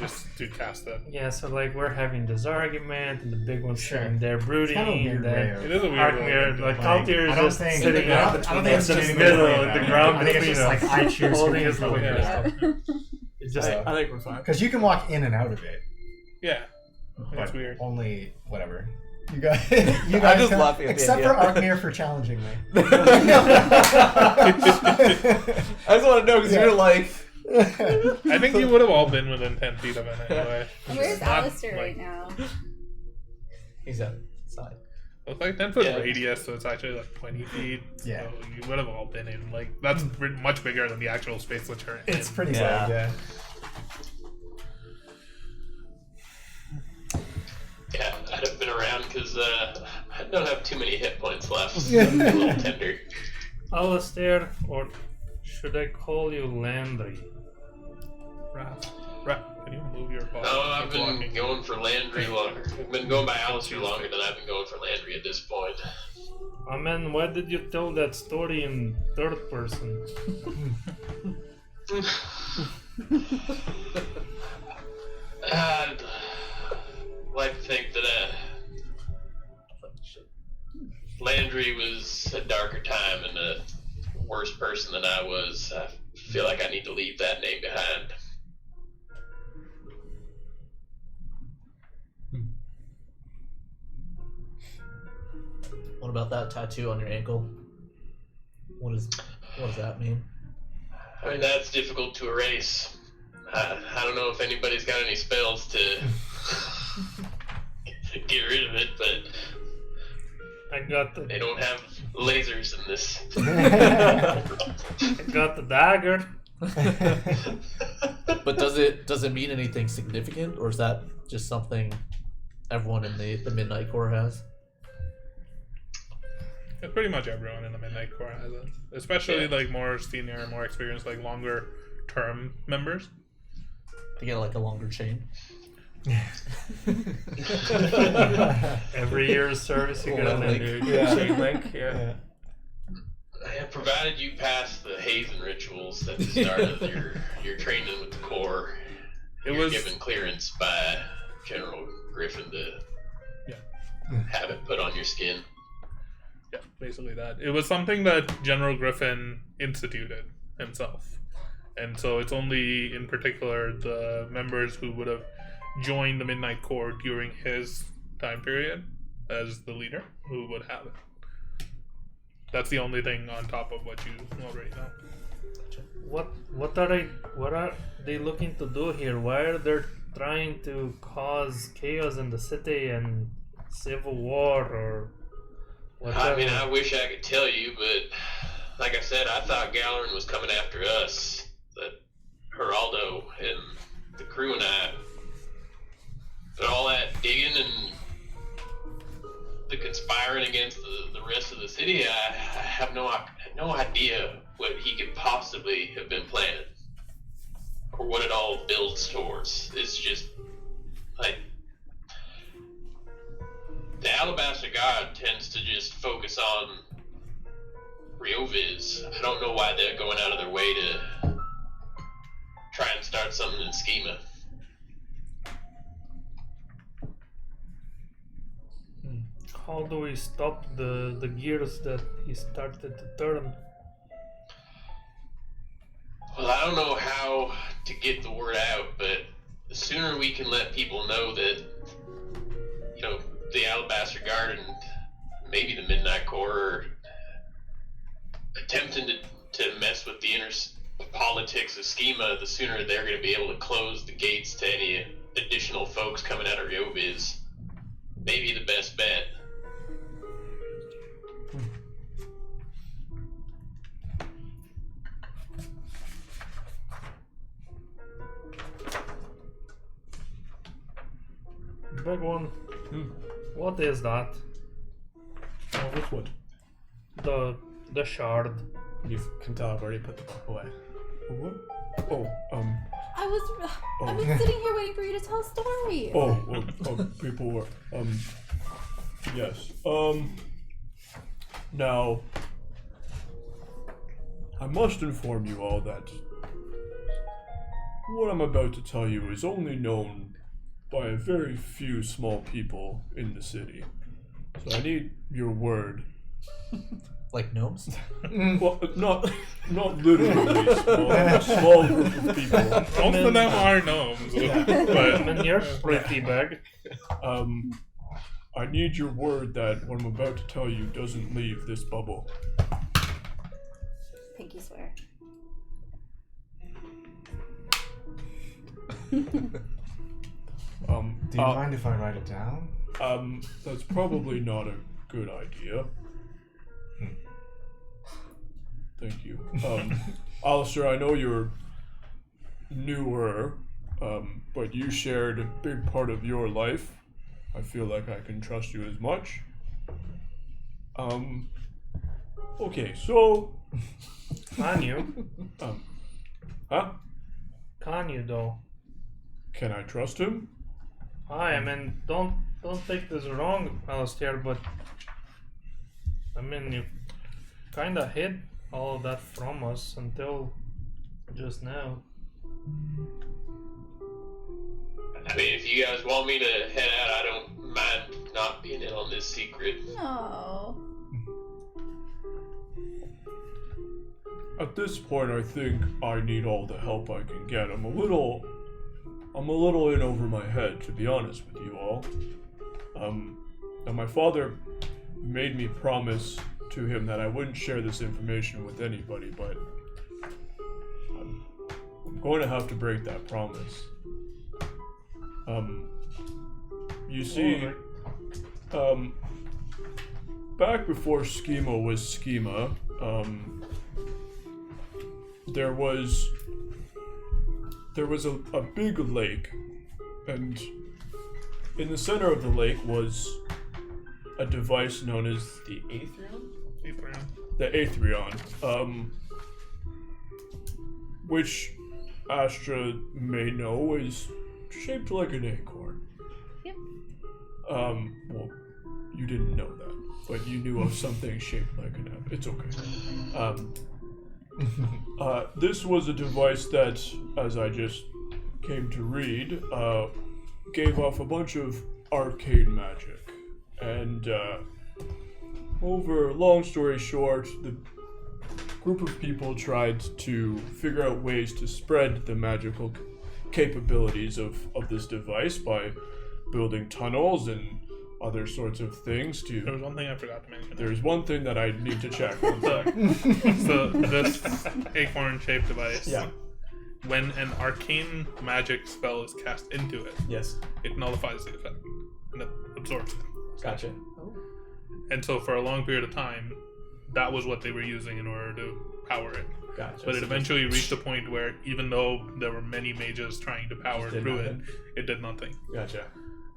Just to cast it. Yeah, so like we're having this argument, and the big one's Sure. sitting there brooding, Kind of a weird and then way of. It is a weird Arkmir, way. like Like, Kaltir I is don't just think- sitting I up don't think in it's the just middle the way of the that- ground I think it's between just us, like I choose holding who his can go little in. Yeah. It's just I think we're fine. Because you can walk in and out of it. Yeah. That's But weird. only whatever. You guys, you guys just can- laughing at the except for idea. Arkmir for challenging me. I just want to know because Yeah. you're like, I think you would have all been within 10 feet of it anyway. Where's It's not, Alistair like- right now? He's outside. It's like 10 foot Yeah. radius, so it's actually like 20 feet. Yeah. So you would have all been in. Like, that's much bigger than the actual space that you're in. It's pretty Yeah. big, yeah. Yeah, I'd have been around because I don't have too many hit points left. I'm a little tender. Alistair, or should I call you Landry? Raph, can you move your body? No, I've Keep been walking. going for Landry longer. I've been going by Alistair longer than I've been going for Landry at this point. Oh man, why did you tell that story in third person? I'd like to think that Landry was a darker time and a worse person than I was. I feel like I need to leave that name behind. What about that tattoo on your ankle? What does that mean? I mean, that's difficult to erase. I don't know if anybody's got any spells to get rid of it, but I got the they don't have lasers in this. I got the dagger. But does it mean anything significant, or is that just something everyone in the Midnight Corps has? Yeah, pretty much everyone in the Midnight Corps has it. Especially like more senior, more experienced, like longer term members. To get like a longer chain. Every year's service you get Well, a like, new yeah. chain link. Yeah. Provided you pass the hazing rituals at the start of your training with the Corps, It you're was given clearance by General Griffin to have it put on your skin. yeah, basically that. It was something that General Griffin instituted himself. And so it's only in particular the members who would have joined the Midnight Corps during his time period as the leader who would have it. That's the only thing on top of what you already know. What are they looking to do here? Why are they trying to cause chaos in the city and civil war or whatever? I mean, I wish I could tell you, but like I said, I thought Galerin was coming after us. That Geraldo and the crew and I, but all that digging and the conspiring against the rest of the city, I have no idea what he could possibly have been planning or what it all builds towards. It's just like the Alabaster God tends to just focus on Rioviz. I don't know why they're going out of their way to try and start something in Schema. How do we stop the gears that he started to turn? Well, I don't know how to get the word out, but the sooner we can let people know that, you know, the Alabaster Guard and maybe the Midnight Corps are attempting to mess with the inner politics of Schema, the sooner they're going to be able to close the gates to any additional folks coming out of Rioviz. Maybe the best bet. Big one. What is that? Oh, what's what? The shard. You can tell I've already put the book away. What? Oh, I was sitting here waiting for you to tell a story. People were, yes. Now, I must inform you all that what I'm about to tell you is only known by a very few small people in the city. So I need your word. Like gnomes? Well, not literally small group of people. Most of them are gnomes, but And you're pretty big. I need your word that what I'm about to tell you doesn't leave this bubble. Pinky swear. Do you mind if I write it down? That's probably not a good idea. Thank you. Alistair, I know you're newer, but you shared a big part of your life. I feel like I can trust you as much. Okay, so... Can you? Huh? Can you though? Can I trust him? I mean, don't take this wrong, Alistair, but I mean, you kind of hid all of that from us until just now. I mean, if you guys want me to head out, I don't mind not being in on this secret. No. At this point, I think I need all the help I can get. I'm a little in over my head, to be honest with you all. And my father made me promise to him that I wouldn't share this information with anybody, but I'm going to have to break that promise. You see, back before Schema was Schema, there was a big lake, and in the center of the lake was a device known as the Aethrion? The Aethrion, which Astra may know is shaped like an acorn. Yep. Well, you didn't know that, but you knew of something shaped like an apple. It's okay. This was a device that, as I just came to read, gave off a bunch of arcane magic. And long story short, the group of people tried to figure out ways to spread the magical capabilities of this device by building tunnels and other sorts of things to... There was one thing I forgot to mention. There's one thing that I need to check. One sec. So this acorn-shaped device, Yeah. when an arcane magic spell is cast into it, Yes. it nullifies the effect and it absorbs it. Gotcha. And so for a long period of time, that was what they were using in order to power it. Gotcha. But it eventually reached a point where even though there were many mages trying to power Did through nothing. it did nothing. Gotcha.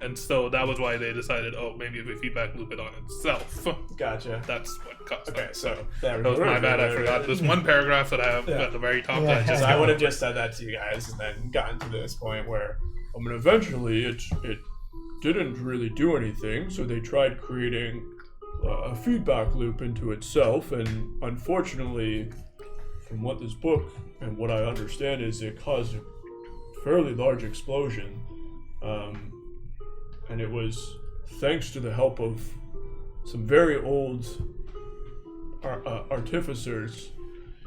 And so that was why they decided, maybe if we feedback loop it on itself, Gotcha. that's what caused Okay, that. so there we That was go. my bad. I forgot this one paragraph that I have Yeah. at the very top. Yeah. That I just So I would have just said that to you guys and then gotten to this point where I mean, eventually it didn't really do anything, so they tried creating a feedback loop into itself, and unfortunately, from what this book and what I understand is, it caused a fairly large explosion, and it was thanks to the help of some very old artificers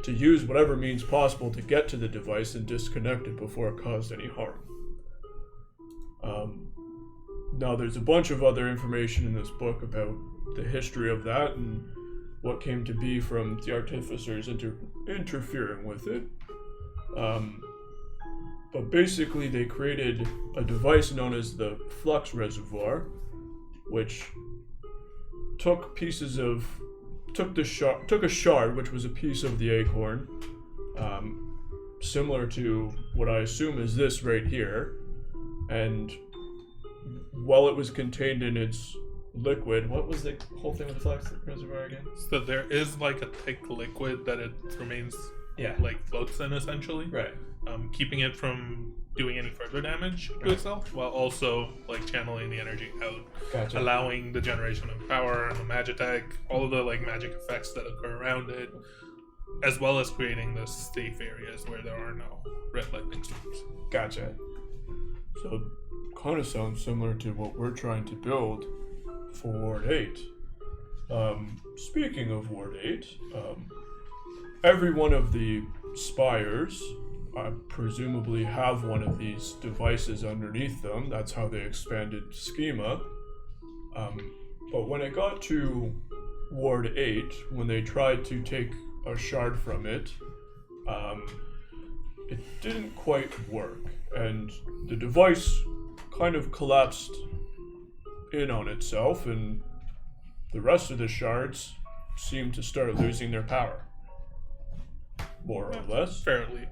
to use whatever means possible to get to the device and disconnect it before it caused any harm. Now, there's a bunch of other information in this book about the history of that and what came to be from the artificers interfering with it. But basically, they created a device known as the flux reservoir, which took a shard, which was a piece of the acorn, similar to what I assume is this right here, and while it was contained in its liquid, what was the whole thing with the flux reservoir again? So there is like a thick liquid that it remains floats in essentially, right, keeping it from doing any further damage to itself, while also like channeling the energy out, Gotcha. allowing the generation of power and the magitech, all of the like magic effects that occur around it, as well as creating the safe areas where there are no red lightning storms. Gotcha. So, kind of sounds similar to what we're trying to build for Ward 8. Speaking of Ward 8, every one of the spires presumably have one of these devices underneath them. That's how they expanded Schema. But when it got to Ward 8, when they tried to take a shard from it, it didn't quite work. and the device kind of collapsed in on itself, and the rest of the shards seem to start losing their power, more or less. Fairly.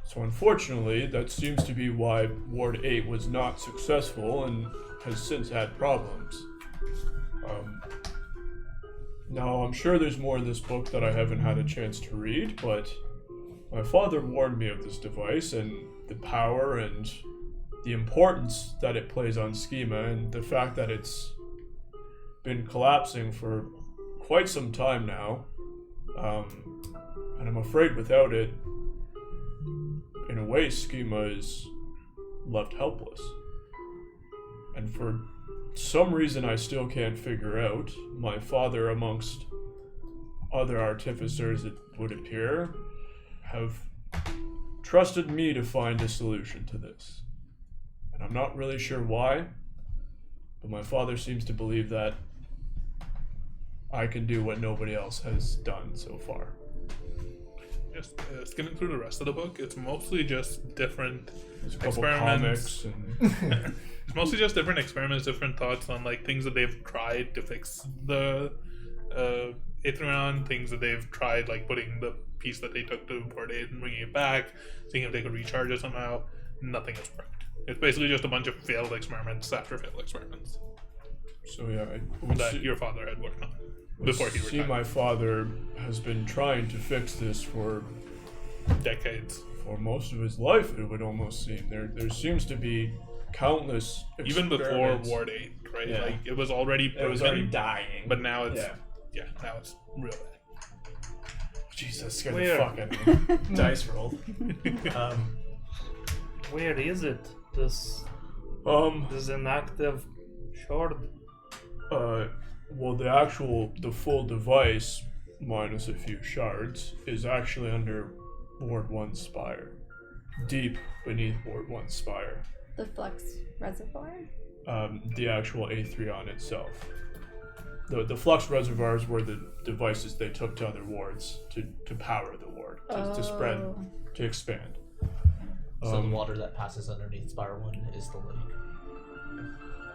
So unfortunately, that seems to be why Ward 8 was not successful and has since had problems. Now, I'm sure there's more in this book that I haven't had a chance to read, but my father warned me of this device and the power and the importance that it plays on Schema, and the fact that it's been collapsing for quite some time now. And I'm afraid without it, in a way, Schema is left helpless. And for some reason I still can't figure out, my father, amongst other artificers, it would appear, have trusted me to find a solution to this. And I'm not really sure why, but my father seems to believe that I can do what nobody else has done so far. Just skimming through the rest of the book, it's mostly just different There's a couple experiments. comics and It's mostly just different experiments, different thoughts on like things that they've tried to fix the Aethrion, things that they've tried, like putting the piece that they took to Port 8 and bringing it back, seeing if they could recharge it somehow. Nothing has worked. It's basically just a bunch of failed experiments after failed experiments so yeah, I would that see, your father had worked on before he see retired. my father has been trying to fix this for Decades. most of his life, it would almost seem. There seems to be countless Even before experiments. Ward 8, right? Yeah. Like, it was already It was proven, already dying. but now it's, Yeah. now it's real bad. Jesus, scared Where? the fuck out of me. Dice rolled. Where is it? This is an active shard. Well, the full device, minus a few shards, is actually under Ward 1's spire. Deep beneath Ward 1's spire. The flux reservoir? The actual Aethrion itself. The flux reservoirs were the devices they took to other wards to power the ward, to spread, to expand. So the water that passes underneath Spire 1 is the lake.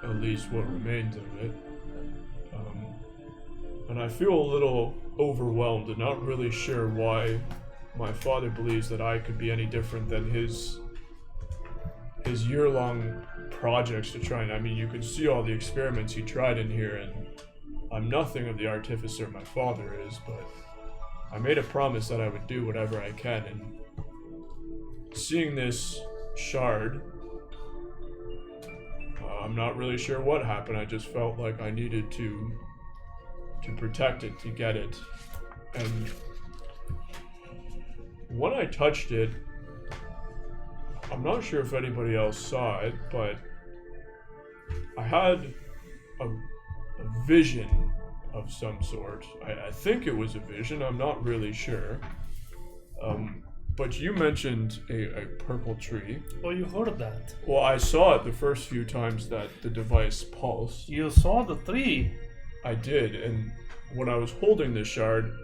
At least what remains of it. And I feel a little overwhelmed and not really sure why my father believes that I could be any different than his year-long projects to try and, I mean, you can see all the experiments he tried in here, and I'm nothing of the artificer my father is, but I made a promise that I would do whatever I can, and seeing this shard, I'm not really sure what happened. I just felt like I needed to protect it, to get it. And when I touched it, I'm not sure if anybody else saw it, but I had a vision of some sort. I think it was a vision, I'm not really sure. But you mentioned a purple tree. Oh, you heard that? Well, I saw it the first few times that the device pulsed. You saw the tree. I did, and when I was holding the shard,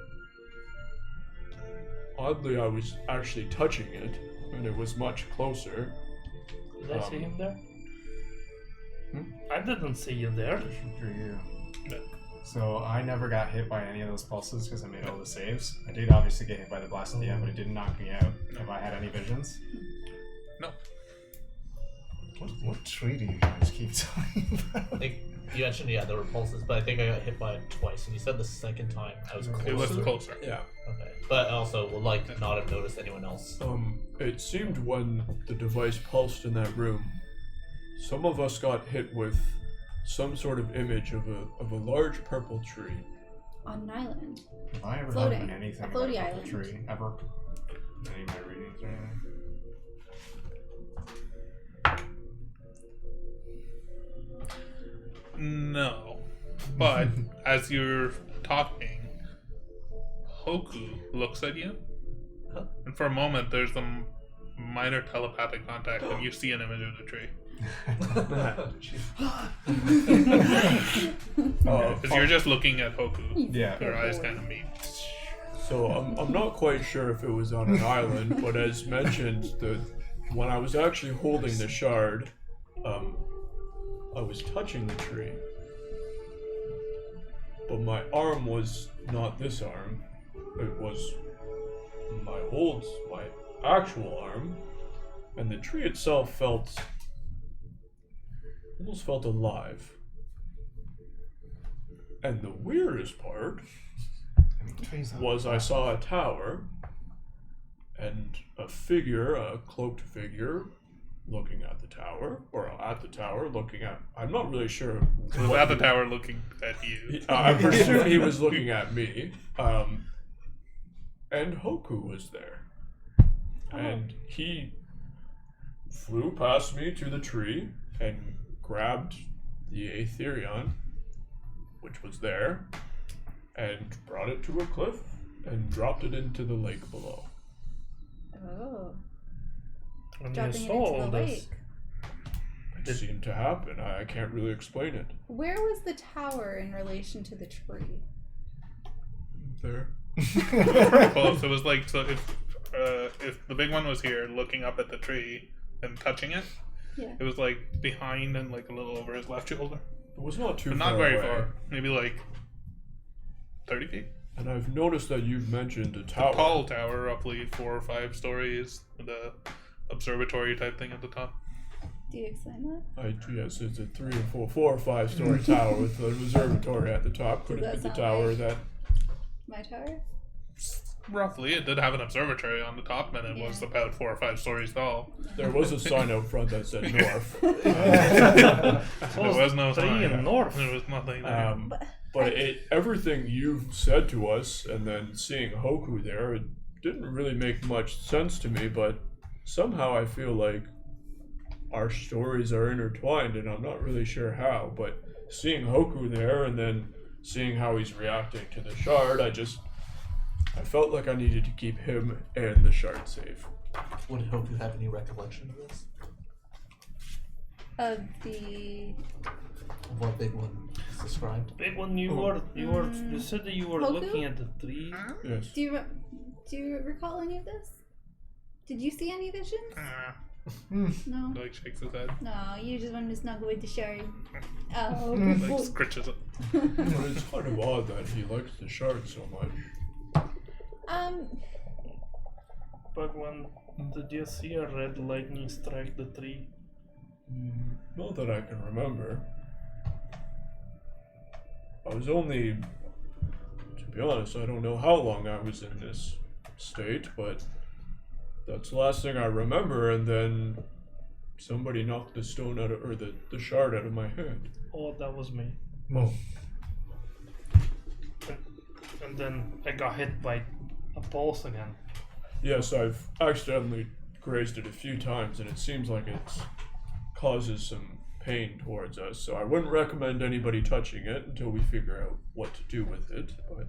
oddly I was actually touching it, and it was much closer. Did I see him there? I didn't see you there. For you. So I never got hit by any of those pulses because I made all the saves. I did obviously get hit by the blast at the end, but it didn't knock me out. Have I had any visions? No. What tree do you guys keep talking I about? think you mentioned, yeah, there were pulses, but I think I got hit by it twice, and you said the second time I was closer. It was closer. Yeah. Okay. But also, would like not have noticed anyone else. It seemed when the device pulsed in that room, some of us got hit with some sort of image of a large purple tree. On an island. Have I ever Floating. done anything A about a floaty purple island. tree ever? Any of my readings or anything? No. But as you're talking, Hoku looks at you, and for a moment there's a minor telepathic contact, and you see an image of the tree. Because you're just looking at Hoku. Yeah. Your eyes kind of meet. So I'm not quite sure if it was on an island, but as mentioned, when I was actually holding the shard, I was touching the tree. But my arm was not this arm. It was my actual arm. And the tree itself almost felt alive. And the weirdest part was I saw a tower and a cloaked figure looking at the tower, or at the tower looking at, I'm not really sure. He was at the tower looking at you. I presume he was looking at me. And Hoku was there. And he flew past me to the tree and grabbed the Aethrion, which was there, and brought it to a cliff and dropped it into the lake below. Oh. And Dropping you it into saw the this. lake. It seemed to happen. I can't really explain it. Where was the tower in relation to the tree? There. Pretty close. It was like, so if the big one was here looking up at the tree and touching it, Yeah. it was like behind and like a little over his left shoulder. It was not too But far not very away. far. Maybe like 30 feet. And I've noticed that you've mentioned a A tower. tall tower, roughly 4 or 5 stories, with a observatory type thing at the top. Do you explain that? Yes, it's a 3 or 4 or 5 story tower with an observatory at the top. Could Does it be that the sound tower like- that? My tower? Roughly, it did have an observatory on the top, and it was Yeah. about 4 or 5 stories tall. There was a sign out front that said north. There was no Three sign. in north. There was nothing there. But everything you've said to us, and then seeing Hoku there, it didn't really make much sense to me. But somehow I feel like our stories are intertwined, and I'm not really sure how. But seeing Hoku there, and then seeing how he's reacting to the shard, I felt like I needed to keep him and the shard safe. Would Hoku have any recollection of this? Of the Of what big one is described? Big one, you said that you were Hoku? looking at the tree. Yes. do you recall any of this? Did you see any visions? No. Like shakes his head. No, you just wanted to snuggle with the shard. Oh, Like good boy. scritches it. But it's kind of odd that he likes the shard so much. But when did you see a red lightning strike the tree? Not that I can remember. I was only, to be honest, I don't know how long I was in this state, but that's the last thing I remember, and then somebody knocked the stone out of, or the shard out of my hand. Oh, that was me. Oh. And then I got hit by a pulse again. Yes, I've accidentally grazed it a few times, and it seems like it causes some pain towards us, so I wouldn't recommend anybody touching it until we figure out what to do with it, but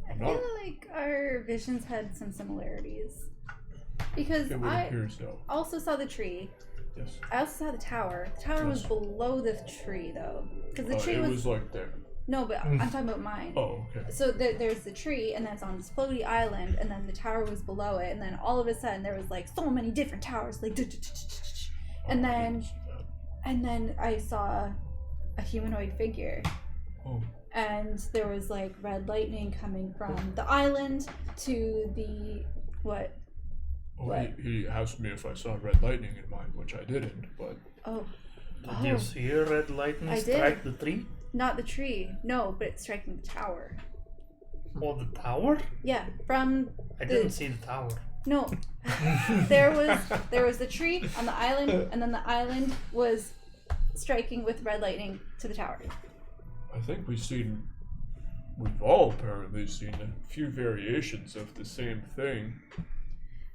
I feel like our visions had some similarities. Because it would I appear so. also saw the tree. Yes. I also saw the tower. The tower was Yes. below the tree, though. Because the tree It was... was like there. No, but I'm talking about mine. Oh, okay. So there's the tree, and then it's on this floaty island, and then the tower was below it, and then all of a sudden there was like so many different towers, like, and then I saw a humanoid figure, and there was like red lightning coming from the island to the what? He asked me if I saw red lightning in mine, which I didn't, but Did you see a red lightning I strike did. the tree? Not the tree, no, but it's striking the tower. Oh, the tower? Yeah, from I didn't see the tower. No, there was the tree on the island, and then the island was striking with red lightning to the tower. I think we've all apparently seen a few variations of the same thing.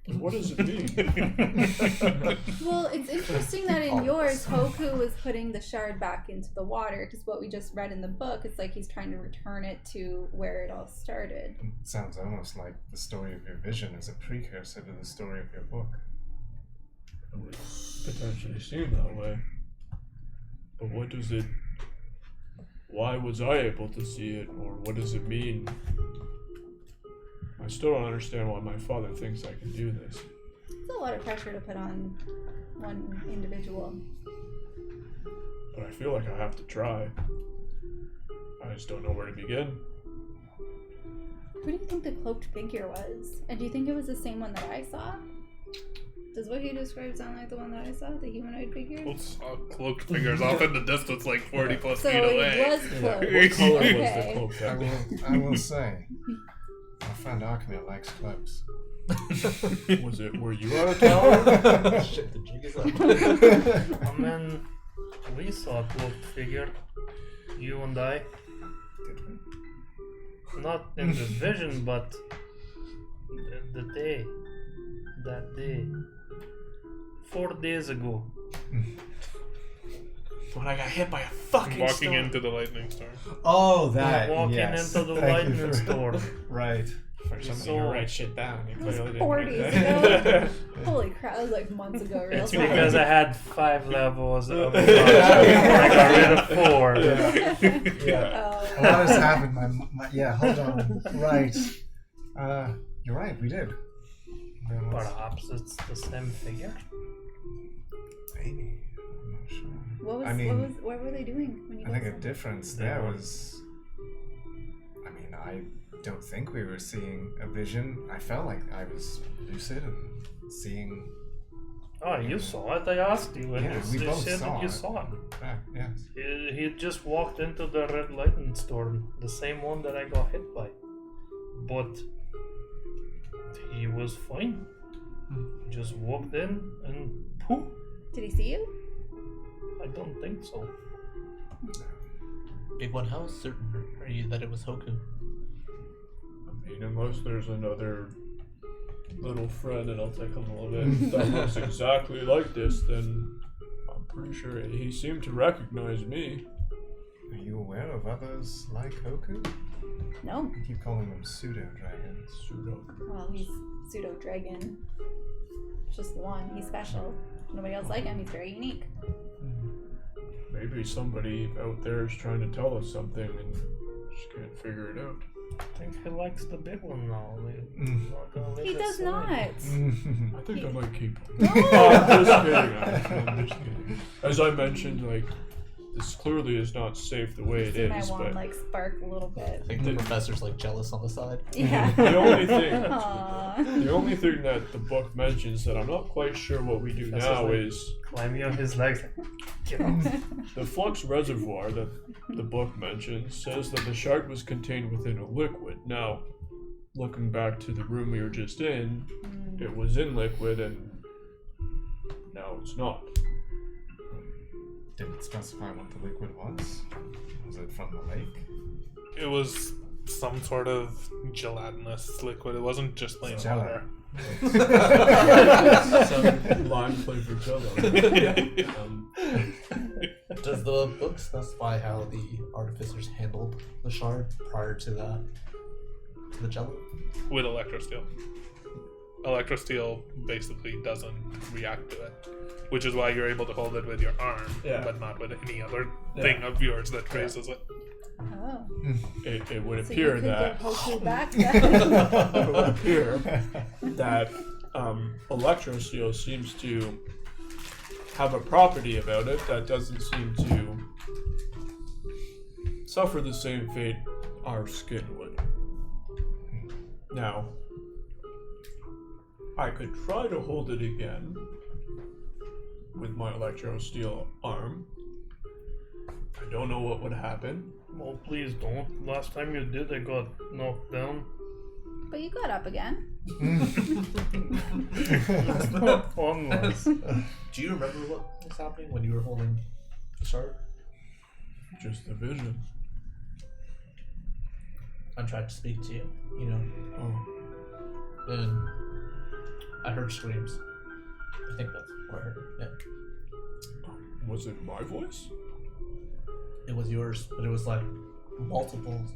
And what does it mean? Well, it's interesting that in yours, Hoku was putting the shard back into the water, because what we just read in the book, it's like he's trying to return it to where it all started. It sounds almost like the story of your vision is a precursor to the story of your book. It would potentially seem that way. But what does it... Why was I able to see it, or what does it mean? I still don't understand why my father thinks I can do this. It's a lot of pressure to put on one individual. But I feel like I have to try. I just don't know where to begin. Who do you think the cloaked figure was? And do you think it was the same one that I saw? Does what he described sound like the one that I saw, the humanoid figure? Those cloaked figures off in the distance, like 40 plus So feet away. it was cloaked. What color was the Okay. cloak? I will say, my friend Arkmir likes cloaks. Was it? Were you out of town? Shit, the jig is up. I mean, we saw a cloaked figure. You and I. Not in the vision, but the day. That day. 4 days ago. When I got hit by a fucking Walking storm. into the lightning storm. Oh, that. Walking yes. into the Thank you lightning for- storm. Right. For somebody So- to write shit down, you clearly didn't 4 write days that. ago. Holy crap, that was like months ago, real It's time. because I had 5 levels of I got rid of 4. Yeah. Oh. A lot has happened. Yeah, hold on. Right. You're right, we did. There was- Perhaps it's the same figure. Maybe. I'm not sure. What was, I mean, what were they doing when you I guys think a saw them? difference there was. I mean, I don't think we were seeing a vision. I felt like I was lucid and seeing. Oh, you saw it. I asked you, and Yeah, you we both said saw that you it. saw it. Yes. He just walked into the red lightning storm, the same one that I got hit by. But he was fine. He just walked in and poof. Did he see you? I don't think so. Big One, how certain are you that it was Hoku? I mean, unless there's another little friend, and I'll take him a little bit, that looks exactly like this, then I'm pretty sure he seemed to recognize me. Are you aware of others like Hoku? No. I keep calling them pseudo dragons. Well, he's pseudo dragon. Just the one. He's special. Nobody else like him. He's very unique. Maybe somebody out there is trying to tell us something and just can't figure it out. I think he likes the big one now. He does not. I think I might keep him. I'm just kidding. I'm just kidding. As I mentioned, like, this clearly is not safe the way it See my is, wand but like spark a little bit. I think the professor's like jealous on the side. Yeah. the only thing Aww. the only thing that the book mentions that I'm not quite sure what we do That's now like- is Climbing on his legs. Get off. the flux reservoir that the book mentions says that the shard was contained within a liquid. Now, looking back to the room we were just in, it was in liquid and now it's not. Didn't specify what the liquid was. Was it from the lake? It was some sort of gelatinous liquid. It wasn't just plain Jello. water. Some lime flavored jello. Does the book specify how the artificers handled the shard prior to the jello? With electrosteel. Electrosteel basically doesn't react to it, which is why you're able to hold it with your arm, Yeah. but not with any other thing of yours that traces it. Oh. It would So you appear could that give Hoku back then. it would appear that electrosteel seems to have a property about it that doesn't seem to suffer the same fate our skin would. Now, I could try to hold it again with my electrosteel arm. I don't know what would happen. Oh, please don't. Last time you did, I got knocked down. But you got up again. That's not fun, was. Do you remember what was happening when you were holding the shard? Just the vision. I tried to speak to you, you know, Oh, and I heard screams. I think that's what I heard. Yeah. was it my voice? It was yours, but it was like multiples.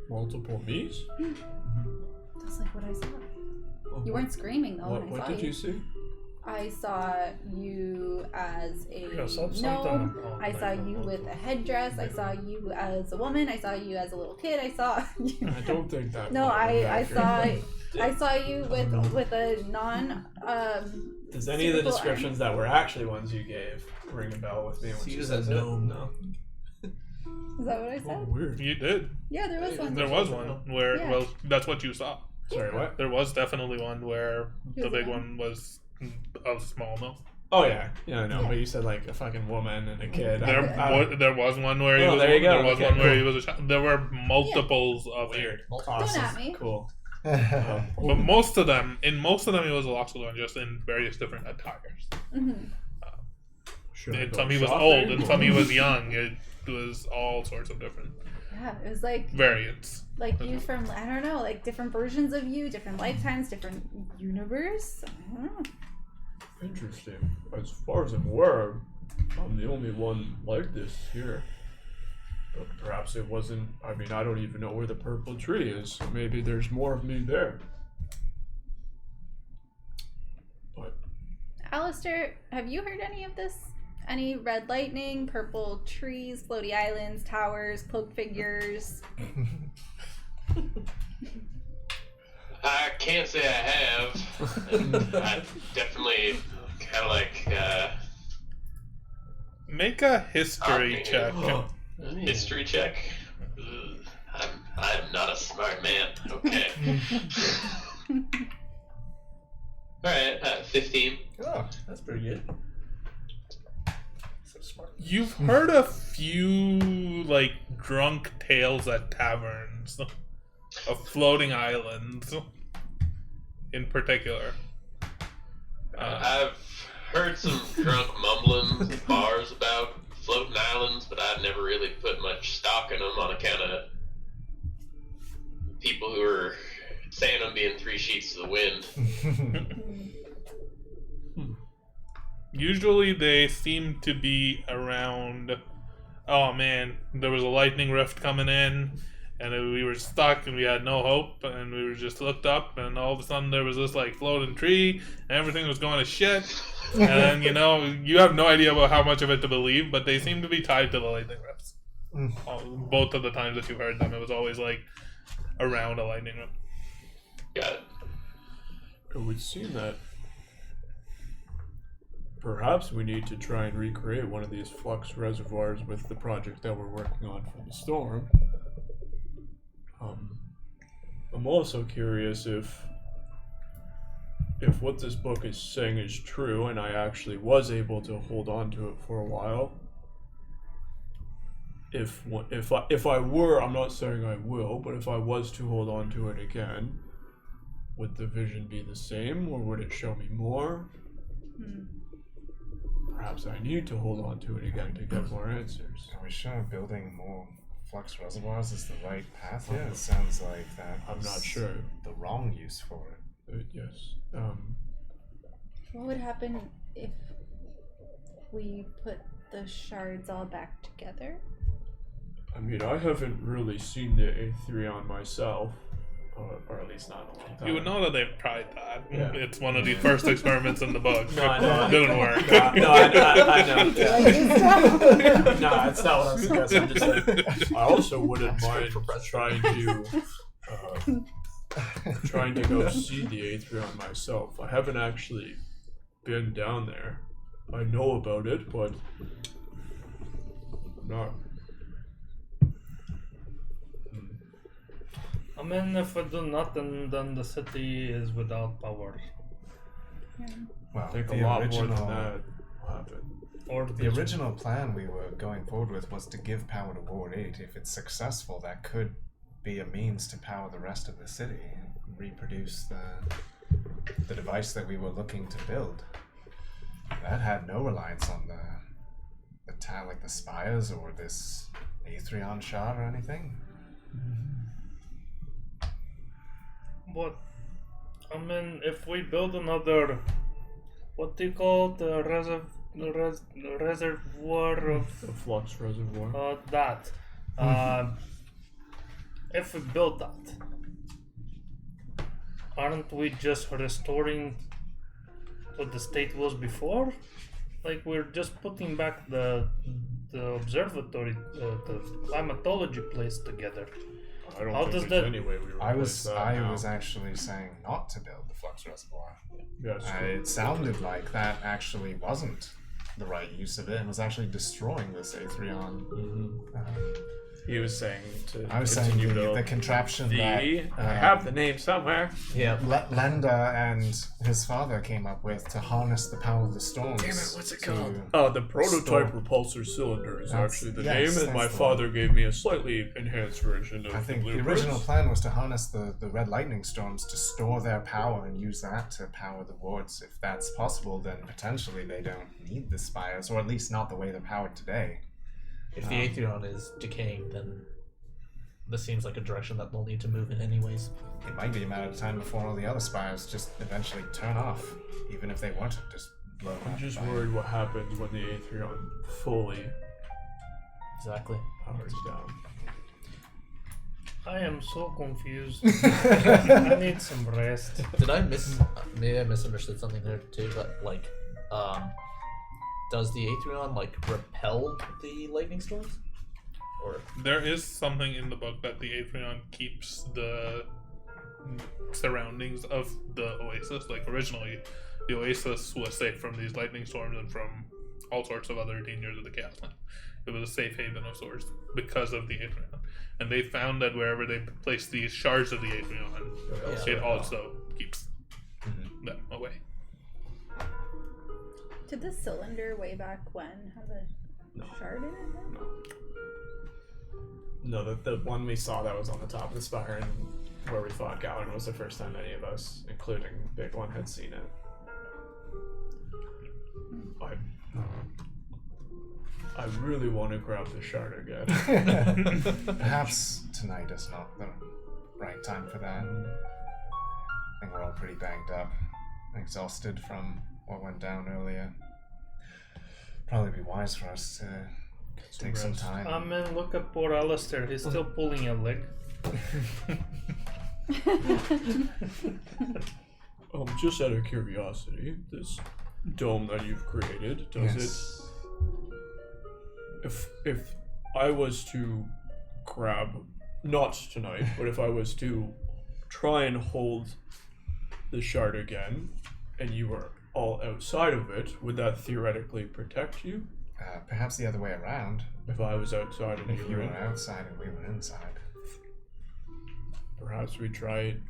Multiple me's? That's like what I saw. Oh, You weren't screaming though when I What saw did you see? I saw you as a Yeah, said something gnome. about I saw you with a headdress. I saw you as a woman. I saw you as a little kid. I saw you. I don't think that. No, might have I been saw accurate. I saw you with a non. Does any of the super cool descriptions that were actually ones you gave ring a bell with me? When She she was says a it? gnome. No. Is that what I Oh, said? weird. You did. Yeah, there was one. There was one where, Yeah. well, that's what you saw. Sorry, what? There was definitely one where He the was a big gnome. one was a small gnome. Oh yeah, yeah, I know. Yeah. But you said like a fucking woman and a kid. There was one where he Oh, was. there you go. There was Okay, one where cool. he was a child. There were multiples of Weird. it. Don't Awesome. at me. Cool. But most of them, he was a Loxodon, just in various different attires. Mm-hmm. Should I In go some he was shopping, old, and or- some he was young. It was all sorts of different Yeah, it was like variants. you from I don't know, like different versions of you, different lifetimes, different universe. I don't know. Interesting. As far as I'm aware, I'm the only one like this here. But perhaps it wasn't. I mean, I don't even know where the purple tree is. So maybe there's more of me there. But Alistair, have you heard any of this? Any red lightning, purple trees, floaty islands, towers, cloaked figures? I can't say I have. And I definitely kind of like Make a history Okay. check. history check. I'm not a smart man. Okay. Alright, 15. Oh, That's pretty good. so smart. You've heard a few like drunk tales at taverns of floating islands, in particular. I've heard some drunk mumblings at bars about floating islands, but I've never really put much stock in them on account of people who are saying them being 3 sheets to the wind. Usually they seem to be around. Oh man, there was a lightning rift coming in, and we were stuck, and we had no hope, and we were just looked up, and all of a sudden there was this like floating tree, and everything was going to shit. And you have no idea about how much of it to believe, but they seem to be tied to the lightning rifts. Both of the times that you've heard them, it was always like around a lightning rift. Got it. it would seem that perhaps we need to try and recreate one of these flux reservoirs with the project that we're working on for the storm. I'm also curious if what this book is saying is true, and I actually was able to hold on to it for a while. If I were, I'm not saying I will, but if I was to hold on to it again, would the vision be the same, or would it show me more? Perhaps I need to hold on to it again to get more answers. Are we sure building more flux reservoirs is the right path here? It sounds like that. I'm was not sure. The wrong use for it. Yes. What would happen if we put the shards all back together? I mean, I haven't really seen the Aethrion myself, or at least not in a long time. You would know that they've tried that. Yeah. It's one of the first experiments in the book. No, I know. It didn't work. No, I know. Yeah. No, that's not what I was suggesting. I'm just like, I also wouldn't mind trying to go see the Aethrion myself. I haven't actually been down there. I know about it, but I'm not. I mean, if we do nothing, then the city is without power. Well, I think the a lot original, more than that will happen. Or The original plan we were going forward with was to give power to Ward 8. If it's successful, that could be a means to power the rest of the city and reproduce the device that we were looking to build. That had no reliance on the town, like the spires or this Aethrion shard or anything. But, I mean, if we build another, what do you call it, the reservoir of The flux reservoir. that. If we build that, aren't we just restoring what the state was before? Like, we're just putting back the observatory, the climatology place together. I don't How think does there's that- any way we I replace that I now. was actually saying not to build the flux reservoir. Yes. It sounded like that actually wasn't the right use of it, and was actually destroying this Aethrion. He was saying to I was saying continue the build contraption that I have the name somewhere. Yeah. Lenda and his father came up with to harness the power of the storms. Damn it, what's it to- called? The prototype repulsor cylinder is That's- actually the yes, name, and my that's the father gave me a slightly enhanced version of I think the blueprints. original plan was to harness the red lightning storms to store their power and use that to power the wards. If that's possible, then potentially they don't need the spires, or at least not the way they're powered today. If the Aethrion is decaying, then this seems like a direction that they'll need to move in anyways. It might be a matter of time before all the other spires just eventually turn off, even if they weren't to just blow up. I'm just by- worried what happens when the Aethrion fully Exactly. powers down. I am so confused. I need some rest. Did I maybe I misunderstood something there too, but like, does the Aethrion like repel the lightning storms? Or There is something in the book that the Aethrion keeps the surroundings of the oasis. Like originally, the oasis was safe from these lightning storms and from all sorts of other dangers of the Chaoslands. It was a safe haven of sorts because of the Aethrion. And they found that wherever they placed these shards of the Aethrion, it also keeps them away. Did the cylinder way back when have a shard in it? No, the one we saw that was on the top of the spire and where we fought Galen was the first time any of us, including Big One, had seen it. I really want to grab the shard again. Perhaps tonight is not the right time for that. I think we're all pretty banged up, exhausted from what went down earlier. Probably be wise for us to take some rest. time. Man, look at poor Alistair. He's still pulling a leg. Just out of curiosity, this dome that you've created, does Yes. if I was to grab, not tonight, but if I was to try and hold the shard again, and you were all outside of it, would that theoretically protect you? Perhaps the other way around. If I was outside and If you you were were in, outside and we were inside. perhaps we try it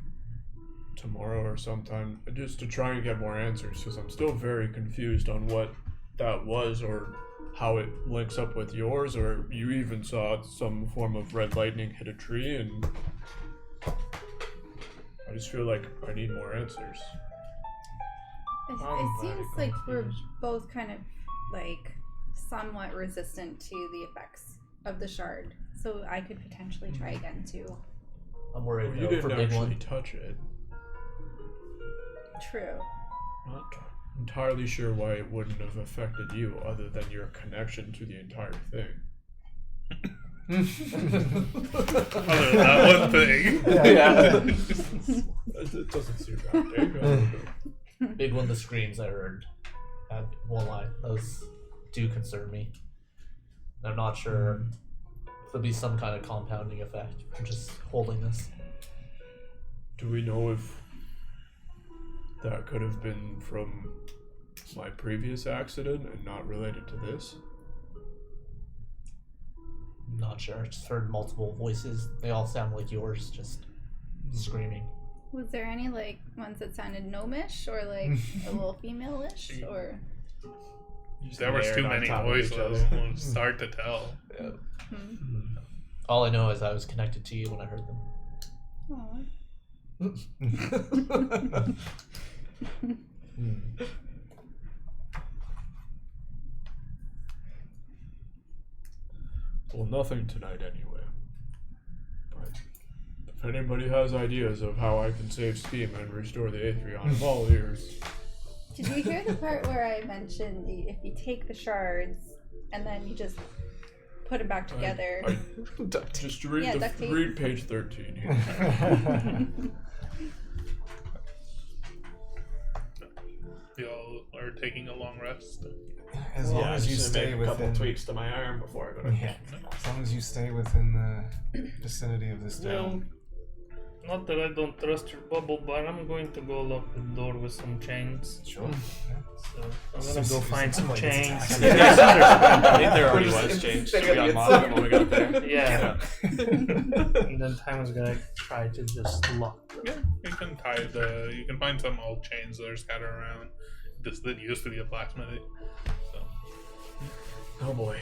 tomorrow or sometime, just to try and get more answers, because I'm still very confused on what that was or how it links up with yours, or you even saw some form of red lightning hit a tree, and I just feel like I need more answers. It seems like we're both kind of like somewhat resistant to the effects of the shard, so I could potentially try again too. I'm worried Well, you though, for didn't Big actually One. touch it. True. Not entirely sure why it wouldn't have affected you, other than your connection to the entire thing. Other than that one thing. It doesn't seem that big. I don't know. Big One, the screams I heard at Walleye, those do concern me. I'm not sure if there'll be some kind of compounding effect from just holding this. Do we know if that could have been from my previous accident and not related to this? Not sure. Just heard multiple voices. They all sound like yours, just screaming. Was there any like ones that sounded gnomish or like a little female-ish or? There was too layered on many top of each voices. other. It's hard to tell. All I know is I was connected to you when I heard them. Aw. Well, nothing tonight anyway. But if anybody has ideas of how I can save Schema and restore the Aethrion, I'm all ears. Did you hear the part where I mentioned if you take the shards and then you just put them back together? Just read Yeah, duct tape. read page 13 here. You all are taking a long rest. As long as you just stay make a couple within. tweaks to my arm before I go to Yeah. As long as you stay within the vicinity of this Well, dome. not that I don't trust your bubble, but I'm going to go lock the door with some chains. Sure. So I'm gonna go find some Like it's chains. attacking. I think there already was change. We unlocked them when we got there. Yeah. And then Timon's gonna try to just lock them. Yeah, you can you can find some old chains that are scattered around. This that used to be a blacksmith. So Oh boy.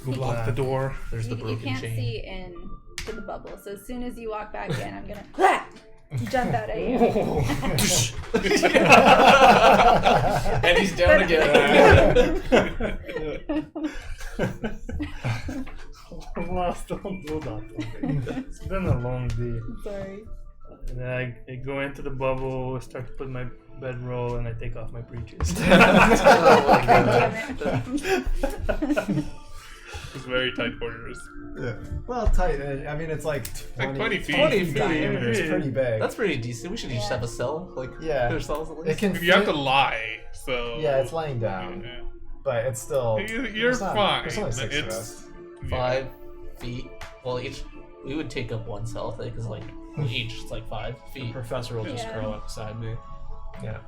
you lock the door. There's the You broken can't chain. see into the bubble, so as soon as you walk back in, I'm gonna jump out at you. And he's down again. Last, don't do that. It's been a long day. Sorry. And then I go into the bubble, start to put my bedroll, and I take off my breeches. Oh my god. Damn it. It's very tight quarters. Yeah. Well, tight. I mean, it's like 20, 20 feet. 20 feet diameter. It's pretty big. That's pretty decent. We should just have a cell. Like, Yeah. there's cells at least. It can. You have to fit- lie, so Yeah, it's laying down, Yeah. but it's still. You're it's not- fine. There's only 6 of It's us. 5 feet. Well, each we would take up one cell. I think is like each it's like 5 The feet. professor will just Yeah. curl up beside me. Yeah.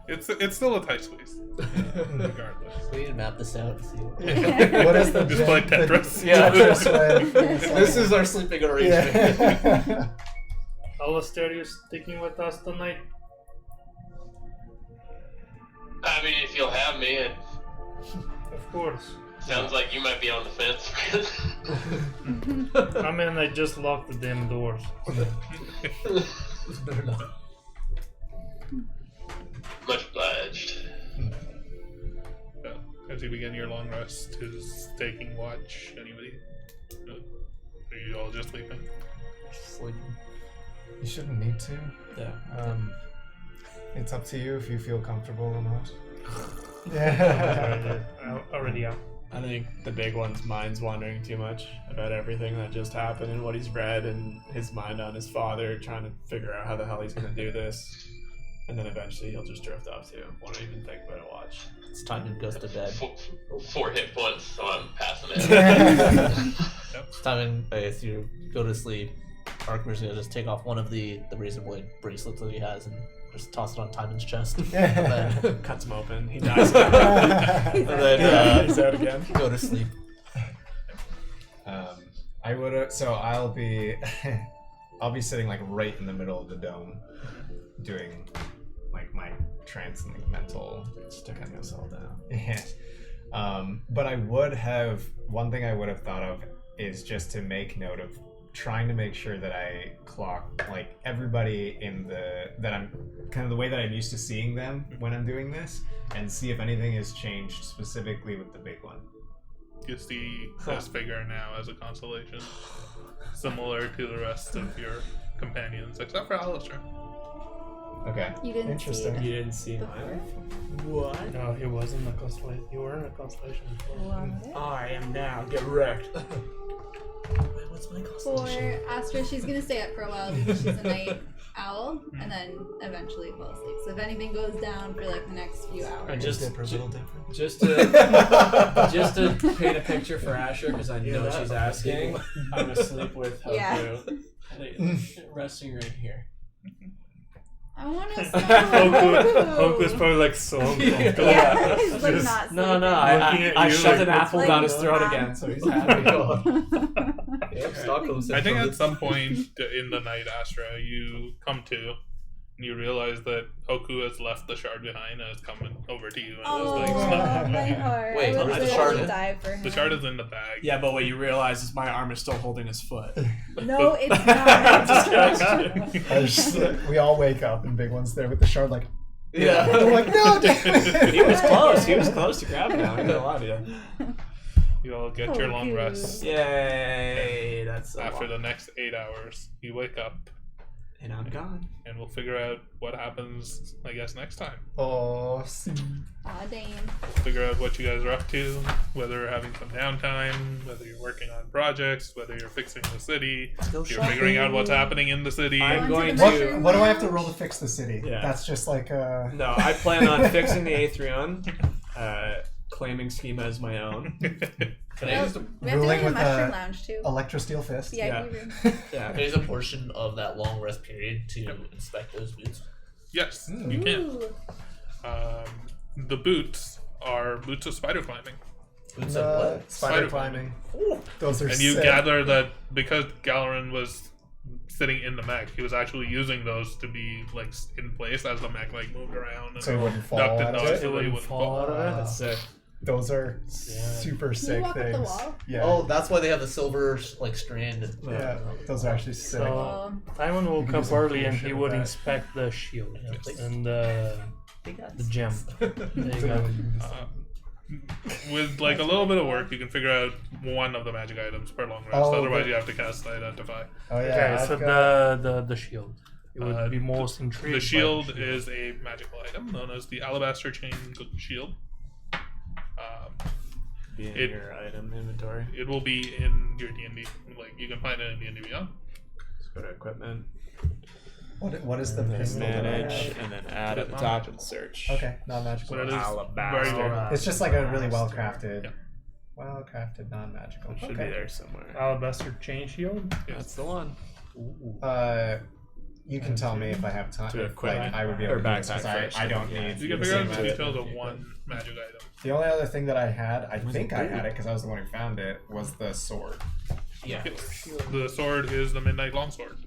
It's still a tight squeeze, regardless. We need to map this out and see. What is the Just play Tetris. Yeah. Tetris with- This is our sleeping arrangement. Yeah. Alistair, you sticking with us tonight? I mean, if you'll have me, it Of course. sounds like you might be on the fence. I mean, I just locked the damn doors. Much obliged. So, as you begin your long rest, who's taking watch? Anybody? No? Are you all just sleeping? Sleeping. You shouldn't need to. Yeah. It's up to you if you feel comfortable or not. Yeah. Already out. I think the big one's mind's wandering too much about everything that just happened and what he's read, and his mind on his father, trying to figure out how the hell he's gonna do this. And then eventually he'll just drift off too. Won't even think about a watch. It's time he goes to bed. 4 hit points, so I'm passing it. It's time if you go to sleep, Arkmir's gonna just take off one of the razor blade bracelets that he has and just toss it on Timon's chest. And then, Cuts him open. He dies. and then He's out again. go to sleep. I would. So I'll be sitting like right in the middle of the dome, doing like my transcendental Sticking us all down. Yeah. But I would have one thing I would have thought of is just to make note of trying to make sure that I clock like everybody that I'm kind of the way that I'm used to seeing them when I'm doing this, and see if anything has changed specifically with the big one. You see this figure now as a constellation, similar to the rest of your companions, except for Alistair. Okay. You didn't Interesting. see You didn't see it mine? before? What? No, he wasn't a constellation. You were in a constellation before. I am now. Get wrecked. What's my For Astra, she's gonna stay up for a while because she's a night owl, and then eventually fall asleep. So if anything goes down for like the next few hours, Just Dipper a little different. Just to paint a picture for Asher, because I know she's asking. I'm asleep with Hoku. Yeah. Resting right here. I want to Hoku's probably like so uncomfortable. Yeah, he's like Just- not No, sleeping. Looking at I you shoved like, an apple like- down his throat Like- again, so he's happy. Yep, Stockholm I think syndrome. at some point in the night, Astra, you come to, and you realize that Hoku has left the shard behind and is coming over to you. And Oh, is like, snuggling my with you. heart. Wait, I was where's the ready shard to in? die for him. The shard is in the bag. Yeah, but what you realize is my arm is still holding his foot. No, it's not. We all wake up and Big One's there with the shard like. Yeah. I'm like, no! He was close. He was close to grabbing it. I'm not gonna lie to you. You all get your long Hoku. rest. Yay! That's so After the long. next 8 hours, you wake up, And I'm gone. and we'll figure out what happens, I guess, next time. Oh, Aw, damn. Figure out what you guys are up to, whether you're having some downtime, whether you're working on projects, whether you're fixing the city, Go you're figuring out what's happening in the city. I'm going what, to. what do I have to roll to fix the city? Yeah. That's just like No, I plan on fixing the Aethrion. claiming Schema as my own. Can I use a, We have to go Ruling to the with mushroom a- lounge too. Electrosteel fist. Yeah, yeah. room. Yeah. can I use a portion of that long rest period to inspect those boots? Yes, you can. Ooh. The boots are boots of spider climbing. Boots of what? Spider Spider climbing. Those are And you sick. gather that because Galarin was sitting in the mech, he was actually using those to be like in place as the mech like moved around and So it wouldn't fall ducked and out of dodged it? so that he wouldn't fall. out of it. That's sick. Those are super sick walk up the things. wall? Yeah. Oh, that's why they have the silver like strand. yeah. Those are actually sick. So Timon woke up use some early cool and shit he with would that. inspect the shield Yes. and the gem. There you go. With like a little bit of work, you can figure out one of the magic items per long rest. Oh, Otherwise, but- you have to cast Identify. Oh yeah. Okay, I've so got- the shield. It would be most intrigued. The by shield is a magical item known as the Alabaster Chain Shield. Be in It- your item inventory. It will be in your D&D. Like you can find it in D&D Beyond. Let's go to equipment, What is the pistol that I manage, have? and then add at the top and search. Okay, non-magical. So it is Alabaster. very good. It's just like a really well-crafted, Yeah. non-magical. It should Okay. be there somewhere. Alabaster chain shield. That's the one. You can tell me if I have time. To If, equipment. I would be Or able to use backpack because first, I don't yeah. need. You can the figure out same the item. details of one magic item. The only other thing that I had, I think I had it because I was the one who found it, was the sword. Yeah. The sword is the Midnight Longsword.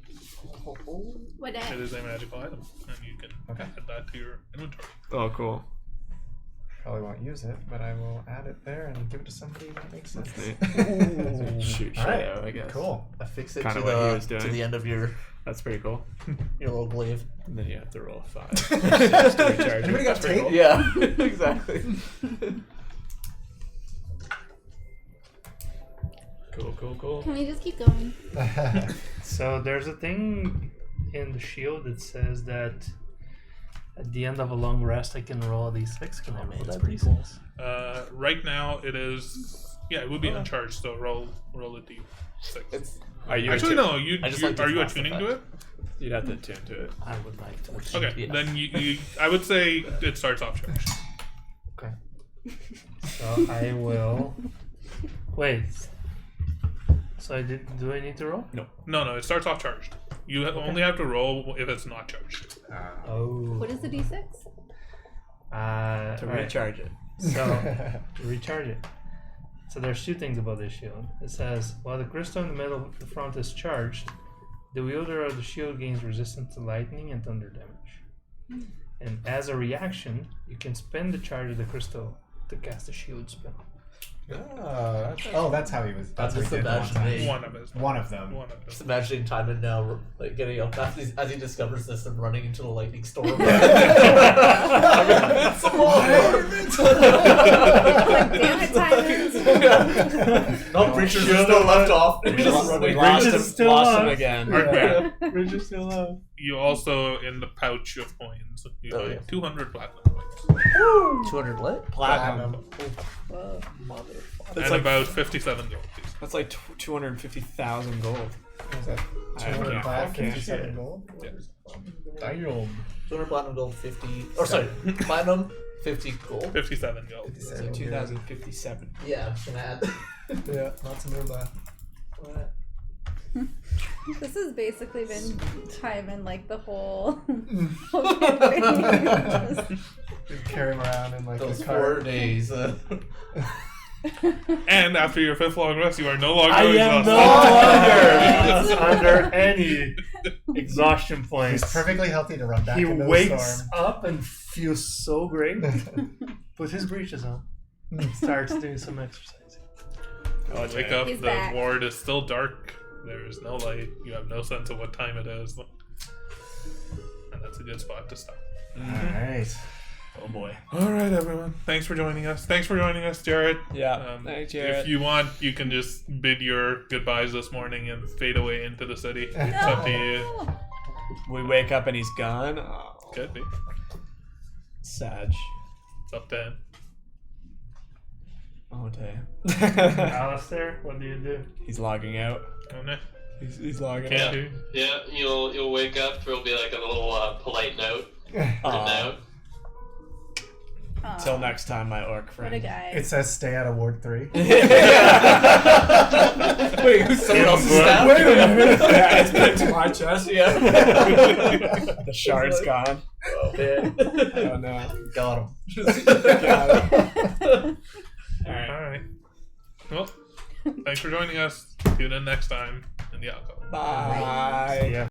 What It day? is a magical item, and you can Okay. add that to your inventory. Oh, cool. Probably won't use it, but I will add it there and give it to somebody that makes sense. Neat. Shoot Alright, out, I guess. Cool. Affix it Kinda to what he the was doing. to the end of your That's pretty cool. little glaive. And then you have to roll a 5. Just to recharge Anybody it. got tape? Cool. Yeah, exactly. Cool. Can we just keep going? So there's a thing in the shield that says that at the end of a long rest, I can roll a d6. Can I roll that's that pretty cool. d6? Right now, it is. Yeah, it would be uncharged. So roll a d6. Are you Actually, no. You I just like to are you class attuning effect. to it? You'd have to attune to it. I would like to. Okay, Yes. then you. I would say it starts off charged. Okay. So I will. Wait. So do I need to roll? No, it starts off charged. You only have to roll if it's not charged. Oh. What is the d6? To Alright. recharge it. So to recharge it. So there's two things about this shield. It says while the crystal in the middle of the front is charged, the wielder of the shield gains resistance to lightning and thunder damage. And as a reaction, you can spend the charge of the crystal to cast a shield spell. That's how he was. That's Just what he did one imagine time. me. One of us. One of them. One of Just them. imagining Timon now, like getting up as he discovers this and running into the lightning storm. Like, damn it, Timon. No, preachers are still left off. We Just lost running. Bridges him, is still lost him up. again. Yeah. Bridges still up. You also in the pouch of coins. You Oh, have yeah. 200 platinum coins 200 what? Platinum. Whoa. That's and like about 57 gold. Please. that's like 250,000 gold. What was that? I can't 205, fucking 57 shit. gold? Yeah. Damn. 200 platinum gold, 50. Or sorry, platinum, 50 gold. 57 gold. So 2,057. Yeah, I'm just gonna add. Yeah, lots of move This has basically been Timon like the whole campaign. Just- Carry him around in like Those a 4 cart. days. And after your 5th long rest, you are no longer I am exhausted. no longer under any exhaustion He's points. perfectly healthy to run back He into the wakes storm. up and feels so great. Put his breeches on. Starts doing some exercise. You wake up, He's the back. ward is still dark. There is no light. You have no sense of what time it is. And that's a good spot to stop. Alright. Oh boy. All right, everyone. Thanks for joining us. Thanks for joining us, Jared. Yeah. Thanks, Jared. If you want, you can just bid your goodbyes this morning and fade away into the city. It's up to you. We wake up and he's gone. Oh, Could be. Sag. It's up to him. Oh, damn. Alistair, what do you do? He's logging out. Oh, no. He's logging Can't out. do. Yeah, you'll wake up. There'll be like a little polite note written Aw. out. Till next time, my orc What friend. a guy. It says stay out of Ward 3. Wait, who's someone else's staff? Wait a minute. Yeah, it's pinned to my chest. Yeah. The shard's gone. Oh man. Oh no. Got him. Got it. Alright. Alright. Well, thanks for joining us. Tune in next time in the alcove. Bye. Yeah.